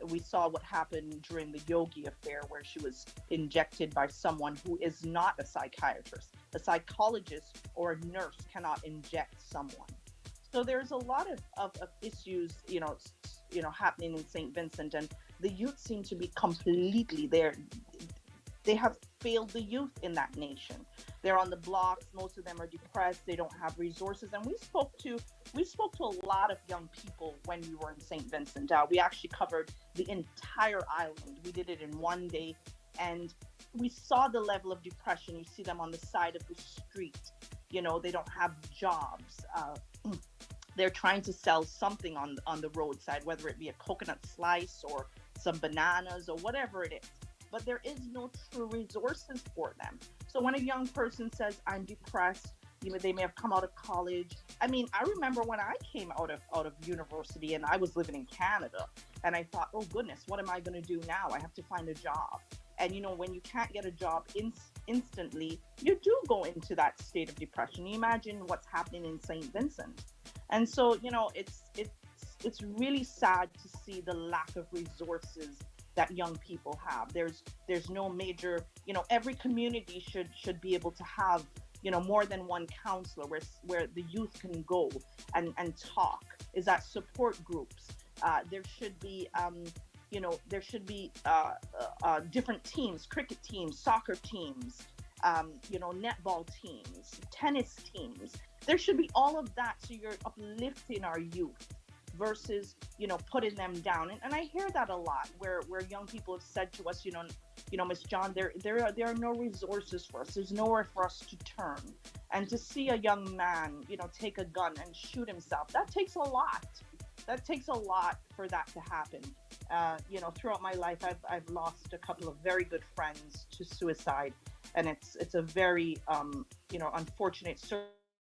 We saw what happened during the Yogi affair, where she was injected by someone who is not a psychiatrist. A psychologist or a nurse cannot inject someone. So there's a lot of issues, happening in St. Vincent, and the youth seem to be completely there. They have failed the youth in that nation. They're on the blocks. Most of them are depressed. They don't have resources. And we spoke to a lot of young people when we were in St. Vincent. We actually covered the entire island. We did it in one day, and we saw the level of depression. You see them on the side of the street. They don't have jobs. They're trying to sell something on the roadside, whether it be a coconut slice or some bananas or whatever it is. But there is no true resources for them. So when a young person says, I'm depressed, they may have come out of college. I remember when I came out of university and I was living in Canada, and I thought, oh goodness, what am I going to do now? I have to find a job. And when you can't get a job instantly, you do go into that state of depression. You imagine what's happening in St. Vincent. And so, it's really sad to see the lack of resources that young people have. There's no major, every community should be able to have, more than one counselor where the youth can go and talk. Is that support groups? There should be, different teams, cricket teams, soccer teams, netball teams, tennis teams. There should be all of that, so you're uplifting our youth versus, putting them down. And I hear that a lot, where young people have said to us, Miss John, there are no resources for us. There's nowhere for us to turn. And to see a young man, take a gun and shoot himself, that takes a lot. That takes a lot for that to happen. Throughout my life, I've lost a couple of very good friends to suicide, and it's a very, unfortunate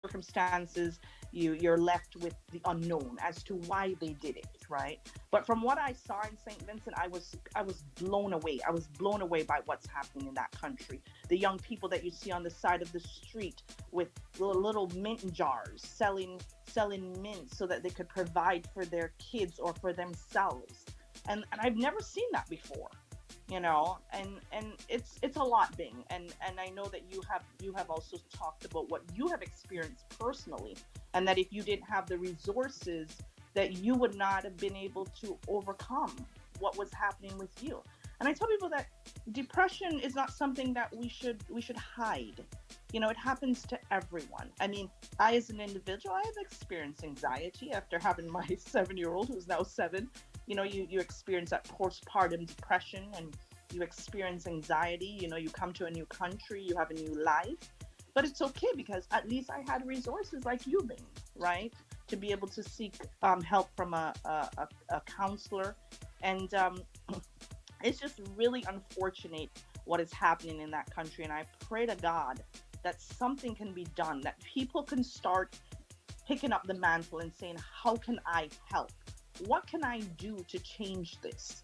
circumstances, you're left with the unknown as to why they did it, right? But from what I saw in St. Vincent, I was blown away. I was blown away by what's happening in that country. The young people that you see on the side of the street with little mint jars selling mint so that they could provide for their kids or for themselves. And I've never seen that before, and it's a lot, Bing, and I know that you have also talked about what you have experienced personally, and that if you didn't have the resources, that you would not have been able to overcome what was happening with you. And I tell people that depression is not something that we should hide. It happens to everyone. I mean, I as an individual, I have experienced anxiety after having my 7-year-old who's now 7. You experience that postpartum depression, and you experience anxiety. You come to a new country, you have a new life, but it's okay because at least I had resources like you, Bing, right? To be able to seek help from a counselor. And it's just really unfortunate what is happening in that country. And I pray to God that something can be done, that people can start picking up the mantle and saying, how can I help? What can I do to change this?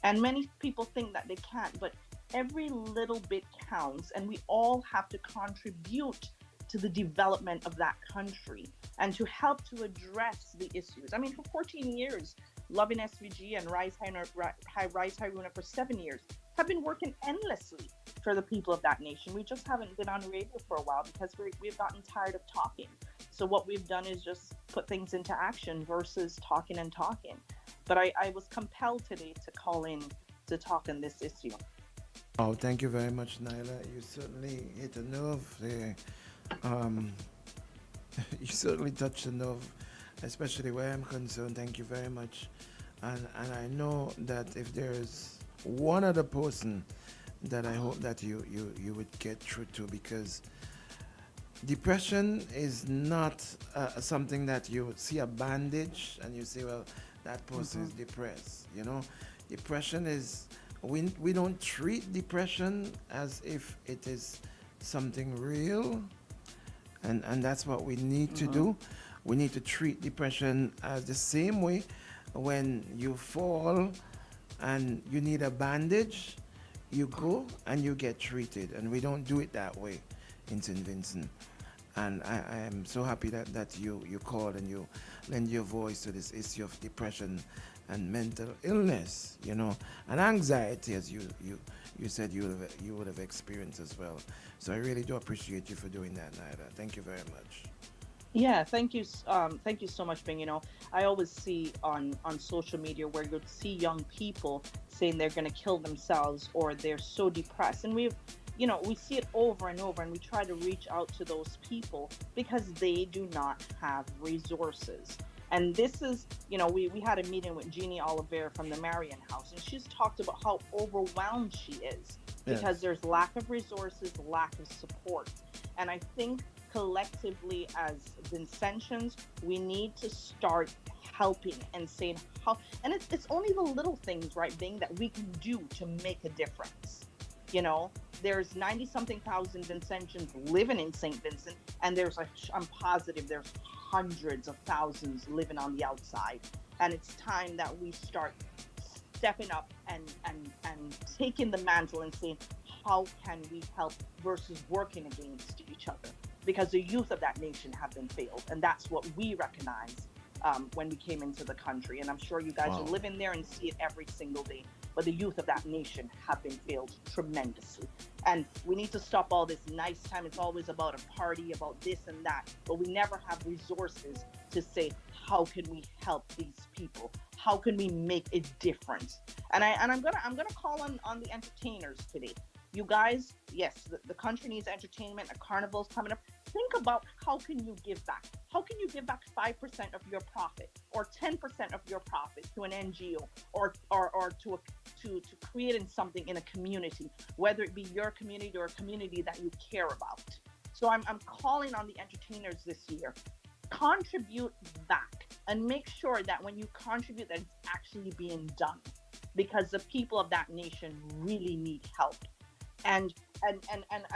And many people think that they can't, but every little bit counts, and we all have to contribute to the development of that country and to help to address the issues. I mean, for 14 years, Loving SVG and Rise Haruna for 7 years have been working endlessly for the people of that nation. We just haven't been on radio for a while because we've gotten tired of talking. So what we've done is just put things into action versus talking and talking. But I was compelled today to call in to talk on this issue. Oh, thank you very much, Nyla. You certainly hit a nerve there. You certainly touched a nerve, especially where I'm concerned. Thank you very much. And I know that if there's one other person that I hope that you would get through to, because depression is not something that you see a bandage and you say, well, that person is depressed. Depression is, we don't treat depression as if it is something real, and that's what we need to do. We need to treat depression as the same way when you fall and you need a bandage, you go and you get treated, and we don't do it that way in St. Vincent. And I am so happy that you called and you lend your voice to this issue of depression and mental illness, and anxiety, as you said you would have experienced as well. So I really do appreciate you for doing that, Naida. Thank you very much. Yeah, thank you so much, Bing. I always see on social media where you'll see young people saying they're going to kill themselves or they're so depressed, and we see it over and over, and we try to reach out to those people because they do not have resources. And this is, we had a meeting with Jeannie Oliver from the Marion House, and she's talked about how overwhelmed she is because there's lack of resources, lack of support. And I think collectively as Vincentians, we need to start helping and saying how, and it's only the little things, right, Bing, that we can do to make a difference. There's 90-something thousand Vincentians living in St. Vincent, and I'm positive there's hundreds of thousands living on the outside. And it's time that we start stepping up and taking the mantle and saying, how can we help versus working against each other? Because the youth of that nation have been failed, and that's what we recognize when we came into the country. And I'm sure you guys are living there and see it every single day. But the youth of that nation have been failed tremendously. And we need to stop all this nice time. It's always about a party, about this and that. But we never have resources to say, how can we help these people? How can we make a difference? And I'm gonna call on the entertainers today. You guys, yes, the country needs entertainment. A carnival's coming up. Think about how can you give back? How can you give back 5% of your profit or 10% of your profit to an NGO or to creating something in a community, whether it be your community or a community that you care about? So I'm calling on the entertainers this year. Contribute back and make sure that when you contribute that it's actually being done, because the people of that nation really need help. and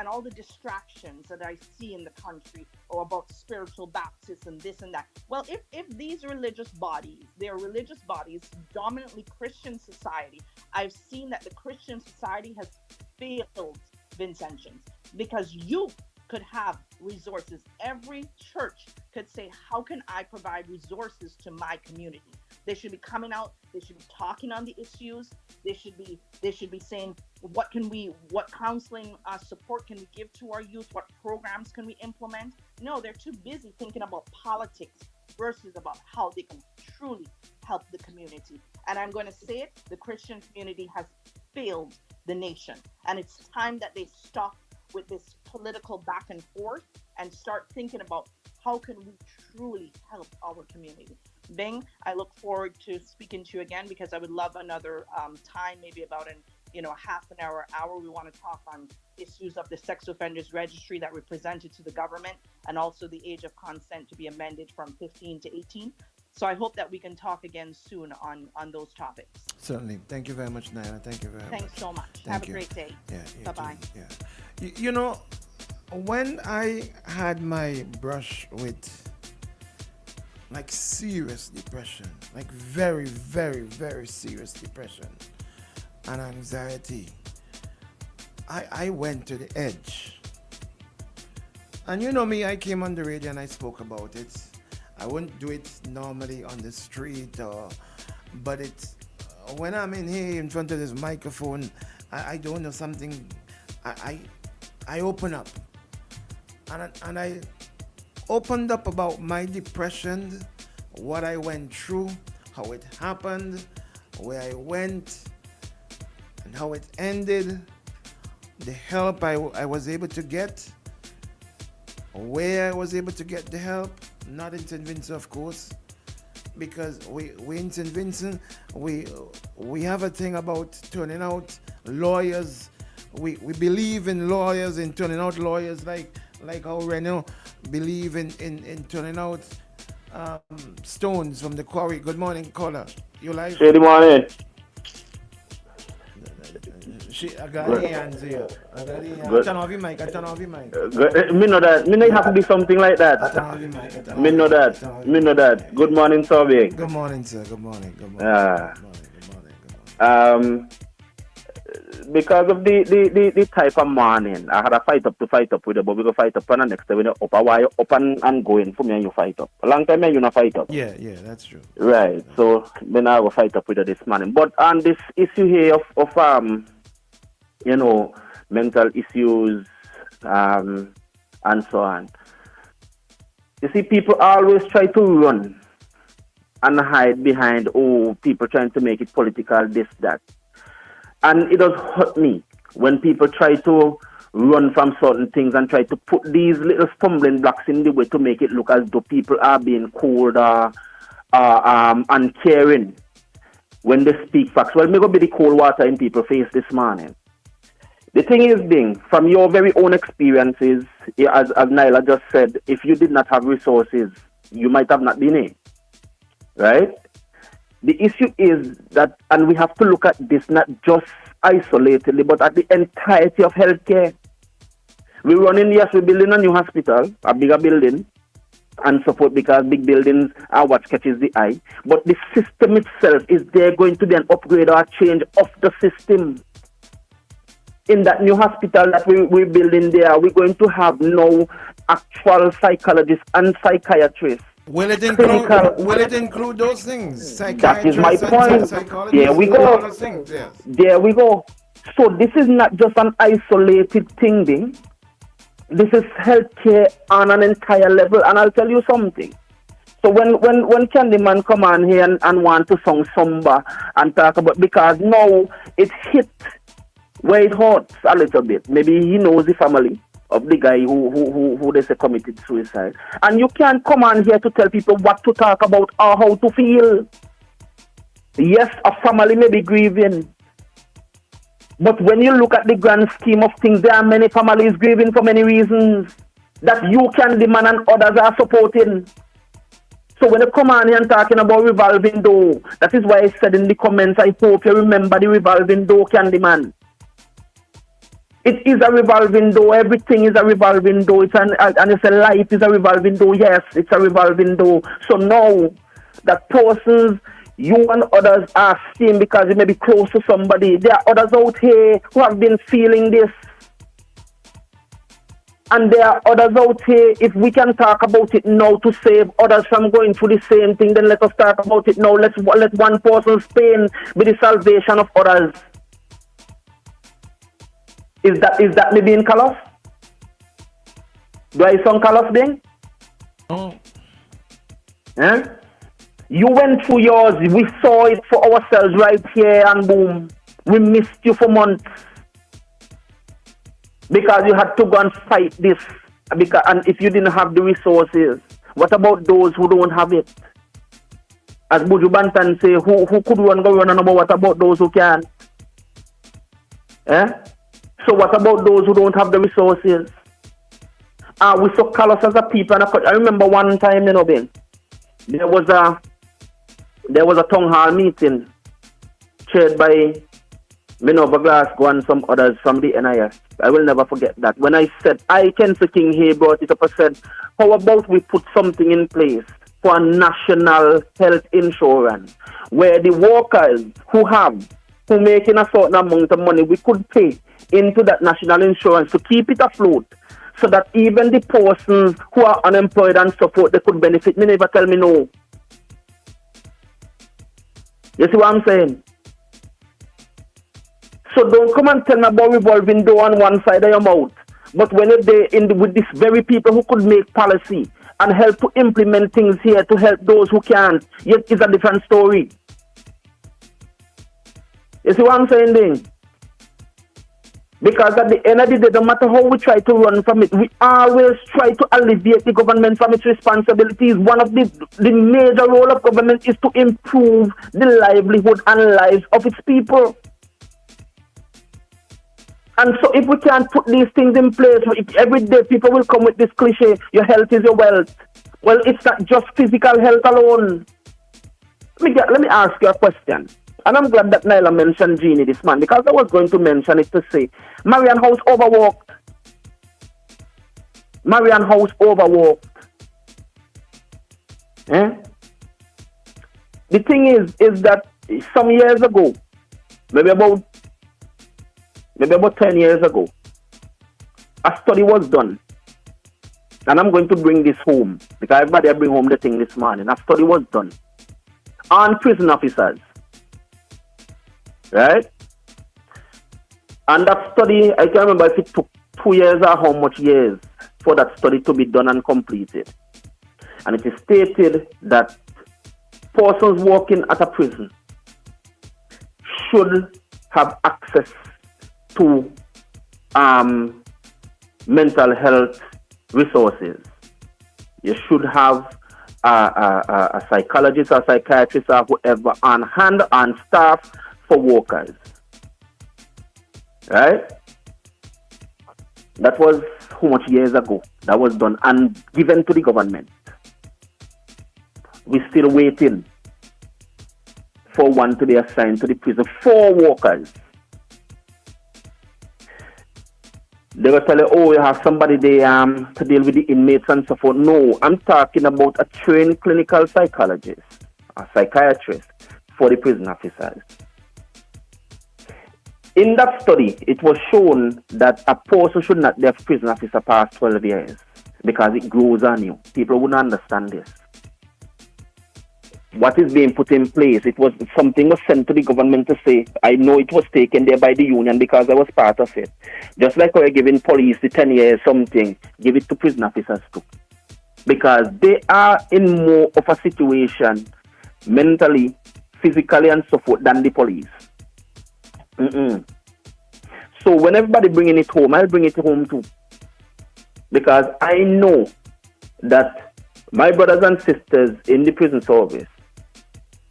all the distractions that I see in the country or about spiritual baptism, this and that. Well, if these religious bodies, they're religious bodies, dominantly Christian society, I've seen that the Christian society has failed Vincentians, because you could have resources. Every church could say, how can I provide resources to my community? They should be coming out, they should be talking on the issues, they should be saying, what counseling support can we give to our youth, what programs can we implement? No, they're too busy thinking about politics versus about how they can truly help the community. And I'm going to say it, the Christian community has failed the nation, and it's time that they stop with this political back and forth and start thinking about how can we truly help our community. Bing, I look forward to speaking to you again, because I would love another time, maybe about half an hour. We want to talk on issues of the sex offenders registry that we presented to the government, and also the age of consent to be amended from 15 to 18. So I hope that we can talk again soon on those topics. Certainly. Thank you very much, Naila. Thank you very much. Thanks so much. Have a great day. Yeah. Bye-bye. Yeah. You know, when I had my brush with like serious depression, like very, very, very serious depression and anxiety, I went to the edge. And you know me, I came on the radio and I spoke about it. I wouldn't do it normally on the street, but it's when I'm in here in front of this microphone, I don't know something. I open up, and I opened up about my depression, what I went through, how it happened, where I went, and how it ended, the help I was able to get, where I was able to get the help. Not in St. Vincent, of course, because we in St. Vincent, we have a thing about turning out lawyers. We believe in lawyers, in turning out lawyers, like how Reno believe in turning out stones from the quarry. Good morning, caller. You like? Good morning. I got the hands here. Turn off your mic. Me know that. Me know it have to be something like that. Turn off your mic. Me know that. Good morning, Sobing. Good morning, sir. Good morning. Because of the type of morning, I had a fight up with her, but we go fight up on the next day when you're up a while, up and going for me and you fight up. A long time you not fight up. Yeah, that's true. Right. So then I go fight up with her this morning. But on this issue here of mental issues, and so on. You see, people always try to run and hide behind, people trying to make it political, this, that. And it does hurt me when people try to run from certain things and try to put these little stumbling blocks in the way to make it look as though people are being cold and uncaring when they speak facts. Well, maybe be the cold water in people's face this morning. The thing is, Bing, from your very own experiences, as Naila just said, if you did not have resources, you might have not been here, right? The issue is that, and we have to look at this not just isolatedly, but at the entirety of healthcare. We're building a new hospital, a bigger building, and support, because big buildings are what catches the eye. But the system itself, is there going to be an upgrade or a change of the system? In that new hospital that we're building there, we're going to have no actual psychologists and psychiatrists. Will it include those things? That is my point. There we go. Yes. There we go. So this is not just an isolated thing. This is healthcare on an entire level. And I'll tell you something. So when Candyman come on here and want to sing somber and talk about, because now it hit where it hurts a little bit. Maybe he knows the family of the guy who they say committed suicide. And you can't come on here to tell people what to talk about or how to feel. Yes, a family may be grieving. But when you look at the grand scheme of things, there are many families grieving for many reasons that you, Candyman, and others are supporting. So when you come on here and talking about revolving door, that is why I said in the comments, I hope you remember the revolving door, Candyman. It is a revolving door. Everything is a revolving door. And it's a life is a revolving door. Yes, it's a revolving door. So now that persons you and others are seeing because you may be close to somebody, there are others out here who have been feeling this. And there are others out here, if we can talk about it now to save others from going through the same thing, then let us talk about it now. Let one person's pain be the salvation of others. Is that me being callous? Do I sound callous being? Oh. Eh? You went through yours. We saw it for ourselves right here and boom. We missed you for months. Because you had to go and fight this. And if you didn't have the resources, what about those who don't have it? As Buju Banton say, who could run, go run, and what about those who can? Eh? So what about those who don't have the resources? We're so callous as a people. I remember one time, Ben, there was a town hall meeting chaired by Minova Glasgow and some others from the NIS. I will never forget that. When I said, Kensa King here brought it up, I said, how about we put something in place for a national health insurance where the workers who making a certain amount of money, we could pay into that national insurance to keep it afloat so that even the persons who are unemployed and so forth, they could benefit. Me never tell me no. You see what I'm saying? So don't come and tell me about revolving door on one side of your mouth. But when they're with these very people who could make policy and help to implement things here to help those who can't, yet it's a different story. You see what I'm saying, Ding? Because at the end of the day, no matter how we try to run from it, we always try to alleviate the government from its responsibilities. One of the major role of government is to improve the livelihood and lives of its people. And so if we can't put these things in place, every day people will come with this cliche, your health is your wealth. Well, it's not just physical health alone. Let me ask you a question. And I'm glad that Nyla mentioned Jeannie this man, because I was going to mention it to say, Marian House overworked. Marian House overworked. Eh? The thing is that some years ago, maybe about 10 years ago, a study was done. And I'm going to bring this home, because everybody bring home the thing this morning. A study was done on prison officers. Right? And that study, I can't remember if it took 2 years or how much years for that study to be done and completed. And it is stated that persons working at a prison should have access to mental health resources. You should have a psychologist or psychiatrist or whoever on hand and staff for workers. Right? That was how much years ago that was done and given to the government. We're still waiting for one to be assigned to the prison for workers. They were telling, you have somebody there to deal with the inmates and so forth. No, I'm talking about a trained clinical psychologist, a psychiatrist for the prison officers. In that study, it was shown that a person should not be a prison officer past 12 years because it grows on you. People wouldn't understand this. What is being put in place? It was something was sent to the government to say, I know it was taken there by the union because I was part of it. Just like we're giving police the 10 years something, give it to prison officers too. Because they are in more of a situation mentally, physically and so forth than the police. So when everybody bringing it home, I'll bring it home too. Because I know that my brothers and sisters in the prison service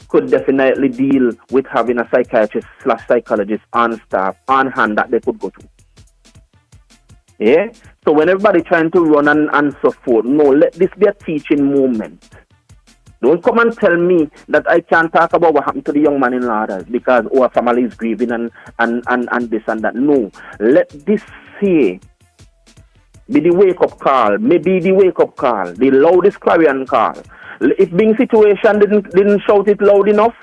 could definitely deal with having a psychiatrist / psychologist on staff, on hand that they could go to. Yeah? So when everybody trying to run and so forth, no, let this be a teaching moment. Don't come and tell me that I can't talk about what happened to the young man in Lauders because our family is grieving and this and that. No. Let this say, be the wake-up call, maybe the wake-up call, the loudest clarion call. If Bing situation didn't shout it loud enough,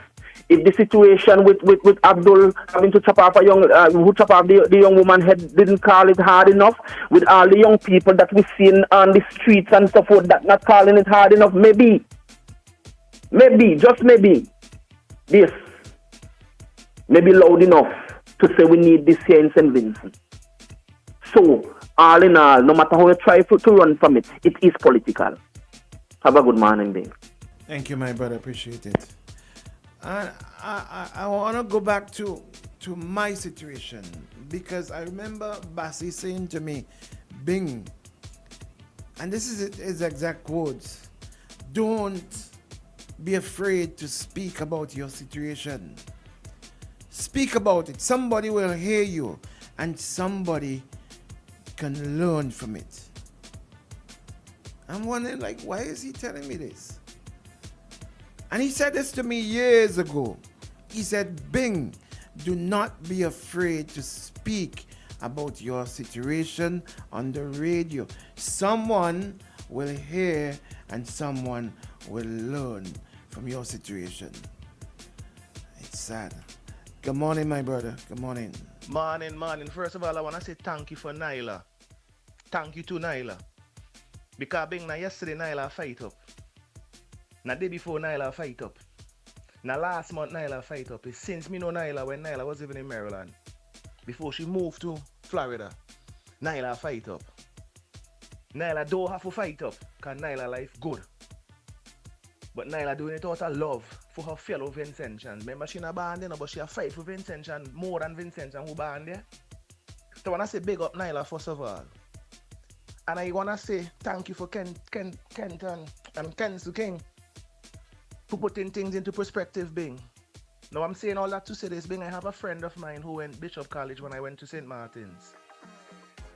if the situation with Abdul having to chop off the young woman's head didn't call it hard enough, with all the young people that we seen on the streets and stuff that not calling it hard enough, maybe, just maybe, this, maybe loud enough to say we need this here in St. Vincent. So, all in all, no matter how you try to run from it, it is political. Have a good morning, Bing. Thank you, my brother. Appreciate it. I want to go back to my situation because I remember Bassi saying to me, Bing, and this is his exact quotes, don't be afraid to speak about your situation. Speak about it. Somebody will hear you and somebody can learn from it. I'm wondering, like, why is he telling me this? And he said this to me years ago. He said, Bing, do not be afraid to speak about your situation on the radio. Someone will hear and someone will learn from your situation. It's sad. Good morning, my brother. Good morning. Morning. First of all, I want to say thank you for Nyla. Thank you to Nyla. Because Bing, yesterday Nyla fight up. Now day before Nyla fight up. Now last month Nyla fight up. Since me know Nyla when Nyla was living in Maryland. Before she moved to Florida. Nyla fight up. Nyla don't have to fight up. Because Nyla life good. But Nyla doing it out of love for her fellow Vincentians. Remember she not born there, but she a fight for Vincentian more than Vincentian who born there. So I want to say big up Nyla first of all. And I want to say thank you for Kenton and Kensu King for putting things into perspective, Bing. Now I'm saying all that to say this, Bing. I have a friend of mine who went Bishop College when I went to St. Martin's.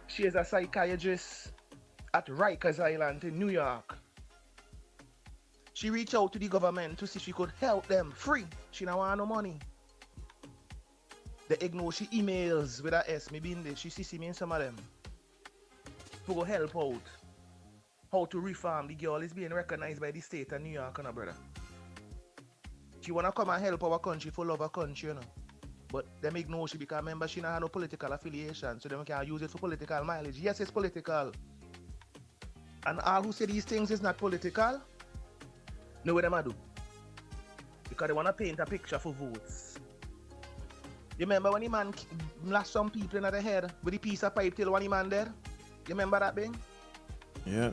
She is a psychiatrist at Rikers Island in New York. She reached out to the government to see if she could help them free. She don't want no money. They ignore she emails with her S. Maybe in this. She see me in some of them. To go help out. How to reform. The girl is being recognized by the state of New York, brother. She wanna come and help our country for love our country, But them ignore she because remember she don't have no political affiliation, so them can't use it for political mileage. Yes, it's political. And all who say these things is not political, know what them do? Because they wanna paint a picture for votes. You remember when the man lashed some people in the head with a piece of pipe till one the man there? You remember that, Bing? Yeah.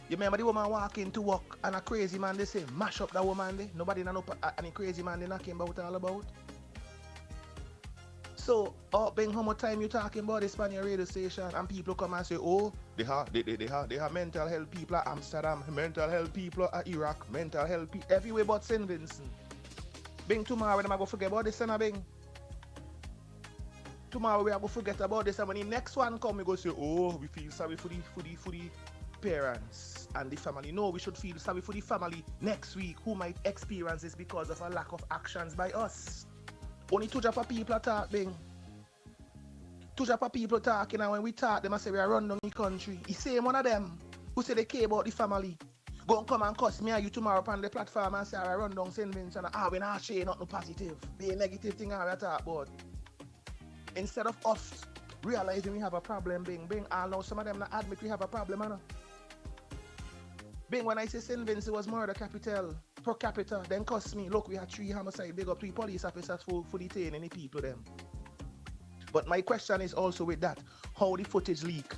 You remember the woman walking to work and a crazy man, they say, mash up that woman there. Nobody know any crazy man they knocking about all about. So, Bing, how much time you talking about this on your radio station and people come and say, oh, they have mental health people at Amsterdam, mental health people at Iraq, mental health people everywhere but St. Vincent. Bing, tomorrow them I go forget about this, and Bing. Tomorrow we are going to forget about this, and when the next one come, we go say, oh, we feel sorry for the parents and the family. No, we should feel sorry for the family next week who might experience this because of a lack of actions by us. Only two Japa people talk, Bing. Two Japa people talking, and when we talk, them I say we are run down the country. The same one of them who say they care about the family. Go and come and cuss me and you tomorrow on the platform and say I run down St. Vincent. We not share nothing positive. Be a negative thing I talk about. Instead of us realizing we have a problem, Bing, I know some of them not admit we have a problem, Bing, when I say St. Vincent was murder capital, per capita, then cost me, look, we had 3 homicides, big up 3 police officers for detaining the people them. But my question is also with that, how the footage leak?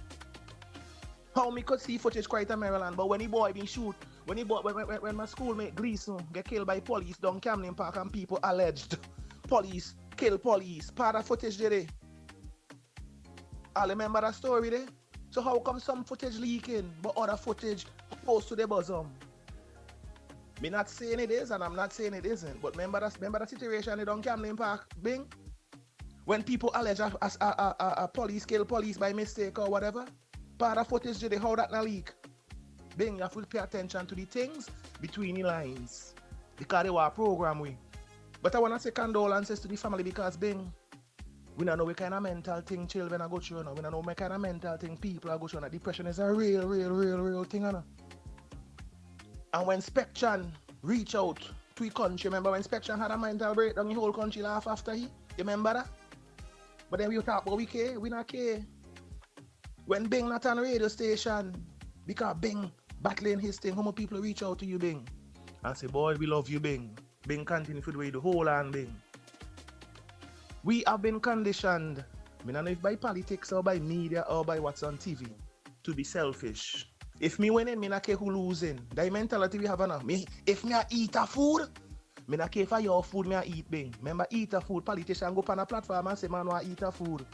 How me could see footage quite in Maryland, but when the boy been shoot, when my schoolmate Gleason get killed by police down Camden Park and people alleged police kill police, part of footage there. I remember that story there. So how come some footage leaking, but other footage goes to the bosom? Me not saying it is, and I'm not saying it isn't. But remember the situation in Don Camden Park, Bing? When people allege a police kill police by mistake or whatever, part of footage there, how that not leak? Bing, you have to pay attention to the things between the lines. Because they were a program we. But I want to say condolences to the family because, Bing, We don't know what kind of mental thing children are go through. We don't know what kind of mental thing people are go through. Depression is a real thing. And when Spectran reach out to the country, remember when Spectran had a mental breakdown, the whole country laugh after he? You remember that? But then we talk about we care, we not care. When Bing not on radio station, because Bing battling his thing, how many people reach out to you, Bing? And say, boy, we love you, Bing. Bing continue for the way the whole hand, Bing. We have been conditioned, I don't know if by politics or by media or by what's on TV, to be selfish. If me winning, me not care who losing. That mentality we have now. If me a eat a food, me not care for your food, me a eat, Bing. Remember, eat a food, politician go on a platform and say, man, I eat a food.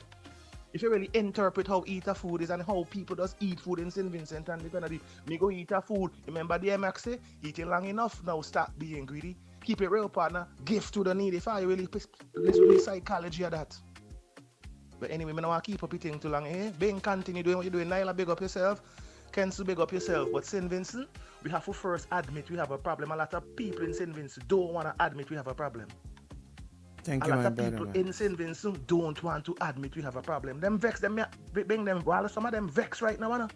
If you really interpret how eat a food is and how people just eat food in St. Vincent and they're gonna be, me go eat a food. Remember the MX say, eat it long enough, now stop being greedy. Keep it real, partner. Give to the needy. If I really listen to the psychology of that. But anyway, I don't want to keep up the thing too long. Bing, continue doing what you're doing. Nyla, big up yourself. Kensu, big up yourself. But St. Vincent, we have to first admit we have a problem. A lot of people in St. Vincent don't want to admit we have a problem. Thank you, my brother. A lot of people in St. Vincent don't want to admit we have a problem. Them vex, them bring them, while some of them vex right now,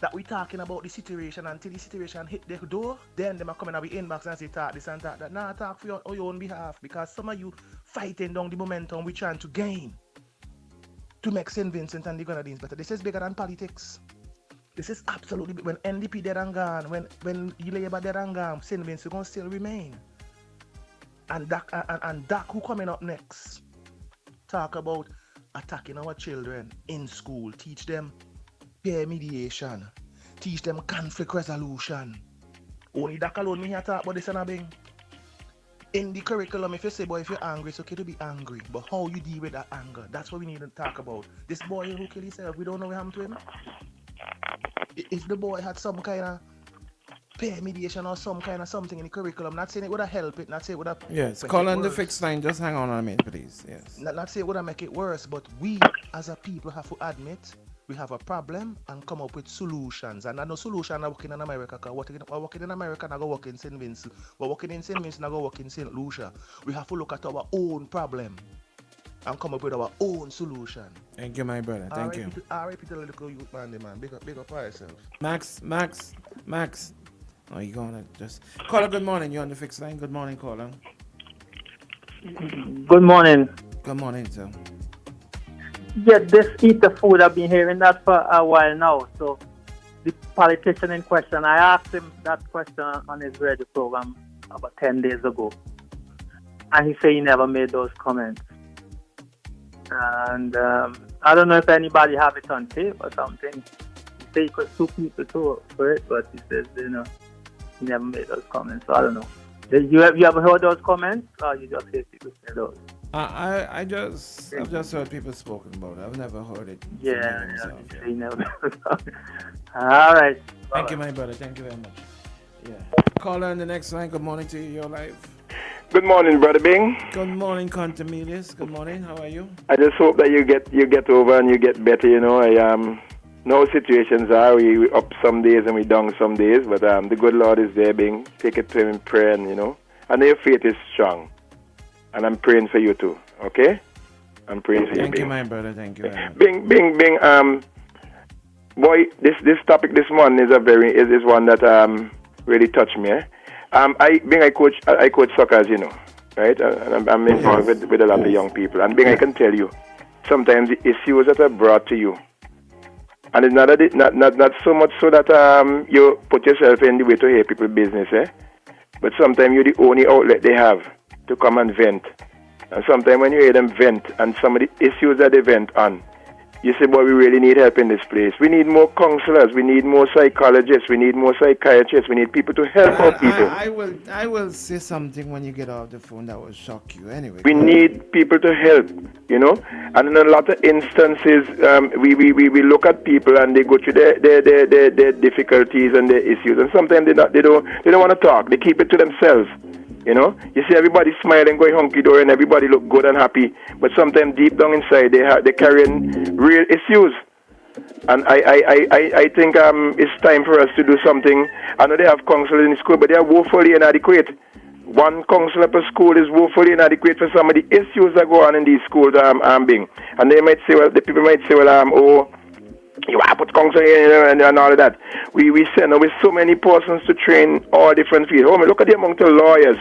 that we talking about the situation until the situation hit the door, then them are coming out with inbox and say talk this and talk that. Nah, talk for your own behalf, because some of you fighting down the momentum we're trying to gain to make St. Vincent and the Grenadines better. This is bigger than politics. This is absolutely big. When NDP dead and gone, when Labour dead and gone, St. Vincent gonna still remain. And Doc who coming up next talk about attacking our children in school, teach them peer mediation, teach them conflict resolution. Only that alone me here talk about this and a bing. In the curriculum, if you say, boy, if you're angry, it's okay to be angry. But how you deal with that anger, that's what we need to talk about. This boy who killed himself, we don't know what happened to him. If the boy had some kind of peer mediation or some kind of something in the curriculum, not saying it would have helped it, not saying it would have... Yes, call on the fixed line, just hang on a minute, please. Yes. Not saying it would have make it worse, but we as a people have to admit we have a problem and come up with solutions. And I know solutions are working in America, because we're working in America, not go work in St. Vincent. We're working in St. Vincent, not go work in St. Lucia. We have to look at our own problem and come up with our own solution. Thank you, my brother. Thank you. I repeat a little youth man, Big up for yourself. Max. Oh, you gonna just... Caller, good morning. You're on the fixed line. Good morning, caller. Good morning. Good morning, sir. Yeah, this eat the food, I've been hearing that for a while now. So the politician in question, I asked him that question on his radio program about 10 days ago. And he said he never made those comments. And I don't know if anybody have it on tape or something. He said he could sue people for it, but he says, he never made those comments. So I don't know. You ever heard those comments, or you just hear people say those? I've just heard people spoken about it. I've never heard it. Yeah. Never. All right. Thank you, my brother. Thank you very much. Yeah. Caller on the next line. Good morning to you. You're live. Good morning, Brother Bing. Good morning, Contamelius. Good morning. How are you? I just hope that you get over and you get better. No situations are we up some days and we down some days, but the good Lord is there, Bing. Take it to Him in prayer, and I know your faith is strong. And I'm praying for you too, okay? I'm praying for you, Bing. Thank you, my brother. Thank you very much. Bing. Boy, this topic this morning is one that really touched me. I coach soccer, as you know, right? And I'm involved with a lot of young people. And Bing, I can tell you, sometimes the issues that are brought to you, and it's not so much so that you put yourself in the way to hear people's business, but sometimes you're the only outlet they have to come and vent. And sometimes when you hear them vent and some of the issues that they vent on, you say, boy, we really need help in this place. We need more counselors. We need more psychologists. We need more psychiatrists. We need people to help our people. I will say something when you get off the phone that will shock you. Anyway. We need people to help, And in a lot of instances, we look at people and they go through their difficulties and their issues. And sometimes they don't want to talk. They keep it to themselves. You see everybody smiling, going hunky-dory, and everybody look good and happy. But sometimes deep down inside, they're carrying real issues. And I think it's time for us to do something. I know they have counselors in the school, but they are woefully inadequate. One counselor per school is woefully inadequate for some of the issues that go on in these schools. Being, and they might say, well, the people might say, well, oh, you have to put counselor here and all of that. We send with so many persons to train all different fields. Oh, look at the amount of lawyers.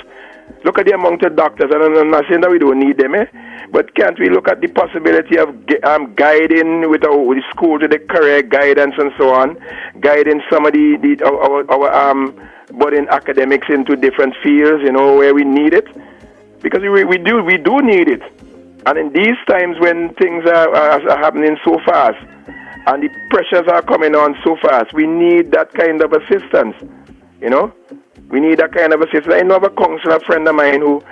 Look at the amount of doctors. And I'm not saying that we don't need them, but can't we look at the possibility of guiding with the schools with the correct guidance and so on, guiding some of our budding academics into different fields, where we need it, because we do need it. And in these times when things are happening so fast and the pressures are coming on so fast, we need that kind of assistance, We need that kind of assistance. I know of a counselor friend of mine who,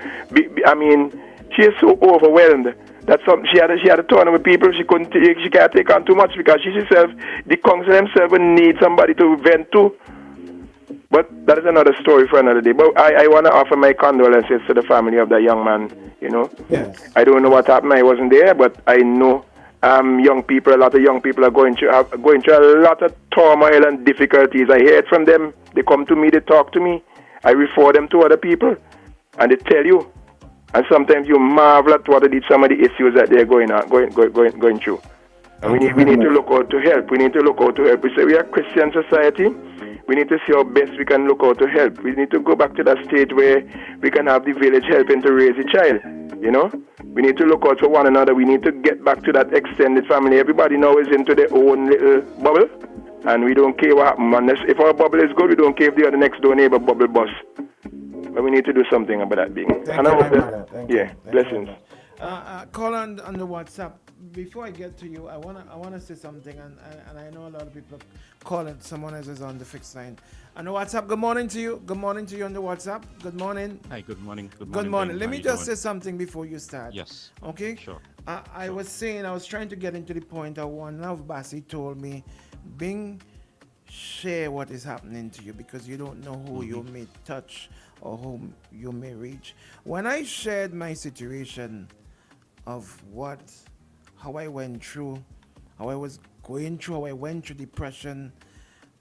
she is so overwhelmed that she had a turn with people. She can't take on too much because the counselor himself will need somebody to vent to. But that is another story for another day. But I want to offer my condolences to the family of that young man. Yes. I don't know what happened. I wasn't there, but I know a lot of young people are going through a lot of turmoil and difficulties. I hear it from them. They come to me, they talk to me. I refer them to other people, and they tell you. And sometimes you marvel at some of the issues that they're going through. And we need to look out to help. We need to look out to help. We say we are a Christian society. We need to see how best we can look out to help. We need to go back to that stage where we can have the village helping to raise a child. We need to look out for one another. We need to get back to that extended family. Everybody now is into their own little bubble, and we don't care what happens. If our bubble is good, we don't care if the other next door neighbor bubble bust. But we need to do something about that being. Blessings. Call on the WhatsApp. Before I get to you, I wanna say something, and I know a lot of people are calling. Someone else is on the fixed line. On the WhatsApp, good morning to you. Good morning to you on the WhatsApp. Good morning. Hi, good morning. Good morning. Let me just say something before you start. Yes. Okay? Sure. I was trying to get into the point of one of Bassi told me, Bing, share what is happening to you because you don't know who you may touch or whom you may reach. When I shared my situation of how I went through, how I was going through, how I went through depression,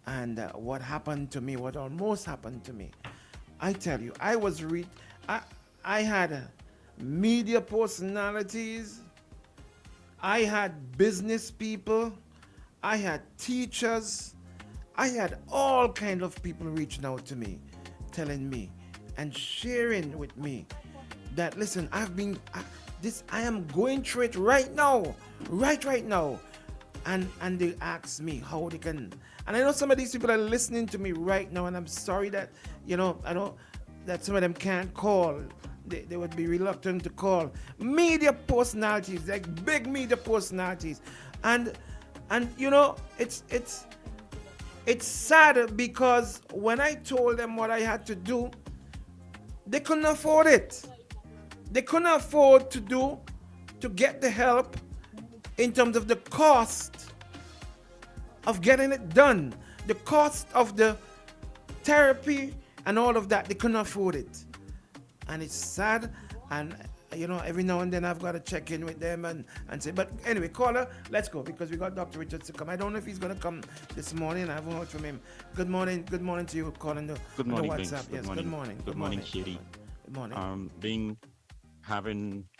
and what happened to me, what almost happened to me. I tell you, I had media personalities, I had business people, I had teachers, I had all kind of people reaching out to me, telling me and sharing with me that, listen, I am going through it right now. And they ask me how they can, and I know some of these people are listening to me right now, and I'm sorry that, I know that some of them can't call. They would be reluctant to call. Media personalities, like big media personalities. And it's sad because when I told them what I had to do, they couldn't afford it. They couldn't afford to get the help in terms of the cost of getting it done, the cost of the therapy and all of that. They couldn't afford it. And it's sad. And, every now and then I've got to check in with them and say, but anyway, caller, let's go because we got Dr. Richards to come. I don't know if he's going to come this morning. I haven't heard from him. Good morning to you calling the WhatsApp. Yes, good morning. Good morning, Shady. Good morning.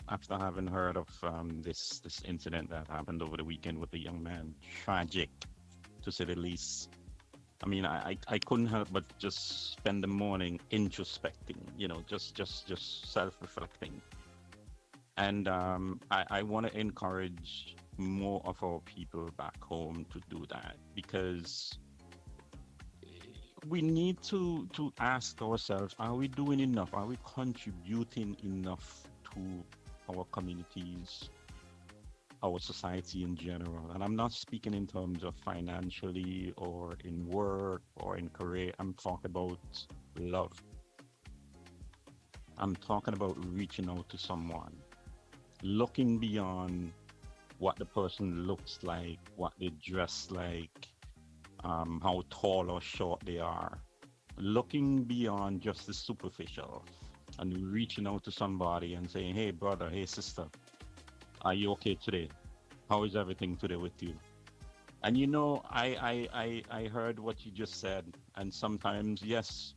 After having heard of this incident that happened over the weekend with the young man, tragic to say the least. I mean, I couldn't help but just spend the morning introspecting, just self-reflecting. And I want to encourage more of our people back home to do that, because we need to ask ourselves, are we doing enough? Are we contributing enough to our communities, our society in general? And I'm not speaking in terms of financially or in work or in career. I'm talking about love. I'm talking about reaching out to someone, looking beyond what the person looks like, what they dress like, how tall or short they are, looking beyond just the superficial and reaching out to somebody and saying, hey brother, hey sister, are you okay today? How is everything today with you? And I heard what you just said, and sometimes, yes,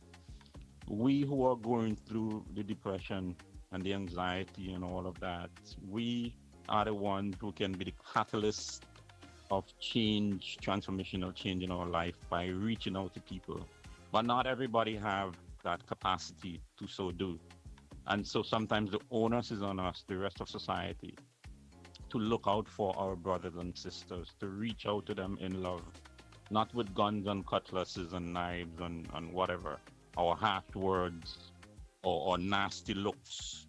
we who are going through the depression and the anxiety and all of that, we are the ones who can be the catalyst of change, transformational change in our life by reaching out to people. But not everybody have that capacity to so do. And so sometimes the onus is on us, the rest of society, to look out for our brothers and sisters, to reach out to them in love, not with guns and cutlasses and knives and whatever, or harsh words or nasty looks,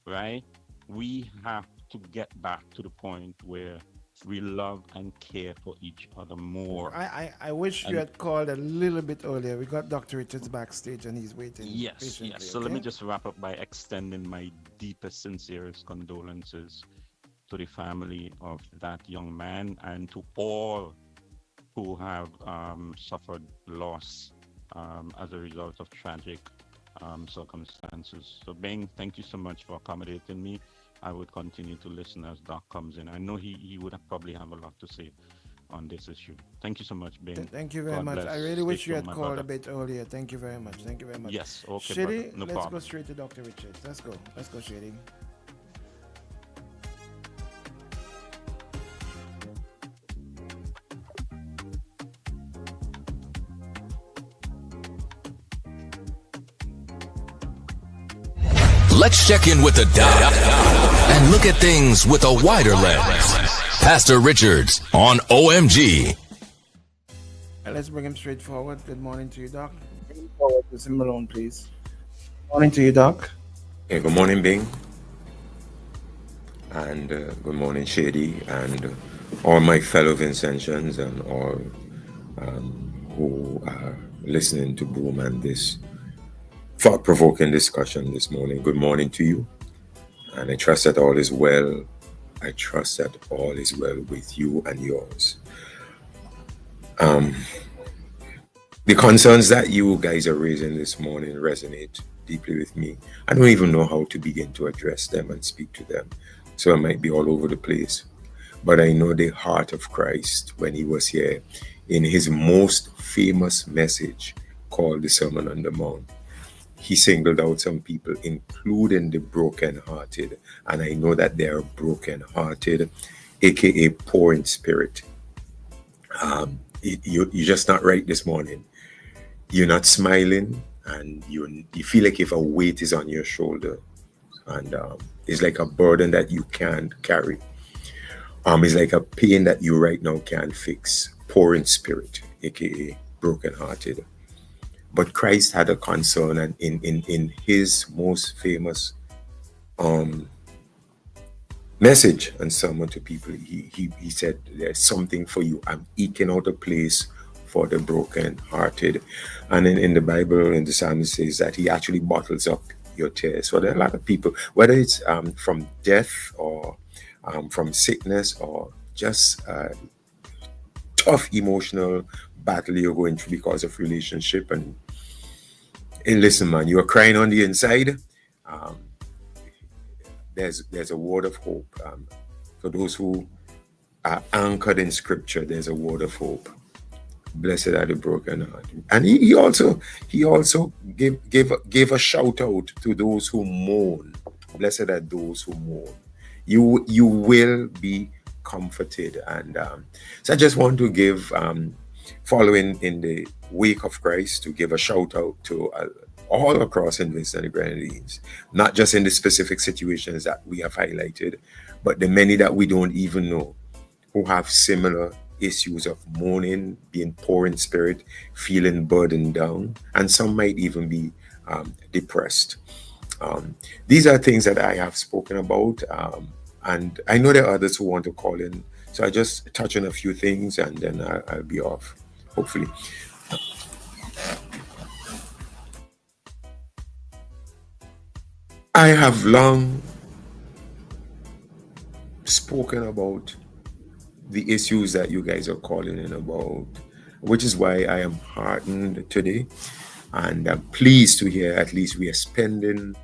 right? We have to get back to the point where we love and care for each other more. I wish you had called a little bit earlier. We got Dr. Richards backstage and he's waiting Yes, patiently. yes. So let me just wrap up by extending my deepest, sincerest condolences to the family of that young man and to all who have suffered loss as a result of tragic circumstances. So Bing, thank you so much for accommodating me. I would continue to listen as Doc comes in. I know he would probably have a lot to say on this issue. Thank you so much, Bing. Thank you very God much. bless. I really Stay wish you strong, had my called brother. a bit earlier. Thank you very much. Thank you very much. Yes, okay, Shady, brother. No let's problem. go straight to Dr. Richards. Let's go. Let's go, Shady. Let's check in with the doc and look at things with a wider lens. Pastor Richards on OMG. Let's bring him straight forward. Good morning to you, Doc. Bring him forward to Sim Malone, please. Morning to you, Doc. Hey, good morning, Bing. And good morning, Shady, and all my fellow Vincentians and all who are listening to Boom and this thought-provoking discussion this morning. Good morning to you. And I trust that all is well. I trust that all is well with you and yours. The concerns that you guys are raising this morning resonate deeply with me. I don't even know how to begin to address them and speak to them. So I might be all over the place. But I know the heart of Christ when he was here in his most famous message called the Sermon on the Mount. He singled out some people, including the brokenhearted. And I know that they are brokenhearted, aka poor in spirit. You're just not right this morning. You're not smiling, and you feel like if a weight is on your shoulder, and it's like a burden that you can't carry. It's like a pain that you right now can't fix. Poor in spirit, aka brokenhearted. But Christ had a concern, and in his most famous message and sermon to people, he said, there's something for you. I'm eking out a place for the broken-hearted. And in the Bible, in the psalmist says that he actually bottles up your tears. So there are a lot of people, whether it's from death or from sickness or just tough emotional battle you're going through because of relationship. And listen, man, you are crying on the inside. There's a word of hope. For those who are anchored in scripture, there's a word of hope. Blessed are the brokenhearted. And he also gave a shout out to those who mourn. Blessed are those who mourn. You will be comforted. And so I just want to give, following in the wake of Christ, to give a shout out to all across in Vincent and the Grenadines, not just in the specific situations that we have highlighted, but the many that we don't even know who have similar issues of mourning, being poor in spirit, feeling burdened down, and some might even be depressed. These are things that I have spoken about, and I know there are others who want to call in, so I just touch on a few things and then I'll be off, hopefully. I have long spoken about the issues that you guys are calling in about, which is why I am heartened today. And I'm pleased to hear at least we are spending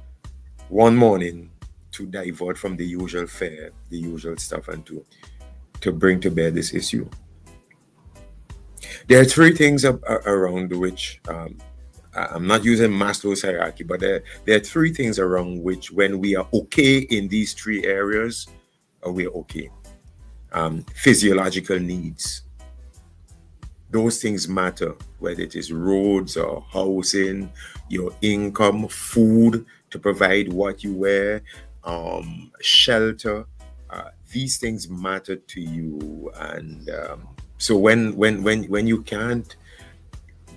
one morning to divert from the usual fare, the usual stuff, and to bring to bear this issue. There are three things around which I'm not using Maslow's hierarchy, but there are three things around which, when we are okay in these three areas, we're okay. Physiological needs. Those things matter, whether it is roads or housing, your income, food to provide what you wear, shelter. These things matter to you, and so when you can't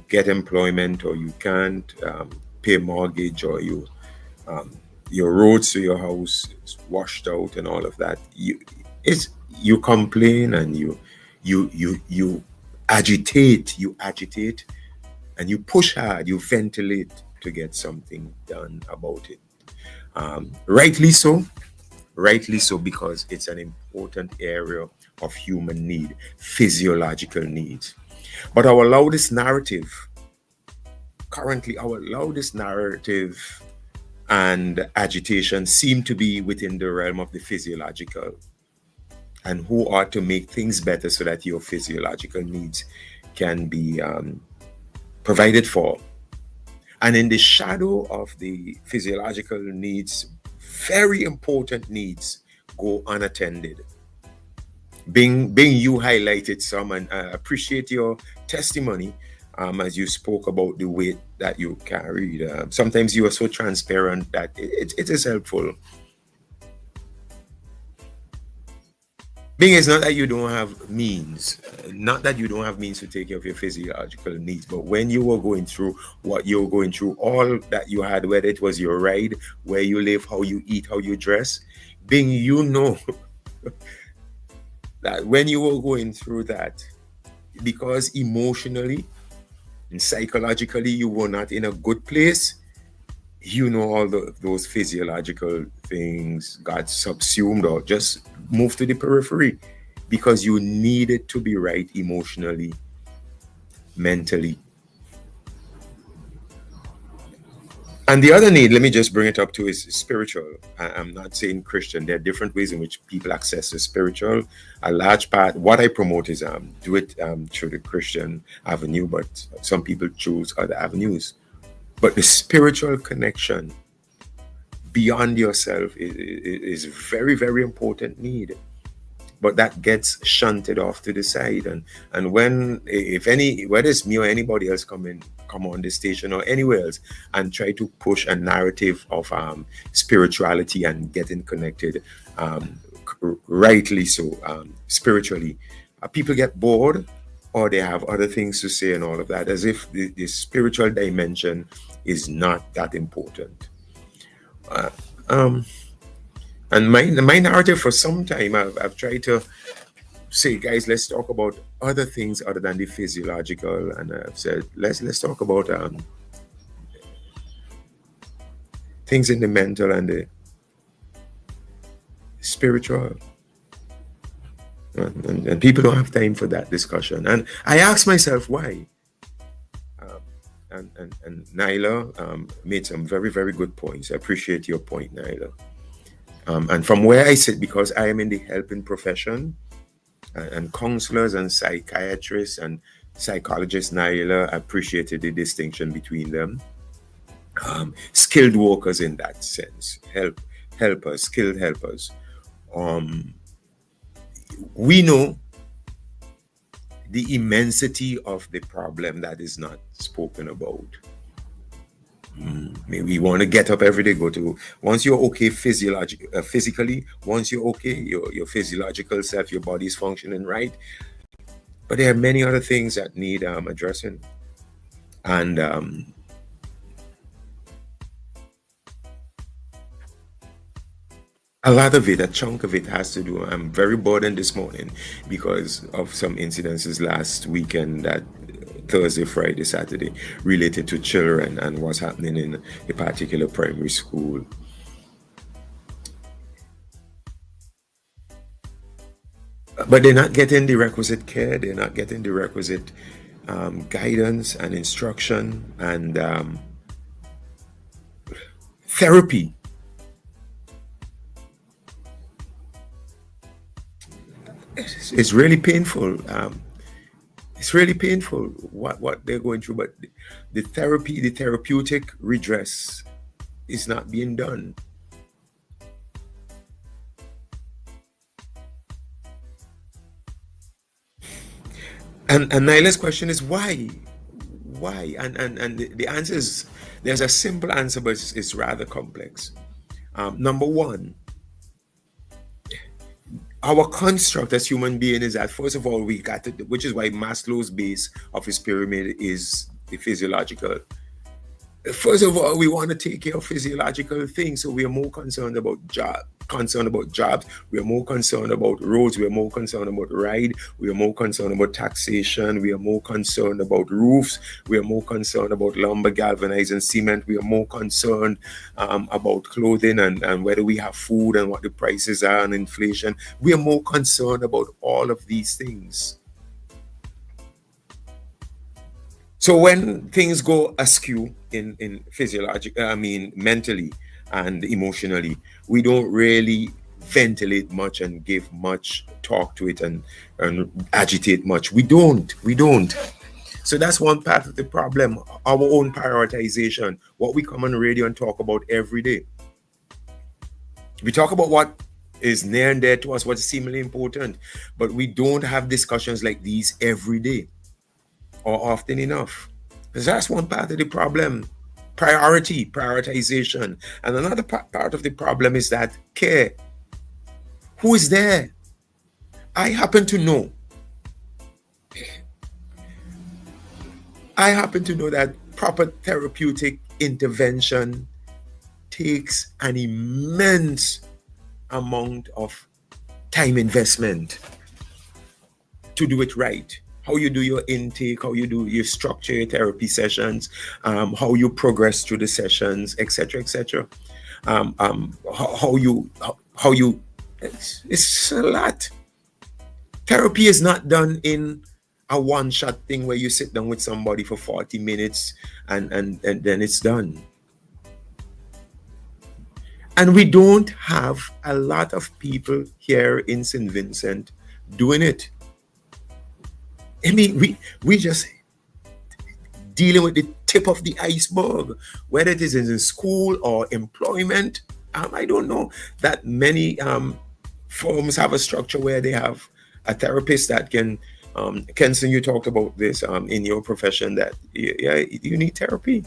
get employment, or you can't pay mortgage, or your roads to your house is washed out and all of that, you complain, and you agitate, and you push hard, you ventilate to get something done about it. Rightly so, because it's an important area of human need, physiological needs. But currently our loudest narrative and agitation seem to be within the realm of the physiological, and who ought to make things better so that your physiological needs can be provided for. And in the shadow of the physiological needs, very important needs go unattended. Bing, you highlighted some, and I appreciate your testimony as you spoke about the weight that you carried. Sometimes you are so transparent that it is helpful. Being is not that you don't have means, to take care of your physiological needs, but when you were going through what you were going through, all that you had, whether it was your ride, where you live, how you eat, how you dress, being that when you were going through that, because emotionally and psychologically you were not in a good place, all those physiological things got subsumed or just moved to the periphery, because you needed to be right emotionally, mentally. And the other need, let me just bring it up to, is spiritual. I'm not saying Christian. There are different ways in which people access the spiritual. A large part, what I promote is do it through the Christian avenue, but some people choose other avenues. But the spiritual connection beyond yourself is very, very important need. But that gets shunted off to the side. And whether it's me or anybody else come on this station or anywhere else and try to push a narrative of spirituality and getting connected, rightly so, spiritually, people get bored, or they have other things to say and all of that, as if the spiritual dimension is not that important. And my narrative for some time, I've tried to say, guys, let's talk about other things other than the physiological. And I've said, let's talk about things in the mental and the spiritual. And people don't have time for that discussion. And I ask myself why. And Nyla made some very, very good points. I appreciate your point, Nyla. And from where I sit, because I am in the helping profession, and counselors and psychiatrists and psychologists, Nyla appreciated the distinction between them. Skilled workers in that sense, helpers, skilled helpers. We know the immensity of the problem that is not spoken about. Maybe you want to get up every day, once you're okay physically, once you're okay, your physiological self, your body's functioning right. But there are many other things that need addressing. And a lot of it, a chunk of it has to do, I'm very burdened this morning because of some incidences last weekend, that Thursday, Friday, Saturday, related to children and what's happening in a particular primary school. But they're not getting the requisite care, they're not getting the requisite guidance and instruction and therapy. It's really painful. It's really painful what they're going through, but the therapeutic redress is not being done. And Nyla's question is why? Why? And the answer is, there's a simple answer, but it's rather complex. Number one, our construct as human being is that, first of all, we got to, which is why Maslow's base of his pyramid is the physiological. First of all, we want to take care of physiological things, so we are more concerned about jobs. We are more concerned about roads. We are more concerned about ride. We are more concerned about taxation. We are more concerned about roofs. We are more concerned about lumber, galvanized, and cement. We are more concerned about clothing and whether we have food and what the prices are and inflation. We are more concerned about all of these things. So when things go askew in mentally and emotionally, we don't really ventilate much and give much talk to it and agitate much. We don't. So that's one part of the problem, our own prioritization, what we come on radio and talk about every day. We talk about what is near and dear to us, what's seemingly important, but we don't have discussions like these every day or often enough. Because that's one part of the problem. Prioritization. And another part of the problem is that care. Who is there? I happen to know that proper therapeutic intervention takes an immense amount of time investment to do it right. How you do your intake, how you structure your therapy sessions, how you progress through the sessions, etc., etc. It's a lot. Therapy is not done in a one-shot thing where you sit down with somebody for 40 minutes and then it's done. And we don't have a lot of people here in St. Vincent doing it. I mean, we just dealing with the tip of the iceberg, whether it is in school or employment. I don't know that many firms have a structure where they have a therapist that can. Kenson, you talked about this in your profession that you need therapy,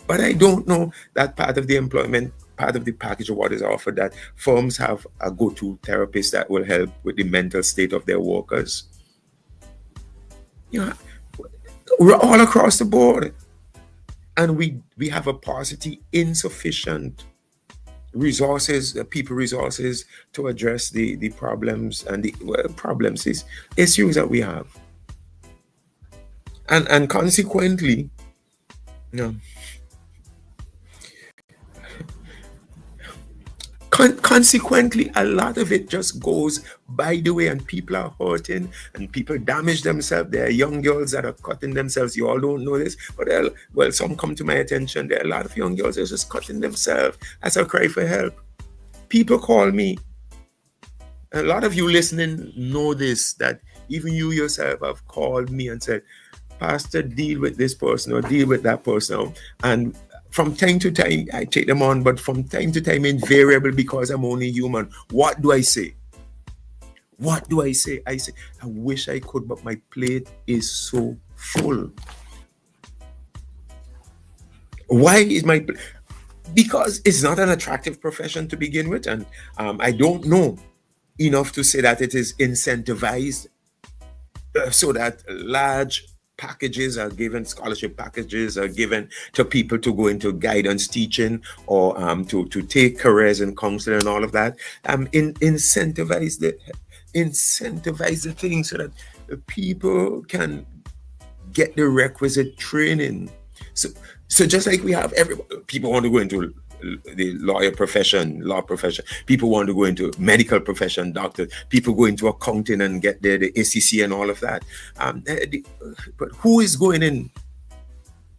but I don't know that part of the employment, part of the package of what is offered, that firms have a go-to therapist that will help with the mental state of their workers. We're all across the board, and we have a paucity, insufficient resources, people resources to address the problems and the issues that we have, and consequently, consequently, a lot of it just goes by the way, and people are hurting and people damage themselves. There are young girls that are cutting themselves. You all don't know this, but some come to my attention. There are a lot of young girls that are just cutting themselves as a cry for help. People call me. A lot of you listening know this, that even you yourself have called me and said, Pastor, deal with this person or deal with that person. And from time to time, I take them on, but from time to time, invariable, because I'm only human. What do I say? I say, I wish I could, but my plate is so full. Why is my plate? Because it's not an attractive profession to begin with. And I don't know enough to say that it is incentivized so that large packages are given, scholarship packages are given to people to go into guidance teaching or to take careers in counseling and all of that. Incentivize the thing so that people can get the requisite training. So just like we have people want to go into the law profession, people want to go into medical profession, doctor, people go into accounting and get the ACC and all of that. But who is going in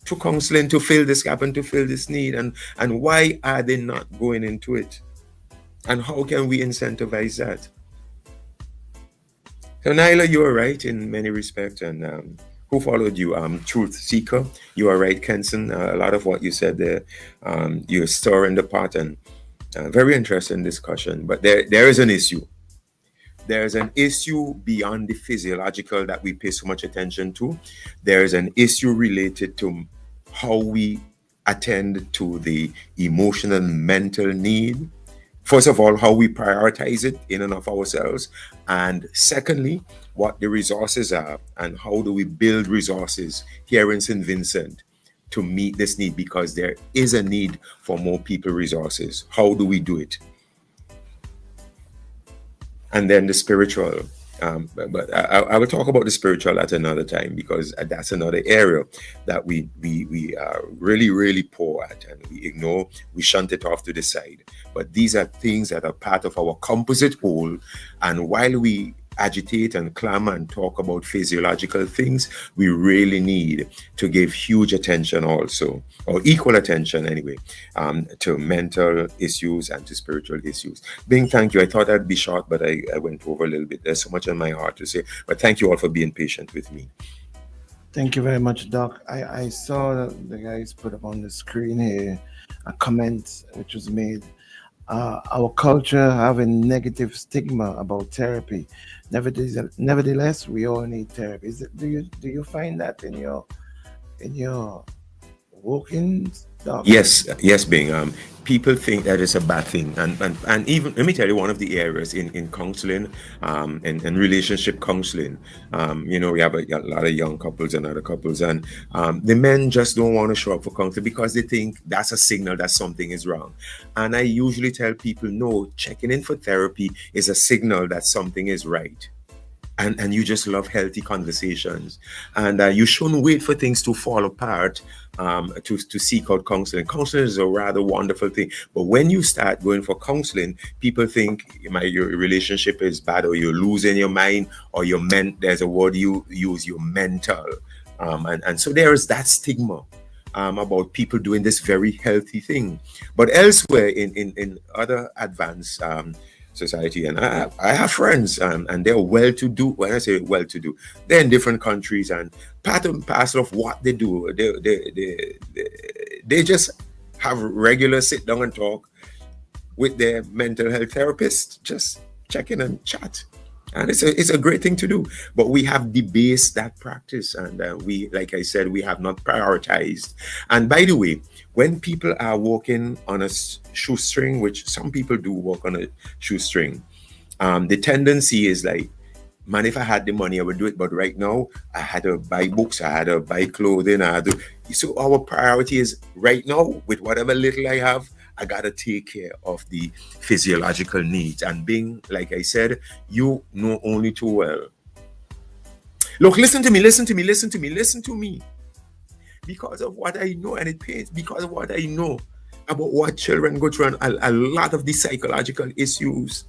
to counseling to fill this gap and to fill this need, and why are they not going into it? And how can we incentivize that? So Nyla, you are right in many respects, and who followed you? Truth Seeker, you are right, Kenson. A lot of what you said there, you're stirring the pot, and very interesting discussion. But there is an issue. There's an issue beyond the physiological that we pay so much attention to. There's an issue related to how we attend to the emotional, mental need. First of all, how we prioritize it in and of ourselves. And secondly, what the resources are and how do we build resources here in St. Vincent to meet this need, because there is a need for more people resources. How do we do it? And then the spiritual. But I will talk about the spiritual at another time, because that's another area that we are really poor at, and we ignore, we shunt it off to the side. But these are things that are part of our composite whole, and while we agitate and clamor and talk about physiological things, we really need to give huge attention also, or equal attention anyway, to mental issues and to spiritual issues. Bing, thank you. I thought I'd be short, but I went over a little bit. There's so much in my heart to say, but thank you all for being patient with me. Thank you very much, Doc. I saw that the guys put up on the screen here a comment which was made. Our culture have a negative stigma about therapy. Nevertheless, we all need therapy. Do you find that in your workings, Doc? Yes, Bing. People think that it's a bad thing, and even let me tell you, one of the areas in counseling, and relationship counseling, we have a lot of young couples and other couples, and the men just don't want to show up for counseling because they think that's a signal that something is wrong. And I usually tell people, no, checking in for therapy is a signal that something is right. And you just love healthy conversations, and you shouldn't wait for things to fall apart to seek out counseling. Counseling is a rather wonderful thing, but when you start going for counseling, people think your relationship is bad, or you're losing your mind, or there's a word you use, you're mental, and so there is that stigma about people doing this very healthy thing. But elsewhere in other advanced society, and I have friends, and they're well-to-do. When I say well-to-do, they're in different countries, and part and parcel of what they do, they just have regular sit down and talk with their mental health therapist, just check in and chat. And it's a great thing to do, but we have debased that practice, and we, like I said, we have not prioritized. And by the way, when people are walking on a shoestring, which some people do walk on a shoestring, the tendency is like, man, if I had the money, I would do it. But right now, I had to buy books, I had to buy clothing, so our priority is right now, with whatever little I have, I gotta take care of the physiological needs. And being, like I said, you know only too well. Look, listen to me. Because of what I know, and it pains, because of what I know about what children go through, and a lot of the psychological issues.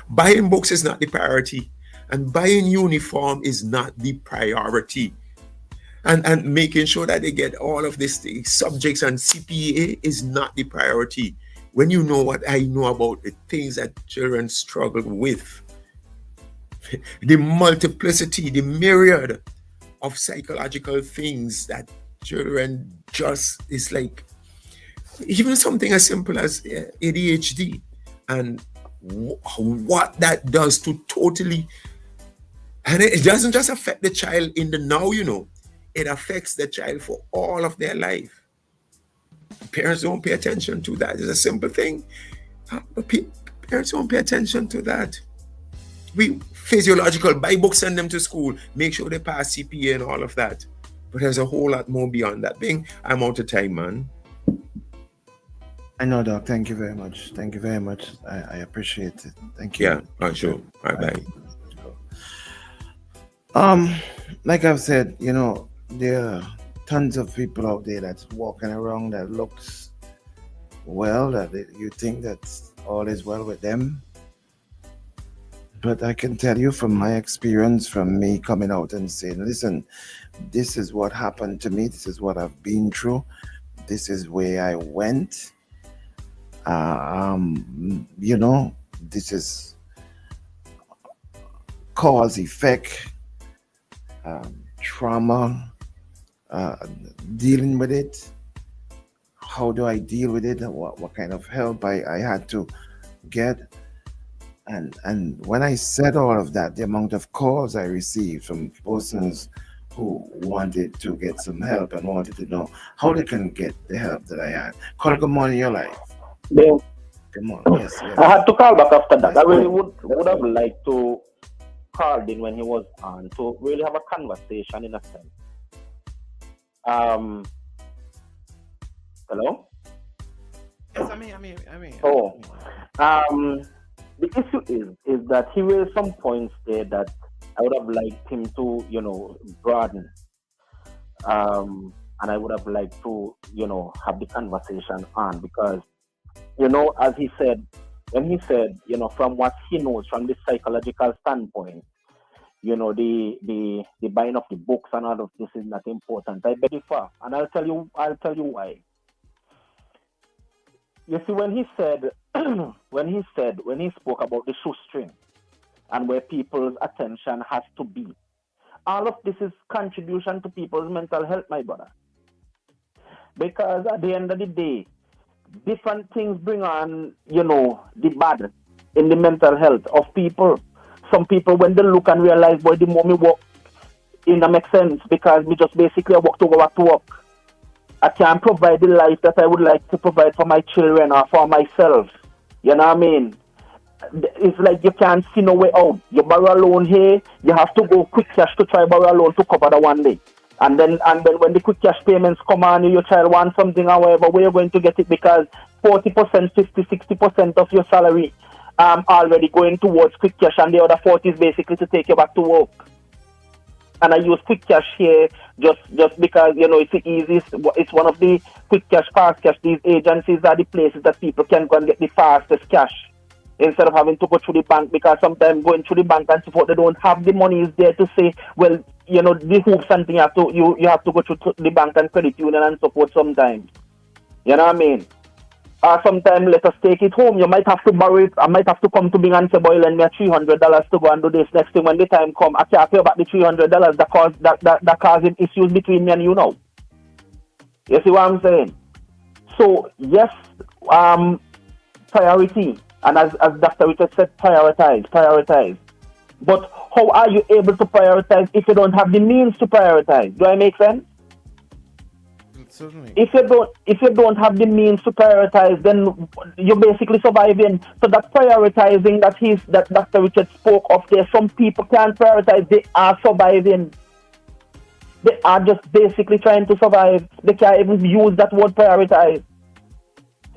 Buying books is not the priority, and buying uniform is not the priority. And making sure that they get all of these subjects and CPA is not the priority. When you know what I know about the things that children struggle with, the multiplicity, the myriad of psychological things that children just, is like, even something as simple as ADHD, and what that does to totally, and it doesn't just affect the child in the now, it affects the child for all of their life. Parents don't pay attention to that. It's a simple thing. But parents don't pay attention to that. We physiological, buy books, send them to school, make sure they pass CPA and all of that. But there's a whole lot more beyond that. Bing, I'm out of time, man. I know, Doc. Thank you very much. I appreciate it. Thank you. Yeah, sure. All right, bye. Like I've said, there are tons of people out there that's walking around that looks well, that you think that all is well with them. But I can tell you from my experience, from me coming out and saying, listen, this is what happened to me. This is what I've been through. This is where I went. This is cause effect, trauma, dealing with it. How do I deal with it? What kind of help I had to get? And when I said all of that, the amount of calls I received from persons who wanted to get some help and wanted to know how they can get the help that I had. Call, good morning, your life. Then Come on, yes, yes. I had to call back after that. Yes, I really go would have liked to call in when he was on to really have a conversation in a sense. Hello? Yes, I'm here. Oh. The issue is that he raised some points there that I would have liked him to, broaden. And I would have liked to, have the conversation on because, as he said, when he said, from what he knows from the psychological standpoint, the buying of the books and all of this is not important. I beg you for, and I'll tell you why. You see, when he spoke about the shoestring and where people's attention has to be, all of this is contribution to people's mental health, my brother. Because at the end of the day, different things bring on, the bad in the mental health of people. Some people, when they look and realize, boy, the more me work, it don't make sense because me just basically walk to go back to work. I can't provide the life that I would like to provide for my children or for myself. You know what I mean? It's like you can't see no way out. You borrow a loan here, you have to go quick cash to try borrow a loan to cover the one day. And then when the quick cash payments come on, your child wants something or whatever, where you're going to get it because 40%, 50, 60% of your salary already going towards quick cash and the other 40 is basically to take you back to work. And I use quick cash here just because, it's the easiest. It's one of the quick cash, fast cash. These agencies are the places that people can go and get the fastest cash instead of having to go through the bank because sometimes going through the bank and so forth, they don't have the money is there to say, well, the hoops and thing you have to go through the bank and credit union and so forth sometimes. You know what I mean? Sometimes let us take it home. You might have to borrow it. I might have to come to Bing and say, boy, lend me $300 to go and do this. Next thing when the time come, I can't pay back the $300 that causing issues between me and you now. You see what I'm saying? So yes, priority, and as Dr. Richard said, prioritize. But how are you able to prioritize if you don't have the means to prioritize? Do I make sense? Certainly. If you don't have the means to prioritize, then you're basically surviving. So that prioritizing that Dr. Richard spoke of there, some people can't prioritize, they are surviving. They are just basically trying to survive. They can't even use that word prioritize.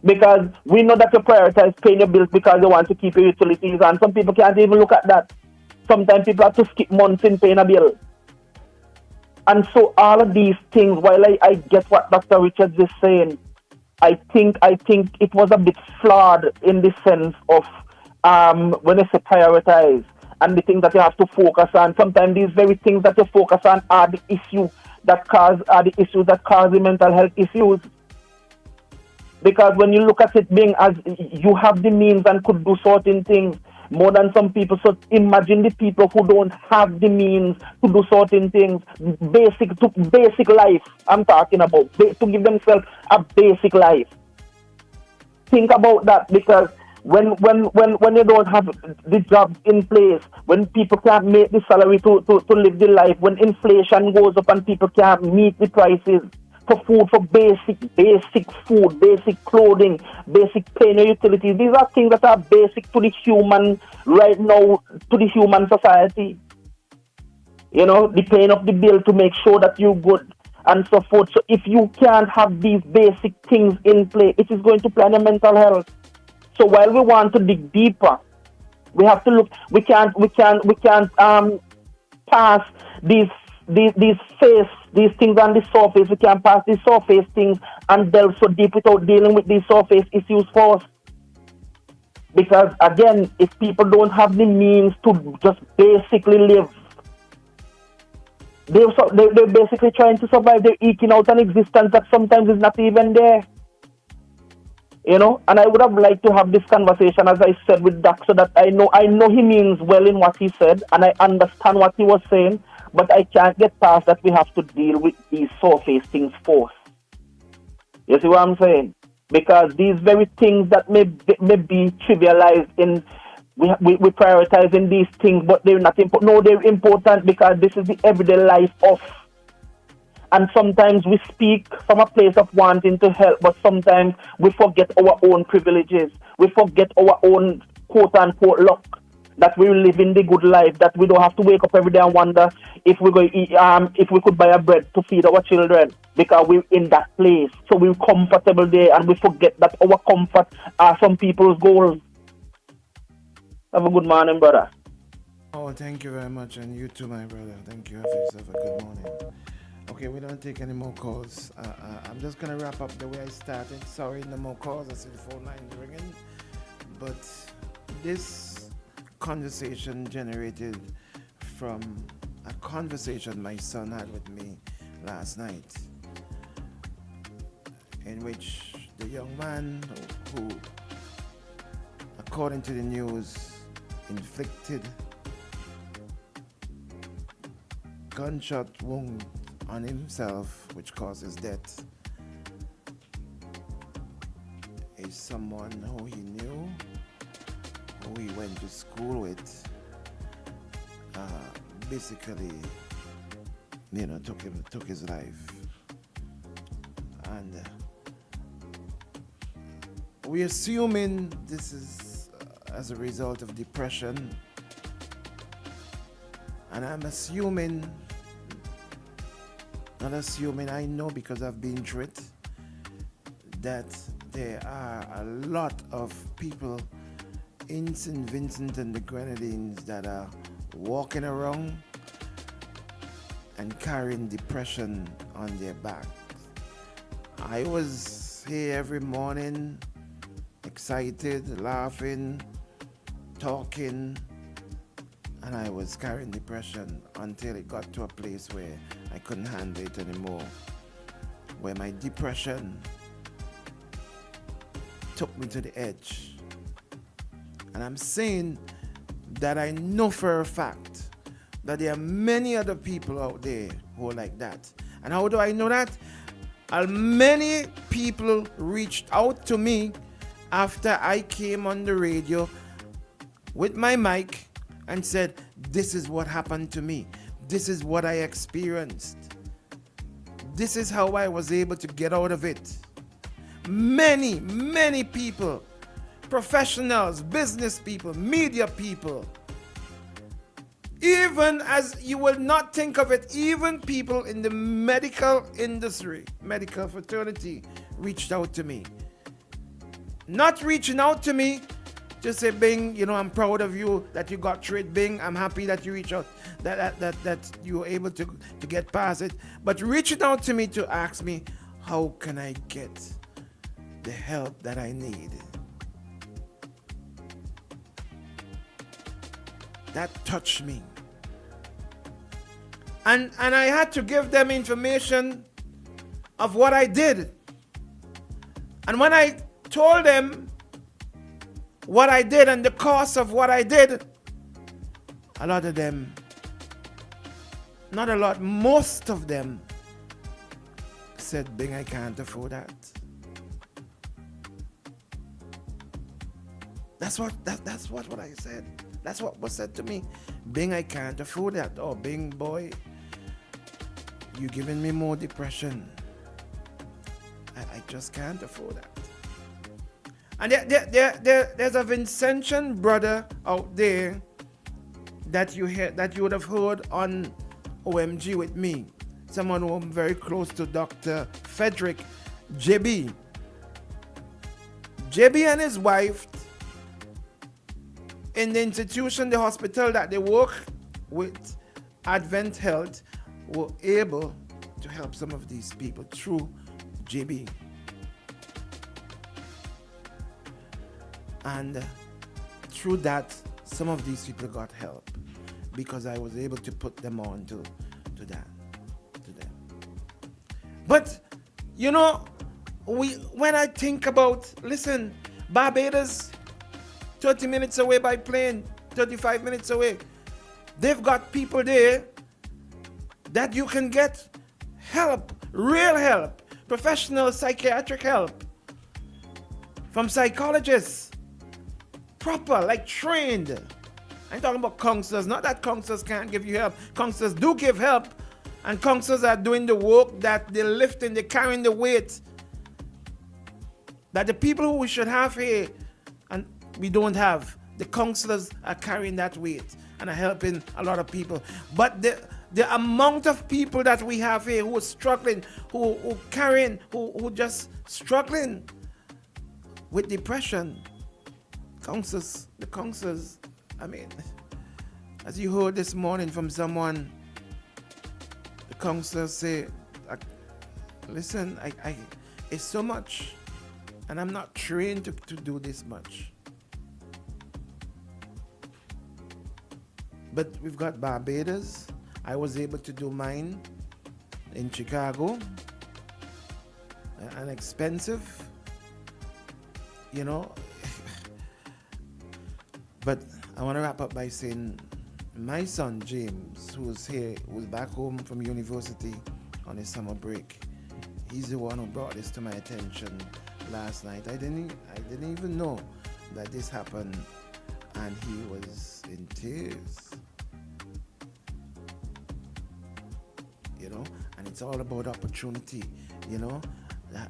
Because we know that you prioritize paying your bills because you want to keep your utilities, and some people can't even look at that. Sometimes people have to skip months in paying a bill. And so all of these things, while I get what Dr. Richards is saying, I think it was a bit flawed in the sense of when I say prioritize and the things that you have to focus on. Sometimes these very things that you focus on are the issues that cause the mental health issues. Because when you look at it being as you have the means and could do certain things more than some people. So imagine the people who don't have the means to do certain things, basic life. I'm talking about to give themselves a basic life. Think about that, because when you don't have the jobs in place, when people can't make the salary to live the life, when inflation goes up and people can't meet the prices for food, for basic food, basic clothing, basic paying your utilities. These are things that are basic to the human right now, to the human society. You know, the paying of the bill to make sure that you're good and so forth. So if you can't have these basic things in play, it is going to play on your mental health. So while we want to dig deeper, we have to look. We can't pass these things on the surface. We can't pass these surface things and delve so deep without dealing with these surface issues first. Because again, if people don't have the means to just basically live, they're basically trying to survive. They're eking out an existence that sometimes is not even there. You know, and I would have liked to have this conversation, as I said, with Doc, so that I know he means well in what he said, and I understand what he was saying, but I can't get past that we have to deal with these surface things first. You see what I'm saying? Because these very things that may be trivialized in, we prioritizing these things, but they're not important. No, they're important because this is the everyday life of. And sometimes we speak from a place of wanting to help, but sometimes we forget our own privileges. We forget our own quote-unquote luck, that we live in the good life, that we don't have to wake up every day and wonder if we're going to eat, if we could buy a bread to feed our children, because we're in that place. So we're comfortable there, and we forget that our comfort are some people's goals. Have a good morning, brother. Oh, thank you very much, and you too, my brother. Thank you. Have yourself a good morning. Okay, we don't take any more calls. I'm just gonna wrap up the way I started. Sorry, no more calls. I see the phone line ringing. But this conversation generated from a conversation my son had with me last night, in which the young man who according to the news, inflicted gunshot wound on himself, which causes death, is someone who he knew, who he went to school with, basically, took his life. And we're assuming this is as a result of depression, and I'm assuming, not assuming, I know because I've been through it, that there are a lot of people in St. Vincent and the Grenadines that are walking around and carrying depression on their back. I was here every morning, excited, laughing, talking, and I was carrying depression until it got to a place where I couldn't handle it anymore, where my depression took me to the edge. And I'm saying that I know for a fact that there are many other people out there who are like that. And how do I know that? Many people reached out to me after I came on the radio with my mic and said, this is what happened to me. This is what I experienced. This is how I was able to get out of it. Many, many people, professionals, business people, media people, even as you will not think of it, even people in the medical industry, medical fraternity, reached out to me. Not reaching out to me to say, Bing, I'm proud of you that you got through it, Bing. I'm happy that you reached out, that you were able to get past it. But reaching out to me to ask me, how can I get the help that I need? That touched me. And I had to give them information of what I did. And when I told them what I did and the cost of what I did, a lot of them, not a lot, most of them said, Bing, I can't afford that. That's what I said. That's what was said to me. Bing, I can't afford that. Oh, Bing, boy, you're giving me more depression. I just can't afford that. And there's a Vincentian brother out there that you would have heard on OMG with me. Someone who I'm very close to, Dr. Frederick JB. JB and his wife, in the institution, the hospital that they work with, Advent Health, were able to help some of these people through JB. And through that, some of these people got help because I was able to put them on to them. But, when I think about, listen, Barbados, 30 minutes away by plane, 35 minutes away. They've got people there that you can get help, real help, professional psychiatric help from psychologists, proper, like trained. I'm talking about counselors, not that counselors can't give you help. Counselors do give help, and counselors are doing the work that they're lifting, they're carrying the weight that the people who we should have here and we don't have. The counselors are carrying that weight and are helping a lot of people. But the amount of people that we have here who are struggling, who carrying, who just struggling with depression, the counselors, I mean, as you heard this morning from someone, the counselors say, listen, I it's so much, and I'm not trained to do this much. But we've got Barbados. I was able to do mine in Chicago. And expensive, you know. But I want to wrap up by saying my son James, who's back home from university on his summer break, he's the one who brought this to my attention last night. I didn't even know that this happened, and he was in tears. You know, and it's all about opportunity, you know.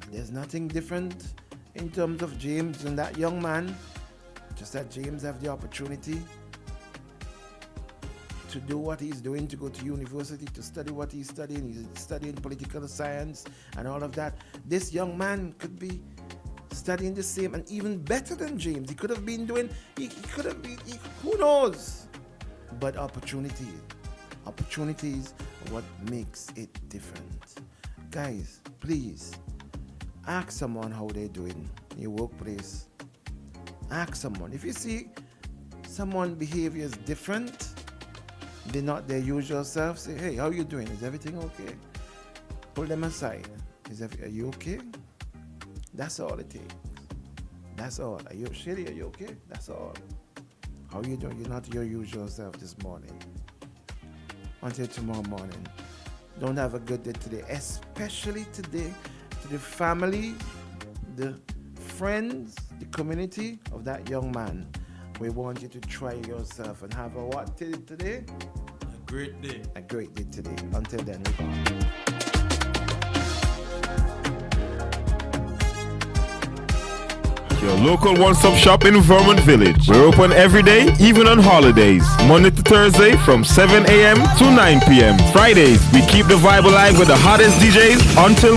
There's nothing different in terms of James and that young man, just that James have the opportunity to do what he's doing, to go to university, to study what he's studying. He's studying political science and all of that. This young man could be studying the same and even better than James. He could have been doing, he could have been, who knows? But opportunities are what makes it different. Guys, please, ask someone how they're doing in your workplace. Ask someone. If you see someone's behavior is different, they're not their usual self, say, hey, how you doing? Is everything okay? Pull them aside. Are you okay? That's all it takes. That's all. Are you Shady? Are you okay? That's all. How you doing? You're not your usual self this morning. Until tomorrow morning. Don't have a good day today, especially today, to the family, the friends, the community of that young man. We want you to try yourself and have a what today? A great day. A great day today. Until then, we're gone. Your local one-stop shop in Vermont Village. We're open every day, even on holidays. Monday to Thursday from 7 a.m. to 9 p.m. Fridays, we keep the vibe alive with the hottest DJs until